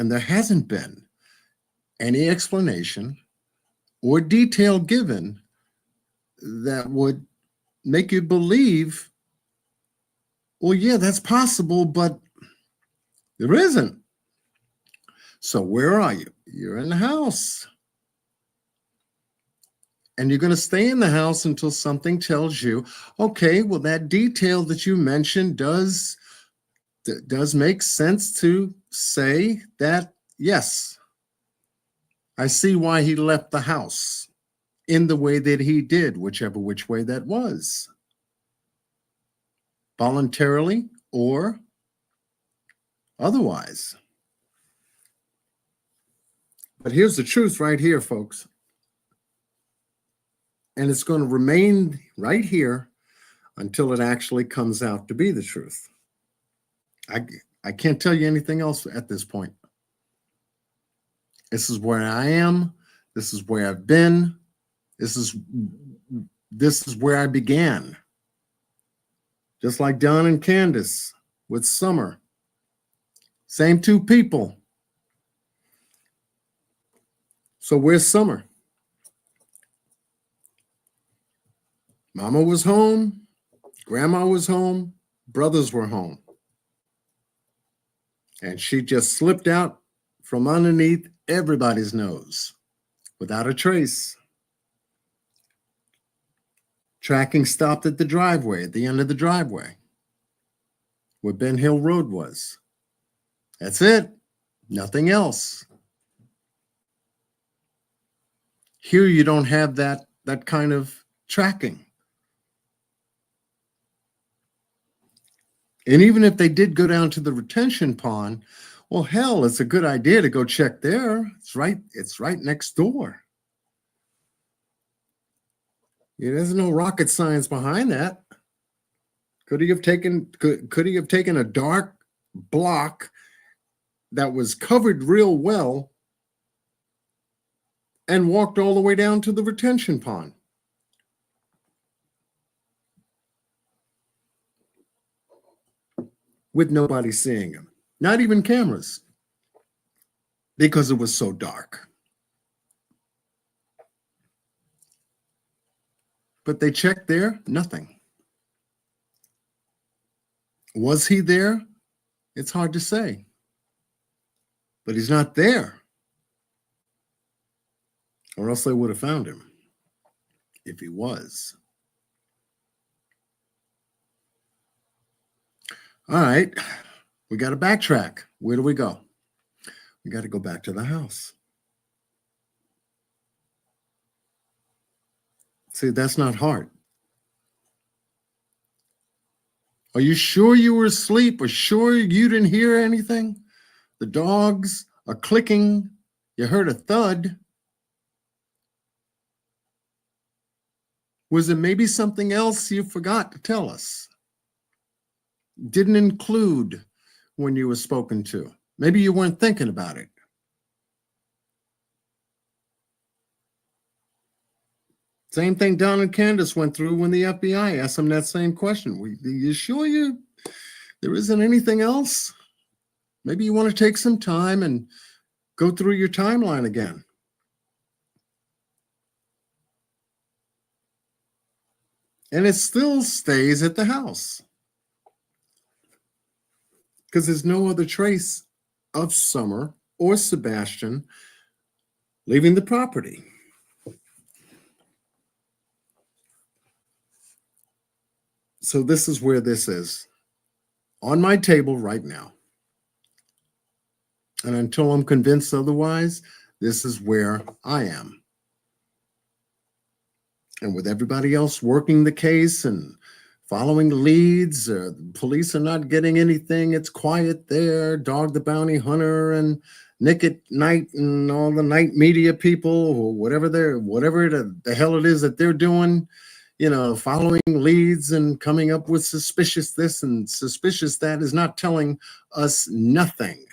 And there hasn't been any explanation or detail given that would make you believe, well, yeah, that's possible, but there isn't. So where are you? You're in the house. And you're going to stay in the house until something tells you, okay, well, that detail that you mentioned does make sense to say that, yes, I see why he left the house in the way that he did, which way that was. Voluntarily or otherwise. But here's the truth right here, folks. And it's going to remain right here until it actually comes out to be the truth. I can't tell you anything else at this point. This is where I am. This is where I've been. This is where I began. Just like Don and Candace with Summer. Same two people. So where's Summer? Mama was home. Grandma was home. Brothers were home. And she just slipped out from underneath everybody's nose without a trace. Tracking stopped at the driveway, at the end of the driveway, where Ben Hill Road was. That's it. Nothing else. Here you don't have that kind of tracking. And even if they did go down to the retention pond, well, hell, it's a good idea to go check there. It's right next door. Yeah, there's no rocket science behind that. Could he have taken a dark block that was covered real well and walked all the way down to the retention pond? With nobody seeing him, not even cameras, because it was so dark. But they checked there, nothing. Was he there? It's hard to say. But he's not there. Or else they would have found him if he was. All right, we got to backtrack. Where do we go? We got to go back to the house. See, that's not hard. Are you sure you were asleep? Or sure you didn't hear anything? The dogs are clicking. You heard a thud. Was it maybe something else you forgot to tell us? Didn't include when you were spoken to. Maybe you weren't thinking about it. Same thing Don and Candace went through when the FBI asked them that same question. Are you sure there isn't anything else? Maybe you want to take some time and go through your timeline again. And it still stays at the house, because there's no other trace of Summer or Sebastian leaving the property. So this is where this is, on my table right now. And until I'm convinced otherwise, this is where I am. And with everybody else working the case and following the leads, the police are not getting anything. It's quiet there. Dog the Bounty Hunter and Nick at Night and all the night media people, or whatever the hell it is that they're doing, following leads and coming up with suspicious this and suspicious that, is not telling us nothing.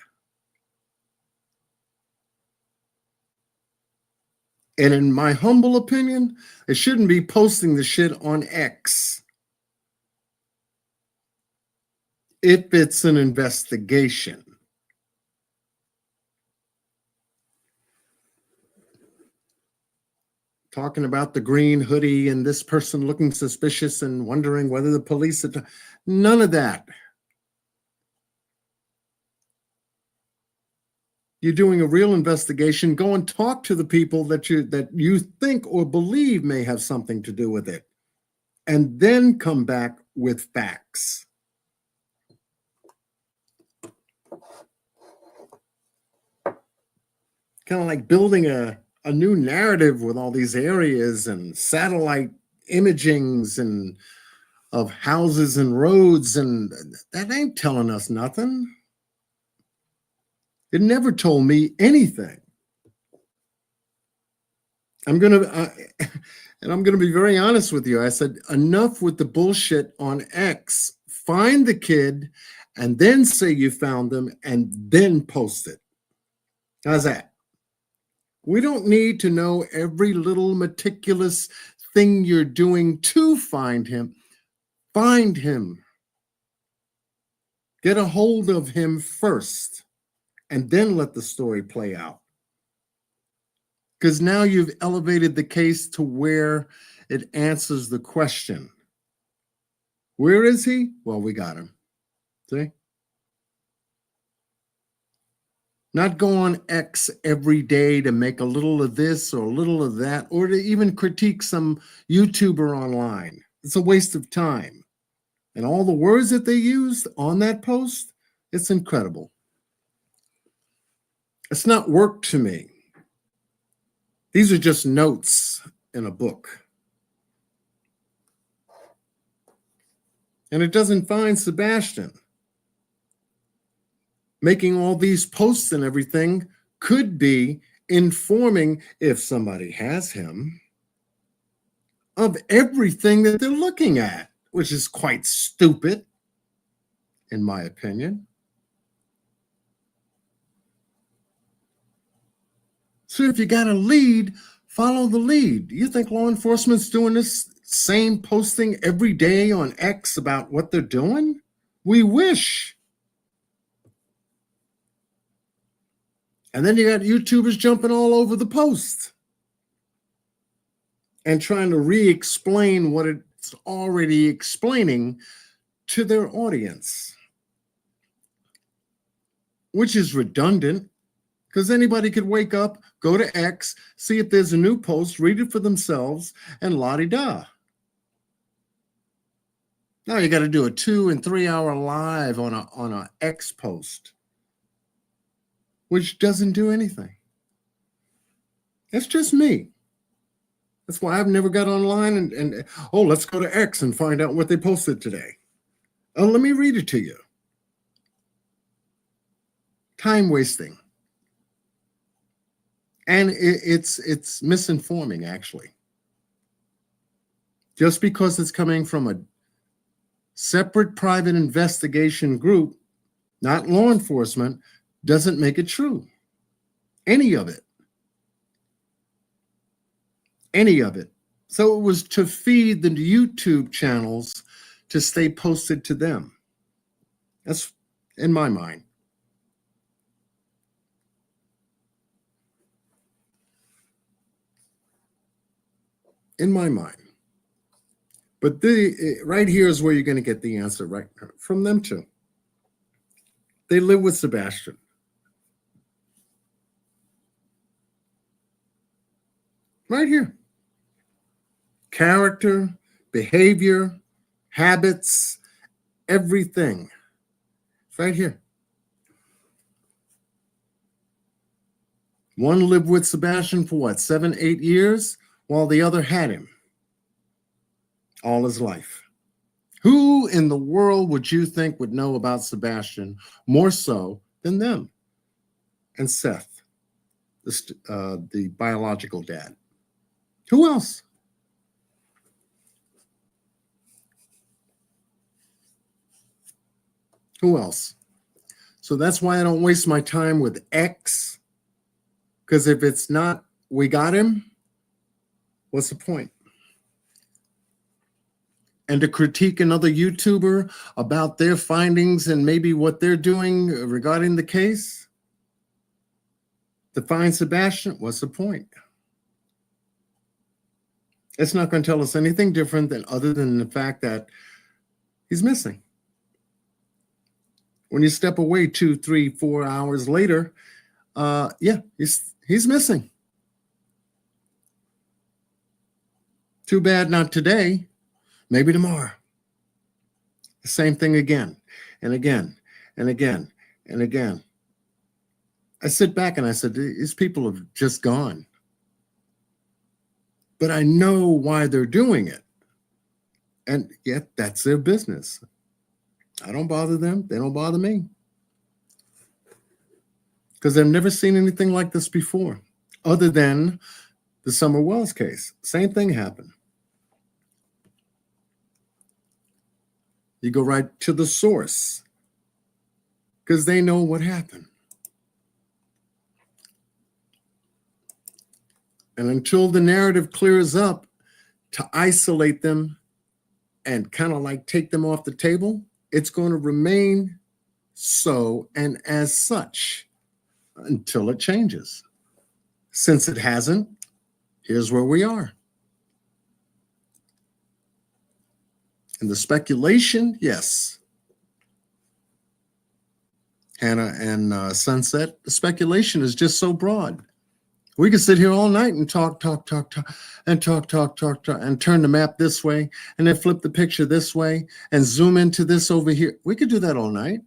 And in my humble opinion, they shouldn't be posting the shit on X if it's an investigation. talking about the green hoodie and this person looking suspicious and wondering whether the police are. None of that. You're doing a real investigation. Go and talk to the people that you think or believe may have something to do with it, and then come back with facts. Kind of like building a new narrative with all these areas and satellite imagings and of houses and roads, and that ain't telling us nothing. It never told me anything. I'm gonna be very honest with you. I said, enough with the bullshit on X. Find the kid and then say you found them and then post it. How's that? We don't need to know every little meticulous thing you're doing to find him. Find him. Get a hold of him first, and then let the story play out. Because now you've elevated the case to where it answers the question. Where is he? Well, we got him. See? Not go on X every day to make a little of this or a little of that, or to even critique some YouTuber online. It's a waste of time. And all the words that they used on that post, it's incredible. It's not work to me. These are just notes in a book. And it doesn't find Sebastian. Making all these posts and everything could be informing, if somebody has him, of everything that they're looking at, which is quite stupid, in my opinion. So if you got a lead, follow the lead. You think law enforcement's doing this same posting every day on X about what they're doing? We wish. And then you got YouTubers jumping all over the post and trying to re-explain what it's already explaining to their audience, which is redundant because anybody could wake up, go to X, see if there's a new post, read it for themselves, and la-di-da. Now you got to do a 2 and 3 hour live on a X post, which doesn't do anything. That's just me. That's why I've never got online and let's go to X and find out what they posted today. Oh, let me read it to you. Time wasting. And it's misinforming, actually. Just because it's coming from a separate private investigation group, not law enforcement, doesn't make it true. Any of it. Any of it. So it was to feed the YouTube channels to stay posted to them. That's in my mind. In my mind. But right here is where you're going to get the answer right from them too. They live with Sebastian. Right here. Character, behavior, habits, everything. It's right here. One lived with Sebastian for what, 7, 8 years, while the other had him all his life. Who in the world would you think would know about Sebastian more so than them and Seth, the biological dad? Who else? Who else? So that's why I don't waste my time with X, because if it's not, we got him, what's the point? And to critique another YouTuber about their findings and maybe what they're doing regarding the case, to find Sebastian, what's the point? It's not going to tell us anything different than other than the fact that he's missing. When you step away 2, 3, 4 hours later, yeah, he's missing. Too bad not today, maybe tomorrow. The same thing again and again and again and again. I sit back and I said, these people have just gone. But I know why they're doing it. And yet that's their business. I don't bother them. They don't bother me. Because I've never seen anything like this before, other than the Summer Wells case. Same thing happened. You go right to the source because they know what happened. And until the narrative clears up, to isolate them and kind of like take them off the table, it's going to remain so and as such until it changes. Since it hasn't, here's where we are. And the speculation, yes. Hannah and Sunset, the speculation is just so broad. We could sit here all night and talk, and turn the map this way, and then flip the picture this way, and zoom into this over here. We could do that all night.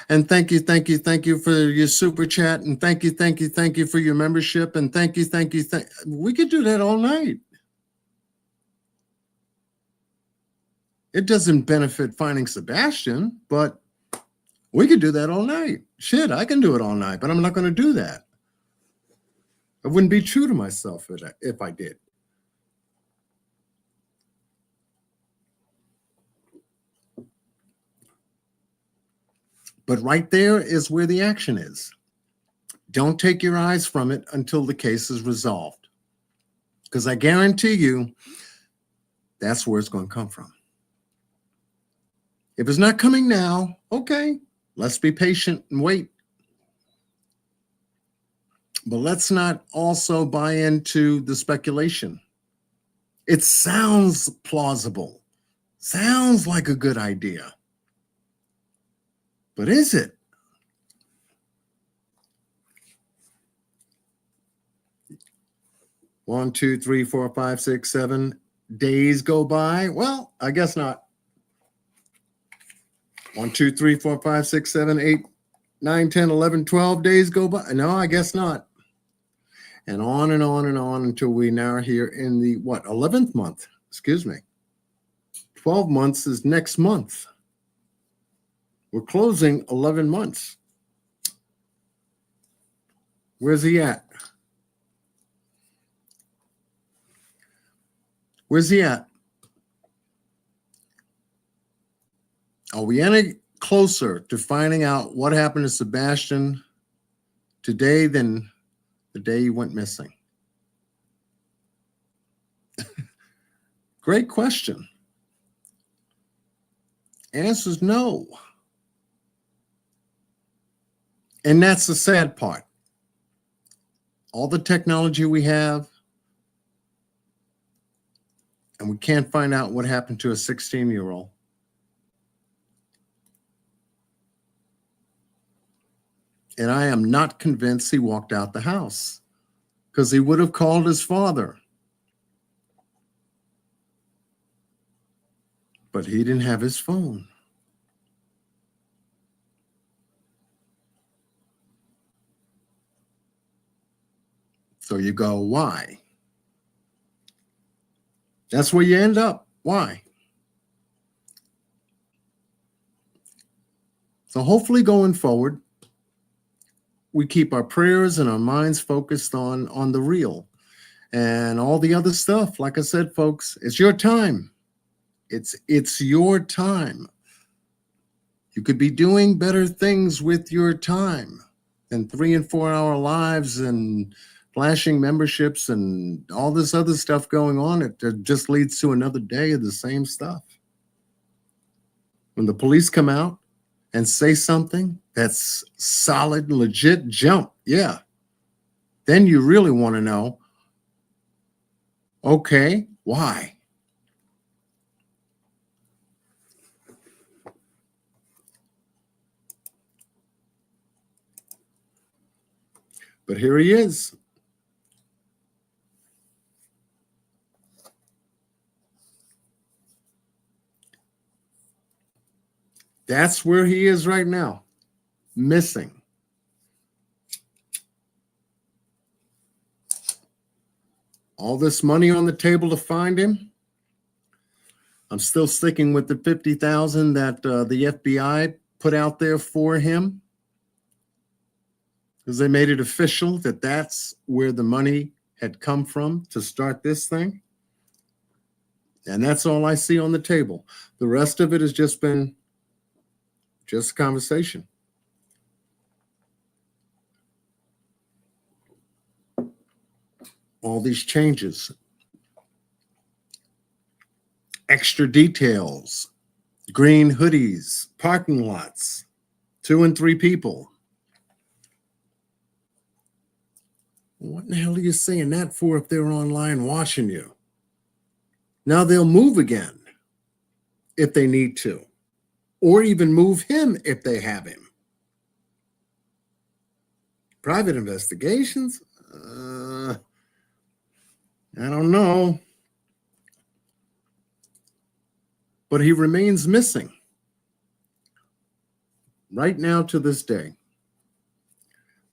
And thank you for your super chat, and thank you for your membership, and thank you. We could do that all night. It doesn't benefit finding Sebastian, but we could do that all night. Shit, I can do it all night, but I'm not going to do that. I wouldn't be true to myself if I did. But right there is where the action is. Don't take your eyes from it until the case is resolved. Because I guarantee you, that's where it's going to come from. If it's not coming now, okay, let's be patient and wait. But let's not also buy into the speculation. It sounds plausible, sounds like a good idea. But is it? One, 2, 3, 4, 5, 6, 7 days go by. Well, I guess not. 1, 2, 3, 4, 5, 6, 7, 8, 9, 10, 11, 12 days go by. No, I guess not. And on and on and on until we now are here in the, 11th month? Excuse me. 12 months is next month. We're closing 11 months. Where's he at? Where's he at? Are we any closer to finding out what happened to Sebastian today than the day he went missing? Great question. Answer is no. And that's the sad part. All the technology we have, and we can't find out what happened to a 16-year-old. And I am not convinced he walked out the house because he would have called his father. But he didn't have his phone. So you go, why? That's where you end up. Why? So hopefully going forward, we keep our prayers and our minds focused on the real. And all the other stuff, like I said, folks, it's your time. It's your time. You could be doing better things with your time than 3 and 4 hour lives and flashing memberships and all this other stuff going on. It just leads to another day of the same stuff. When the police come out and say something that's solid, legit, jump. Yeah, Then you really want to know, okay, why? But here he is. That's where he is right now, missing. All this money on the table to find him. I'm still sticking with the $50,000 that the FBI put out there for him, because they made it official that that's where the money had come from to start this thing. And that's all I see on the table. The rest of it has just been just conversation. All these changes, extra details, green hoodies, parking lots, 2 and 3 people. What in the hell are you saying that for if they're online watching you? Now they'll move again if they need to, or even move him if they have him. Private investigations? I don't know. But he remains missing right now to this day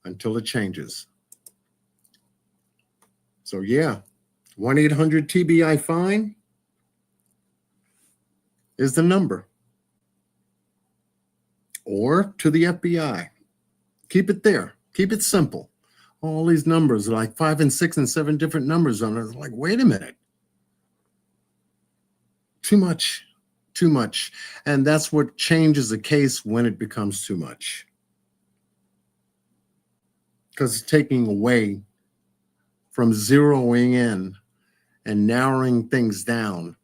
until it changes. So yeah, 1-800-TBI-FINE is the number. Or to the FBI. Keep it there. Keep it simple. All these numbers are like 5 and 6 and 7 different numbers on it. It's like, wait a minute. Too much. Too much. And that's what changes a case when it becomes too much. Because it's taking away from zeroing in and narrowing things down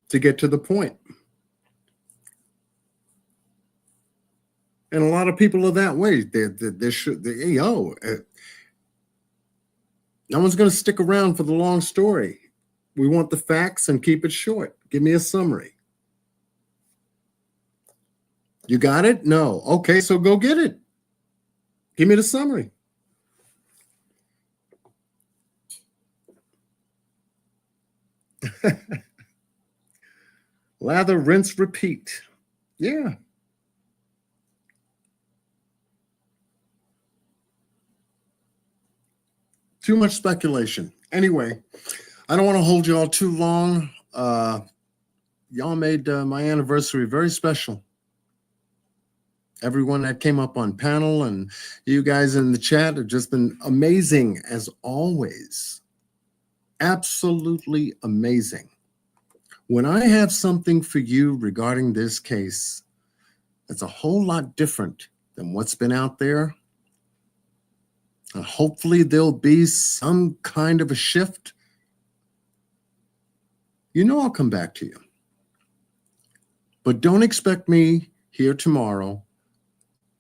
to get to the point. And a lot of people are that way. No one's going to stick around for the long story. We want the facts and keep it short. Give me a summary. You got it? No. Okay, so go get it. Give me the summary. Lather, rinse, repeat. Yeah. Too much speculation. Anyway, I don't want to hold you all too long. Y'all made my anniversary very special. Everyone that came up on panel and you guys in the chat have just been amazing as always. Absolutely amazing. When I have something for you regarding this case, that's a whole lot different than what's been out there. And hopefully there'll be some kind of a shift. You know I'll come back to you. But don't expect me here tomorrow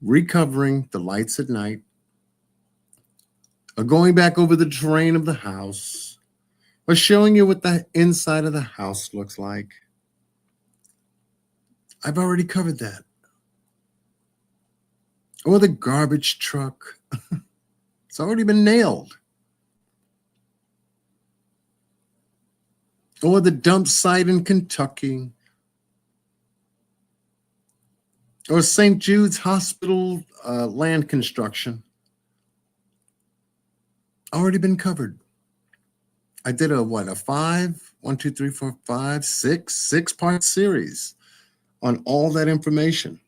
recovering the lights at night, or going back over the terrain of the house, or showing you what the inside of the house looks like. I've already covered that. Or the garbage truck. It's already been nailed. Or the dump site in Kentucky. Or St. Jude's Hospital land construction. Already been covered. I did a 6-part series on all that information.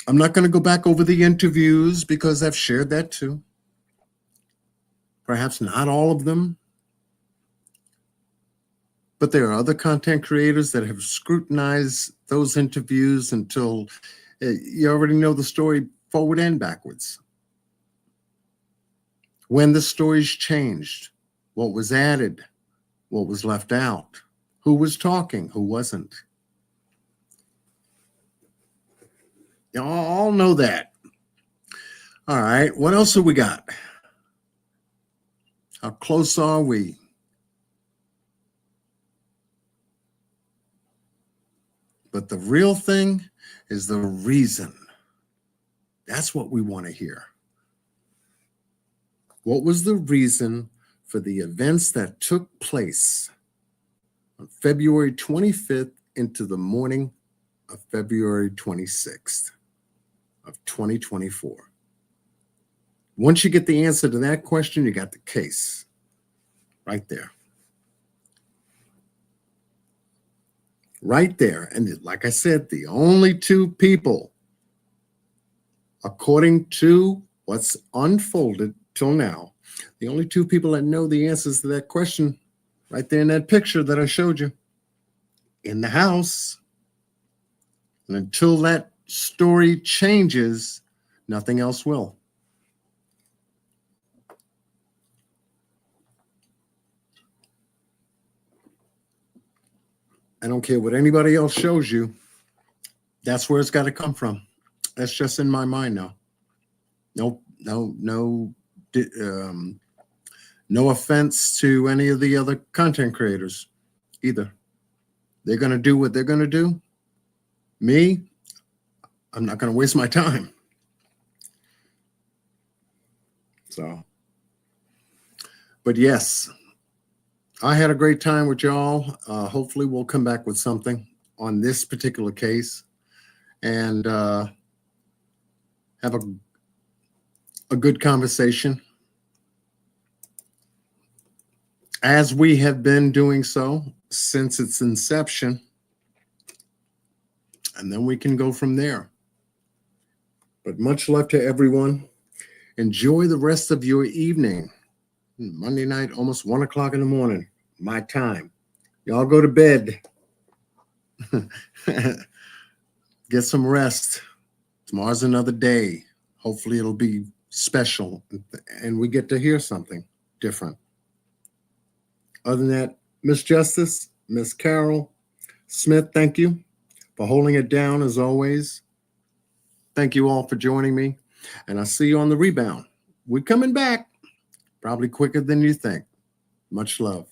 I'm not going to go back over the interviews because I've shared that too. Perhaps not all of them. But there are other content creators that have scrutinized those interviews until you already know the story forward and backwards. When the stories changed, what was added, what was left out, who was talking, who wasn't. Y'all all know that. All right, what else have we got? How close are we? But the real thing is the reason. That's what we want to hear. What was the reason for the events that took place on February 25th into the morning of February 26th of 2024? Once you get the answer to that question, you got the case right there. Right there. And like I said, the only two people, according to what's unfolded till now, the only two people that know the answers to that question, right there in that picture that I showed you, in the house. And until that story changes, nothing else will. I don't care what anybody else shows you. That's where it's got to come from. That's just in my mind now. No offense to any of the other content creators either. They're going to do what they're going to do. Me, I'm not going to waste my time. So, but yes, I had a great time with y'all. Hopefully we'll come back with something on this particular case and have a good conversation, as we have been doing so since its inception. And then we can go from there. But much love to everyone. Enjoy the rest of your evening. Monday night, almost 1 o'clock in the morning, my time. Y'all go to bed. Get some rest. Tomorrow's another day. Hopefully it'll be special and we get to hear something different. Other than that, Miss Justice, Miss Carol Smith, thank you for holding it down as always. Thank you all for joining me. And I'll see you on the rebound. We're coming back, probably quicker than you think. Much love.